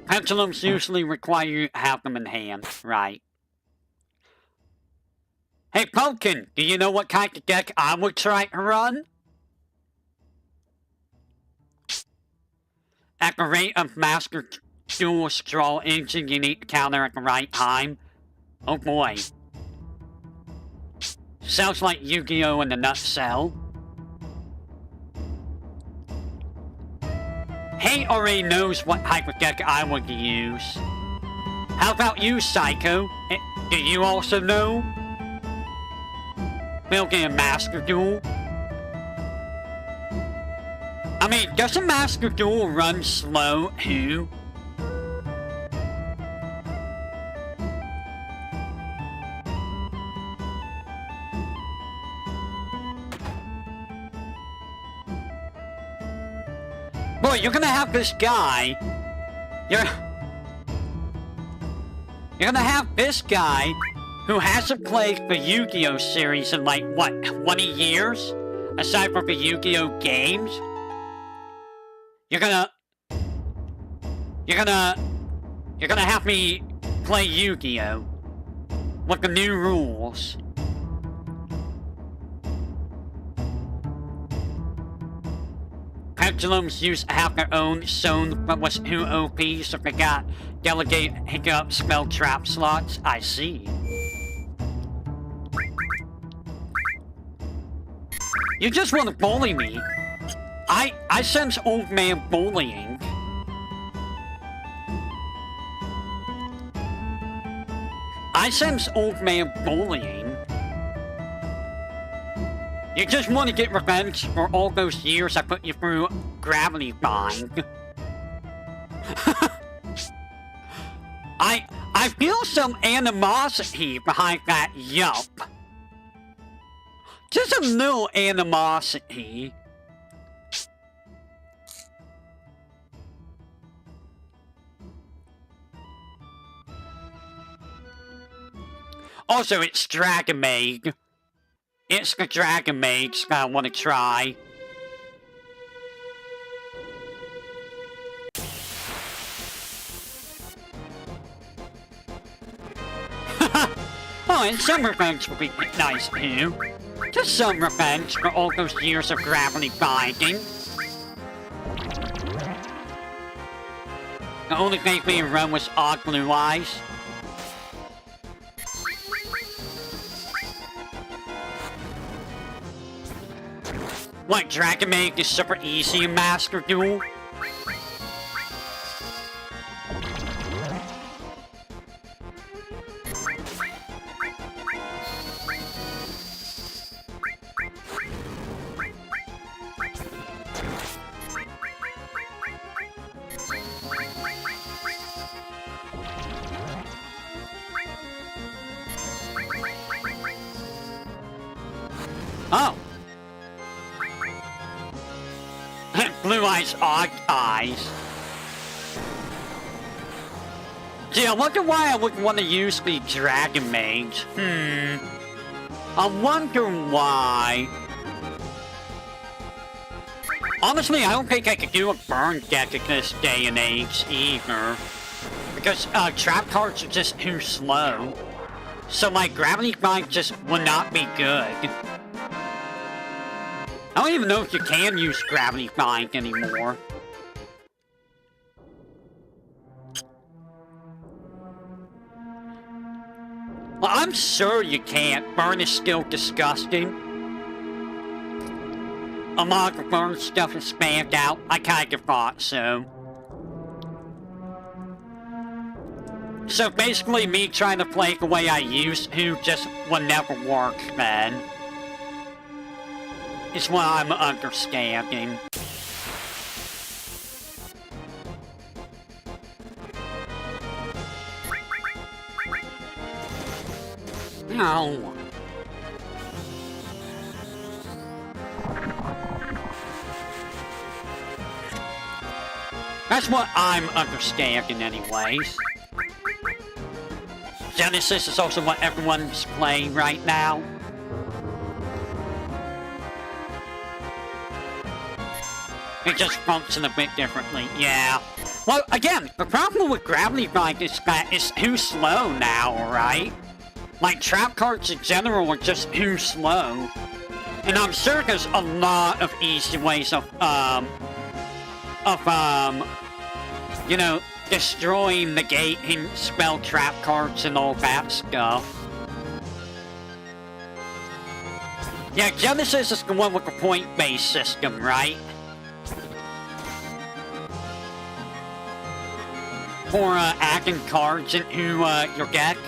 Speaker 1: Pendulums usually require you to have them in hand, right? Hey Pumpkin, do you know what kind of deck I would try to run? At the rate of Master Duel Straw Engine you need to counter at the right time. Oh boy. Sounds like Yu-Gi-Oh! In a nutshell. Hey already knows what type of deck I would use. How about you, Psycho? Do you also know? Building a Master Duel? I mean, doesn't Master Duel run slow, too? Boy, you're gonna have this guy. You're gonna have this guy who hasn't played the Yu-Gi-Oh! Series in like, what, 20 years? Aside from the Yu-Gi-Oh! Games? You're gonna have me play Yu-Gi-Oh! With the new rules. Pendulums have their own zone that was too OP, so they got delegate hiccup spell trap slots. I see. You just want to bully me. I sense old man bullying. I sense old man bullying. You just want to get revenge for all those years I put you through gravity bind. I feel some animosity behind that yup. Just a little animosity. Also, it's Dragon Maid. It's the Dragon Mage that I want to try. Oh, and some revenge would be nice too. Just some revenge for all those years of gravity binding. The only thing we run was Odd Blue Eyes. What, Dragon Maid is super easy in Master Duel? Oh. Blue Eyes, Odd Eyes. Gee, I wonder why I would want to use the Dragon Mage. I wonder why. Honestly, I don't think I could do a burn deck in this day and age either. Because trap cards are just too slow. So my Gravity Bind just would not be good. I don't even know if you can use Gravity Bind anymore. Well, I'm sure you can't. Burn is still disgusting. A lot of burn stuff is spammed out. I kind of thought so. So basically, me trying to play the way I used to just would never work, then. Is what I'm understanding. No. That's what I'm understanding anyways. Genesis is also what everyone's playing right now. It just functions a bit differently, yeah. Well, again, the problem with Gravity Bind is that it's too slow now, right? Like, trap cards in general are just too slow. And I'm sure there's a lot of easy ways of you know, destroying, negating spell trap cards and all that stuff. Yeah, Genesis is the one with the point-based system, right? For adding cards into your deck.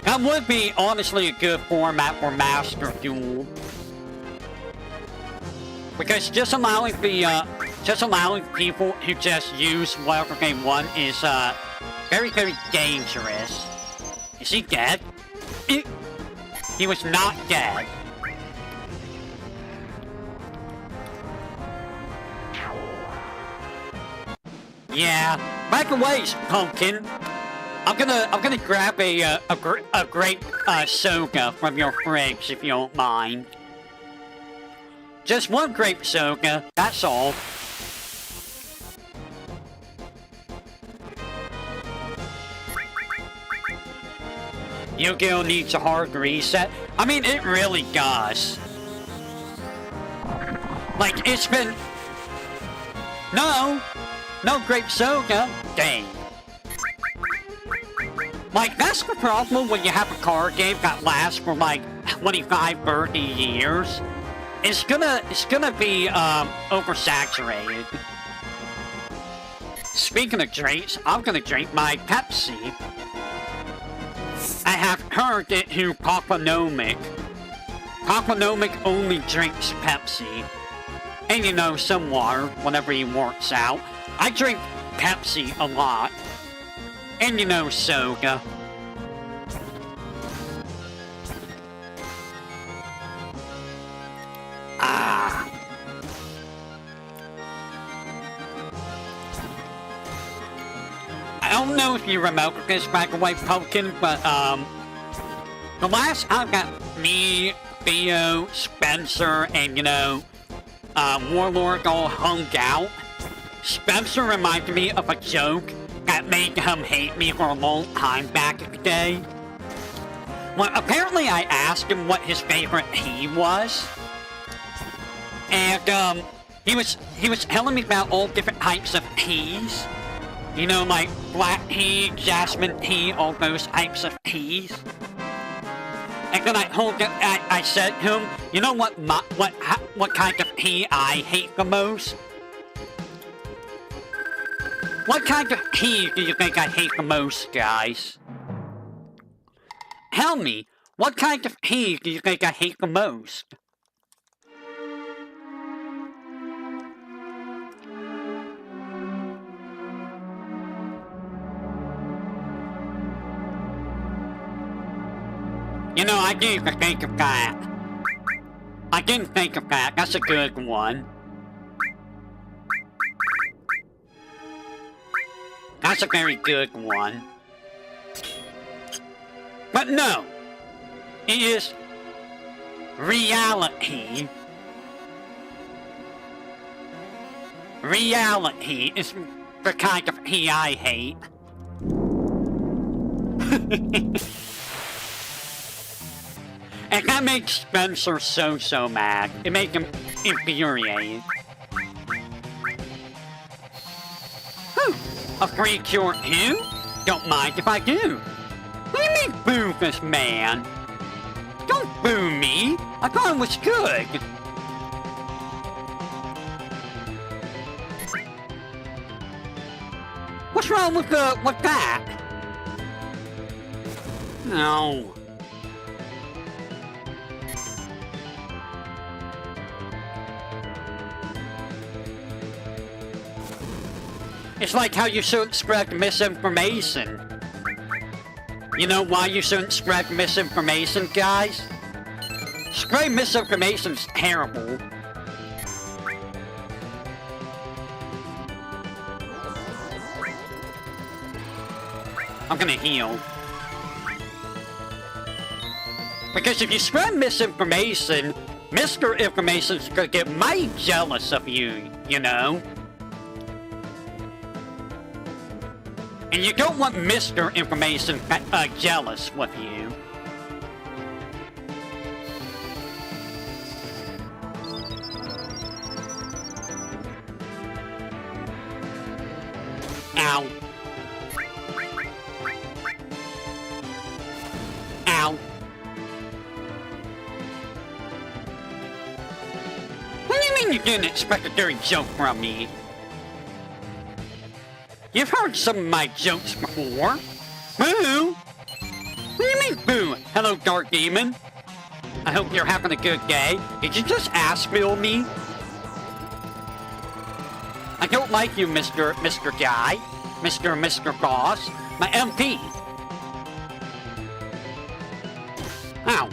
Speaker 1: That would be, honestly, a good format for Master Duel. Because just allowing people who just use whatever they want is, very, very dangerous. Is he dead? He was not dead. Yeah, back away, Pumpkin. I'm gonna grab a great soda from your fridge if you don't mind. Just one grape soda, that's all. Yu-Gi-Oh! Needs a hard reset. I mean, it really does. Like, it's been... No grape soda. Dang. Like, that's the problem when you have a card game that lasts for like 25, 30 years. It's gonna be oversaturated. Speaking of drinks, I'm gonna drink my Pepsi. I have heard that who Papanomic only drinks Pepsi. And you know, some water whenever he works out. I drink Pepsi a lot. And you know, soda. Ah. I don't know if you remember this, by the way, Pumpkin, but, the last time that me, Theo, Spencer, and, you know, Warlord all hung out, Spencer reminded me of a joke that made him hate me for a long time back in the day. Well, apparently I asked him what his favorite tea was. And, he was telling me about all different types of teas. You know, like black tea, jasmine tea, all those types of teas. And then I said to him, you know what kind of tea I hate the most? What kind of tea do you think I hate the most, guys? Tell me, what kind of tea do you think I hate the most? You know, I need to think of that. I didn't think of that. That's a good one. That's a very good one. But no, it is reality. Reality is the kind of he I hate. And that makes Spencer so mad. It makes him infuriated. A free cure who? Don't mind if I do. What do you mean boo this man? Don't boo me. I thought it was good. What's wrong with that? No. It's like how you shouldn't spread misinformation. You know why you shouldn't spread misinformation, guys? Spread misinformation's terrible. I'm gonna heal. Because if you spread misinformation, Mr. Information's gonna get mighty jealous of you, you know? And you don't want Mr. Information jealous with you. Ow. Ow. What do you mean you didn't expect a dirty joke from me? You've heard some of my jokes before. Boo! What do you mean, boo? Hello, Dark Demon. I hope you're having a good day. Did you just ass-fill me? I don't like you, Mr. Guy. Mr. Boss. My MP. Ow.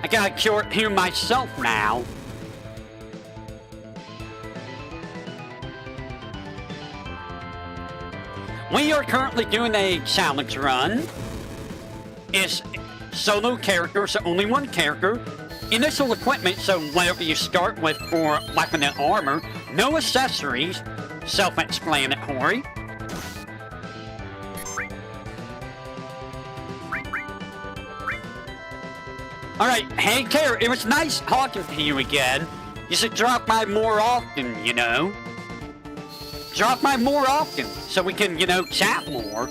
Speaker 1: I gotta cure it here myself now. We are currently doing a challenge run. It's solo character, so only one character. Initial equipment, so whatever you start with for weapon and armor. No accessories. Self-explanatory. Alright, hey Kara, it was nice talking to you again. You should drop by more often, you know. Drop by more often, so we can, you know, chat more.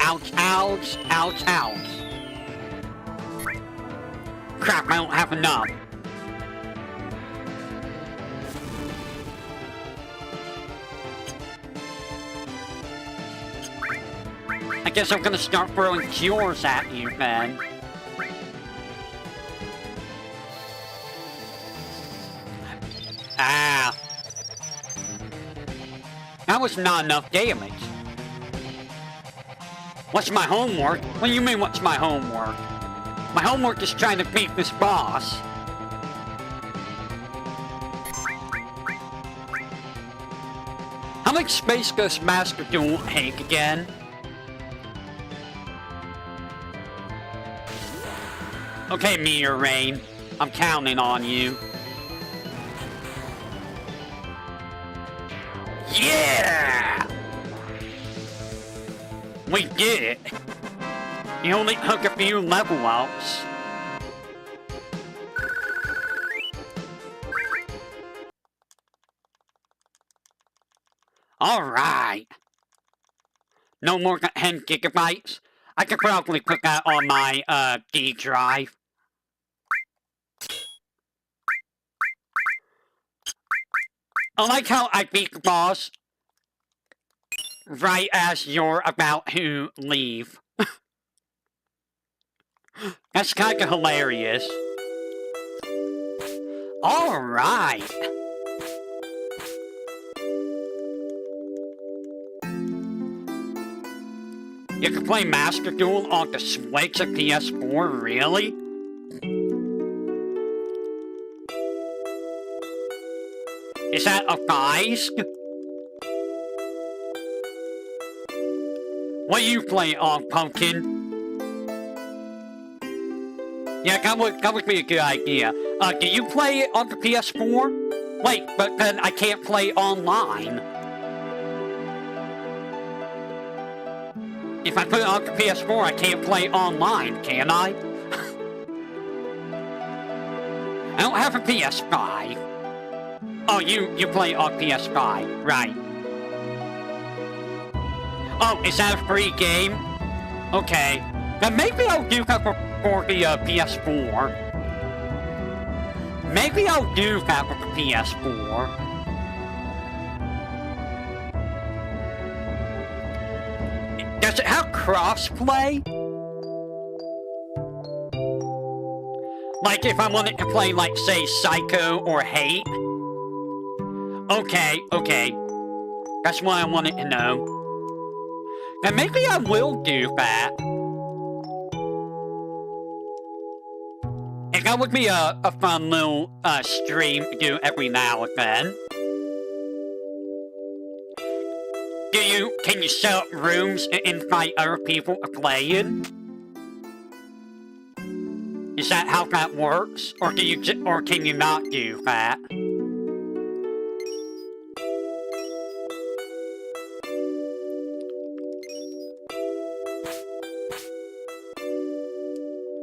Speaker 1: Ouch, ouch, ouch, ouch. Crap, I don't have enough. I guess I'm gonna start throwing cures at you, then. Ah. That was not enough damage. What's my homework? What do you mean, what's my homework? My homework is trying to beat this boss. How much Space Ghost Master Duel take again? Okay, Meteor Rain. I'm counting on you. Yeah! We did it. You only took a few level ups. Alright. No more than 10 gigabytes. I could probably put that on my D drive. I like how I beat the boss right as you're about to leave. That's kind of hilarious. Alright. You can play Master Duel on the Switch and PS4, really? Is that a feist? What do you play on, Pumpkin? Yeah, that would be a good idea. Do you play it on the PS4? Wait, but then I can't play online. If I put it on the PS4, I can't play online, can I? I don't have a PS5. Oh, you play on PS5, right. Oh, is that a free game? Okay. Then maybe I'll do that for the PS4. Maybe I'll do that for the PS4. Does it have crossplay? Like if I wanted to play, like, say, Psycho or Hate? Okay. That's what I wanted to know. And maybe I will do that. And that would be a fun little stream to do every now and then. Can you set up rooms and invite other people to play in? Is that how that works? Or can you not do that?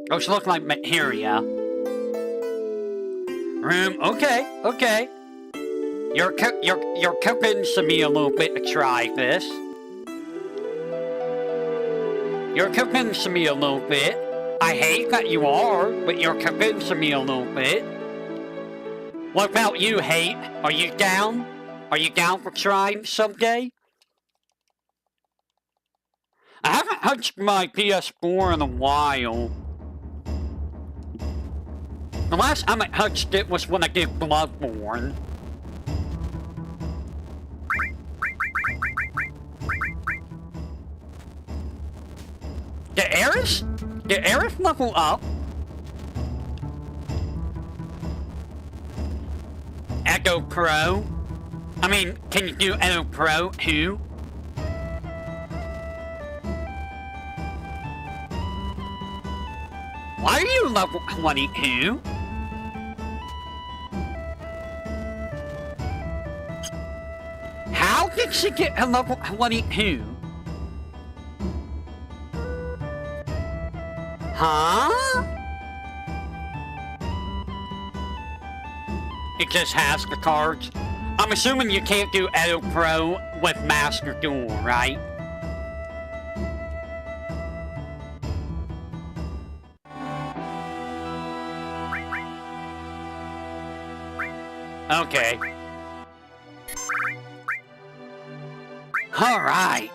Speaker 1: Those look like materia. Room, okay. You're convincing me a little bit to try this. You're convincing me a little bit. I hate that you are, but you're convincing me a little bit. What about you, Hate? Are you down? Are you down for trying someday? I haven't touched my PS4 in a while. The last time I touched it was when I did Bloodborne. Did Aerith level up? Echo Pro? I mean, can you do Echo Pro too? Why are you level 22? How did she get a level 22? Huh? It just has the cards. I'm assuming you can't do Edo Pro with Master Duel, right? Okay. Alright.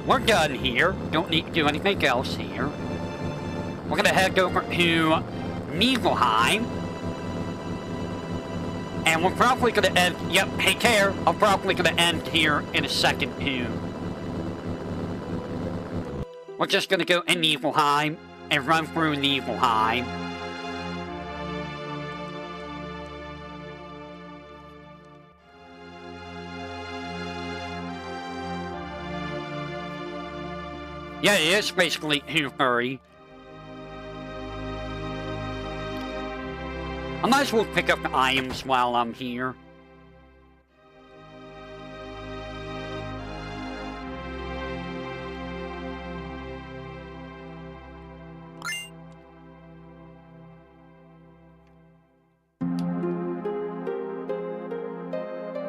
Speaker 1: We're done here. Don't need to do anything else here. We're gonna head over to Nibelheim. And we're probably gonna end, yep, hey Care, I'm probably gonna end here in a second too. We're just gonna go in Nibelheim and run through Nibelheim. Yeah, it is basically too furry. I might as well pick up the items while I'm here.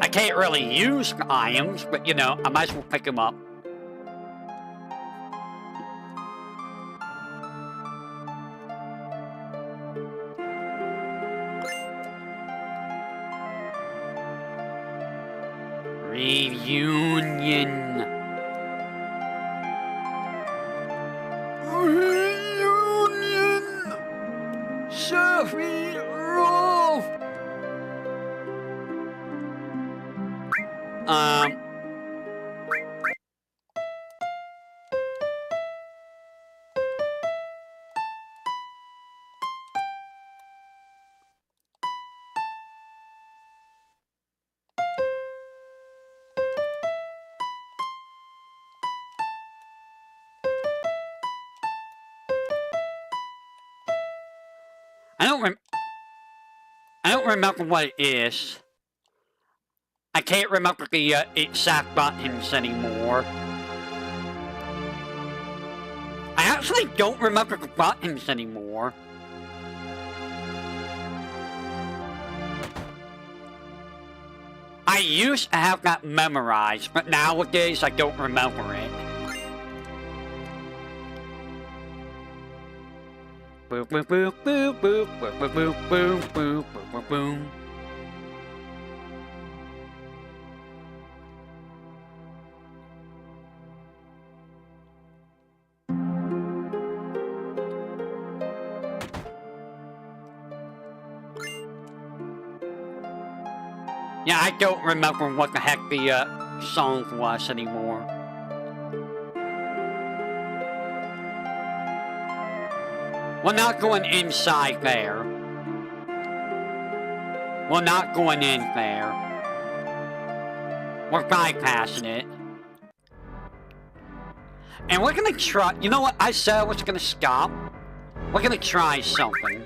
Speaker 1: I can't really use the items, but you know, I might as well pick them up. Reunion. Reunion. Sephiroth. I don't remember what it is. I can't remember the exact buttons anymore. I actually don't remember the buttons anymore. I used to have that memorized, but nowadays I don't remember it. Boop boop boop boop boop boop boop boop boop boop boop boop. Yeah, I don't remember what the heck the song was anymore. We're not going inside there. We're not going in there. We're bypassing it. And we're gonna try, you know what, I said I was gonna stop. We're gonna try something.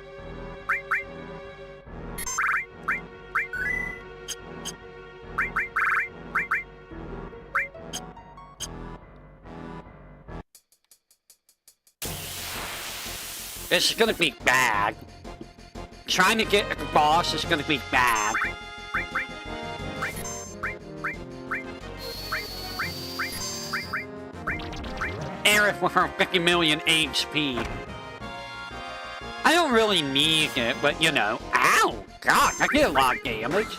Speaker 1: This is gonna be bad. Trying to get the boss is gonna be bad. Aerith with her 50 million HP. I don't really need it, but you know. Ow! God, I did a lot of damage.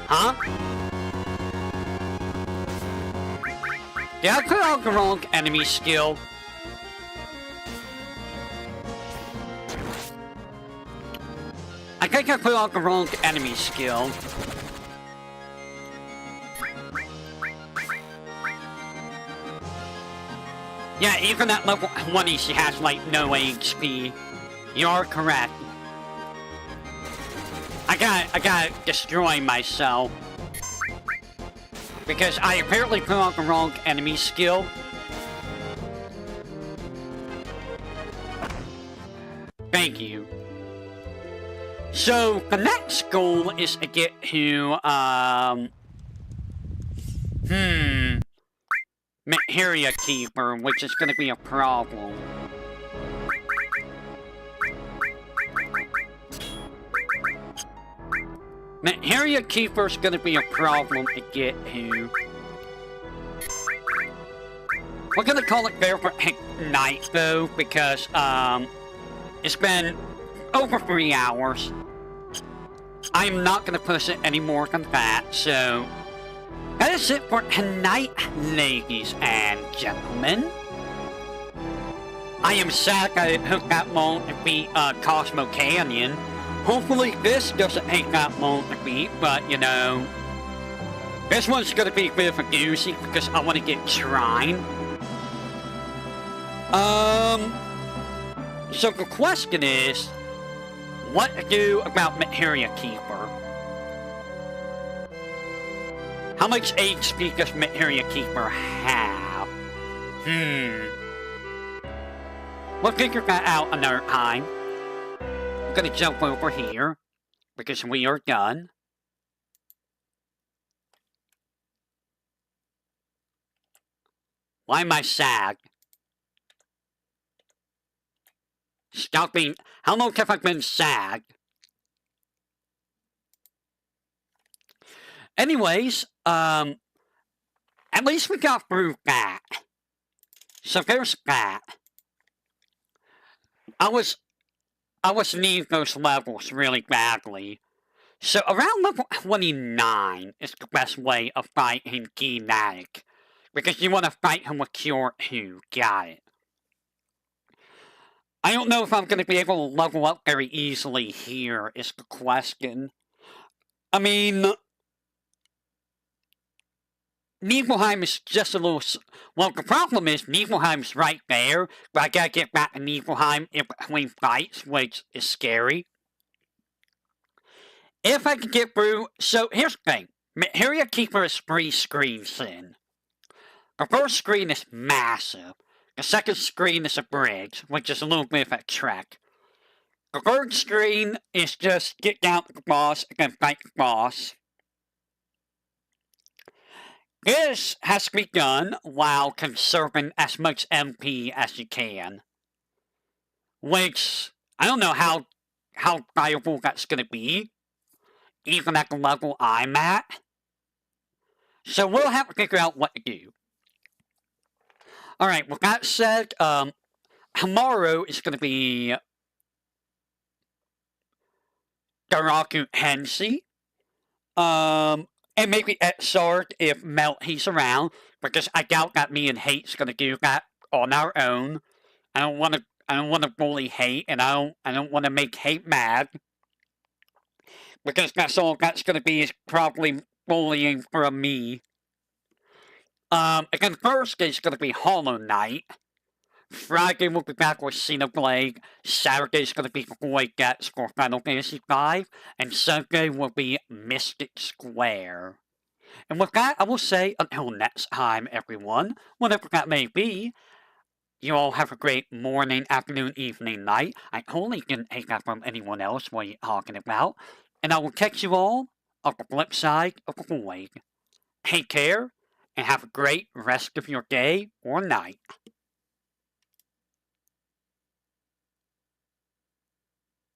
Speaker 1: Huh? Did I put out the wrong enemy skill? I think I put out the wrong enemy skill. Yeah, even at level 20 she has like no HP. You're correct. I gotta destroy myself. Because I apparently put on the wrong enemy skill. Thank you. So, the next goal is to get to, Materia Keeper, which is gonna be a problem. Materia Keeper's gonna be a problem to get to. We're gonna call it Barefoot Night though, because it's been over 3 hours. I'm not gonna push it any more than that, so that is it for tonight, ladies and gentlemen. I am sad that it took that long to beat Cosmo Canyon. Hopefully this doesn't take that long to beat, but you know, this one's gonna be a bit of a doozy because I want to get Trine. So the question is, what to do about Materia Keeper? How much HP does Materia Keeper have? We'll figure that out another time. I'm gonna jump over here, because we are done. Why am I sad? Stop being... How long have I been sad? Anyways, at least we got through that. So there's that. I was I was needing those levels really badly. So around level 29 is the best way of fighting SCIENINANE, because you want to fight him with Cure 2. Got it. I don't know if I'm going to be able to level up very easily here, is the question. I mean, Nibelheim is just a little... Well, the problem is Nibelheim's right there, but I gotta get back to Nibelheim in between fights, which is scary. If I can get through... So, here's the thing. Materia Keeper is 3 screens in. The first screen is massive. The second screen is a bridge, which is a little bit of a trek. The third screen is just get down to the boss and then fight the boss. This has to be done while conserving as much MP as you can. Which, I don't know how viable that's going to be, even at the level I'm at. So we'll have to figure out what to do. Alright, with that said, tomorrow is going to be Garaku Hensi. And maybe Etsard if he's around, because I doubt that me and Hate's going to do that on our own. I don't want to bully Hate, and I don't want to make Hate mad, because that's all that's going to be is probably bullying from me. Again, Thursday is going to be Hollow Knight. Friday we'll be back with Xenoblade. Saturday is going to be Void Gets for Final Fantasy V. And Sunday will be Mystic Square. And with that, I will say, until next time, everyone, whatever that may be, you all have a great morning, afternoon, evening, night. I totally didn't take that from anyone else what you're talking about. And I will catch you all on the flip side of the void. Take care, and have a great rest of your day or night.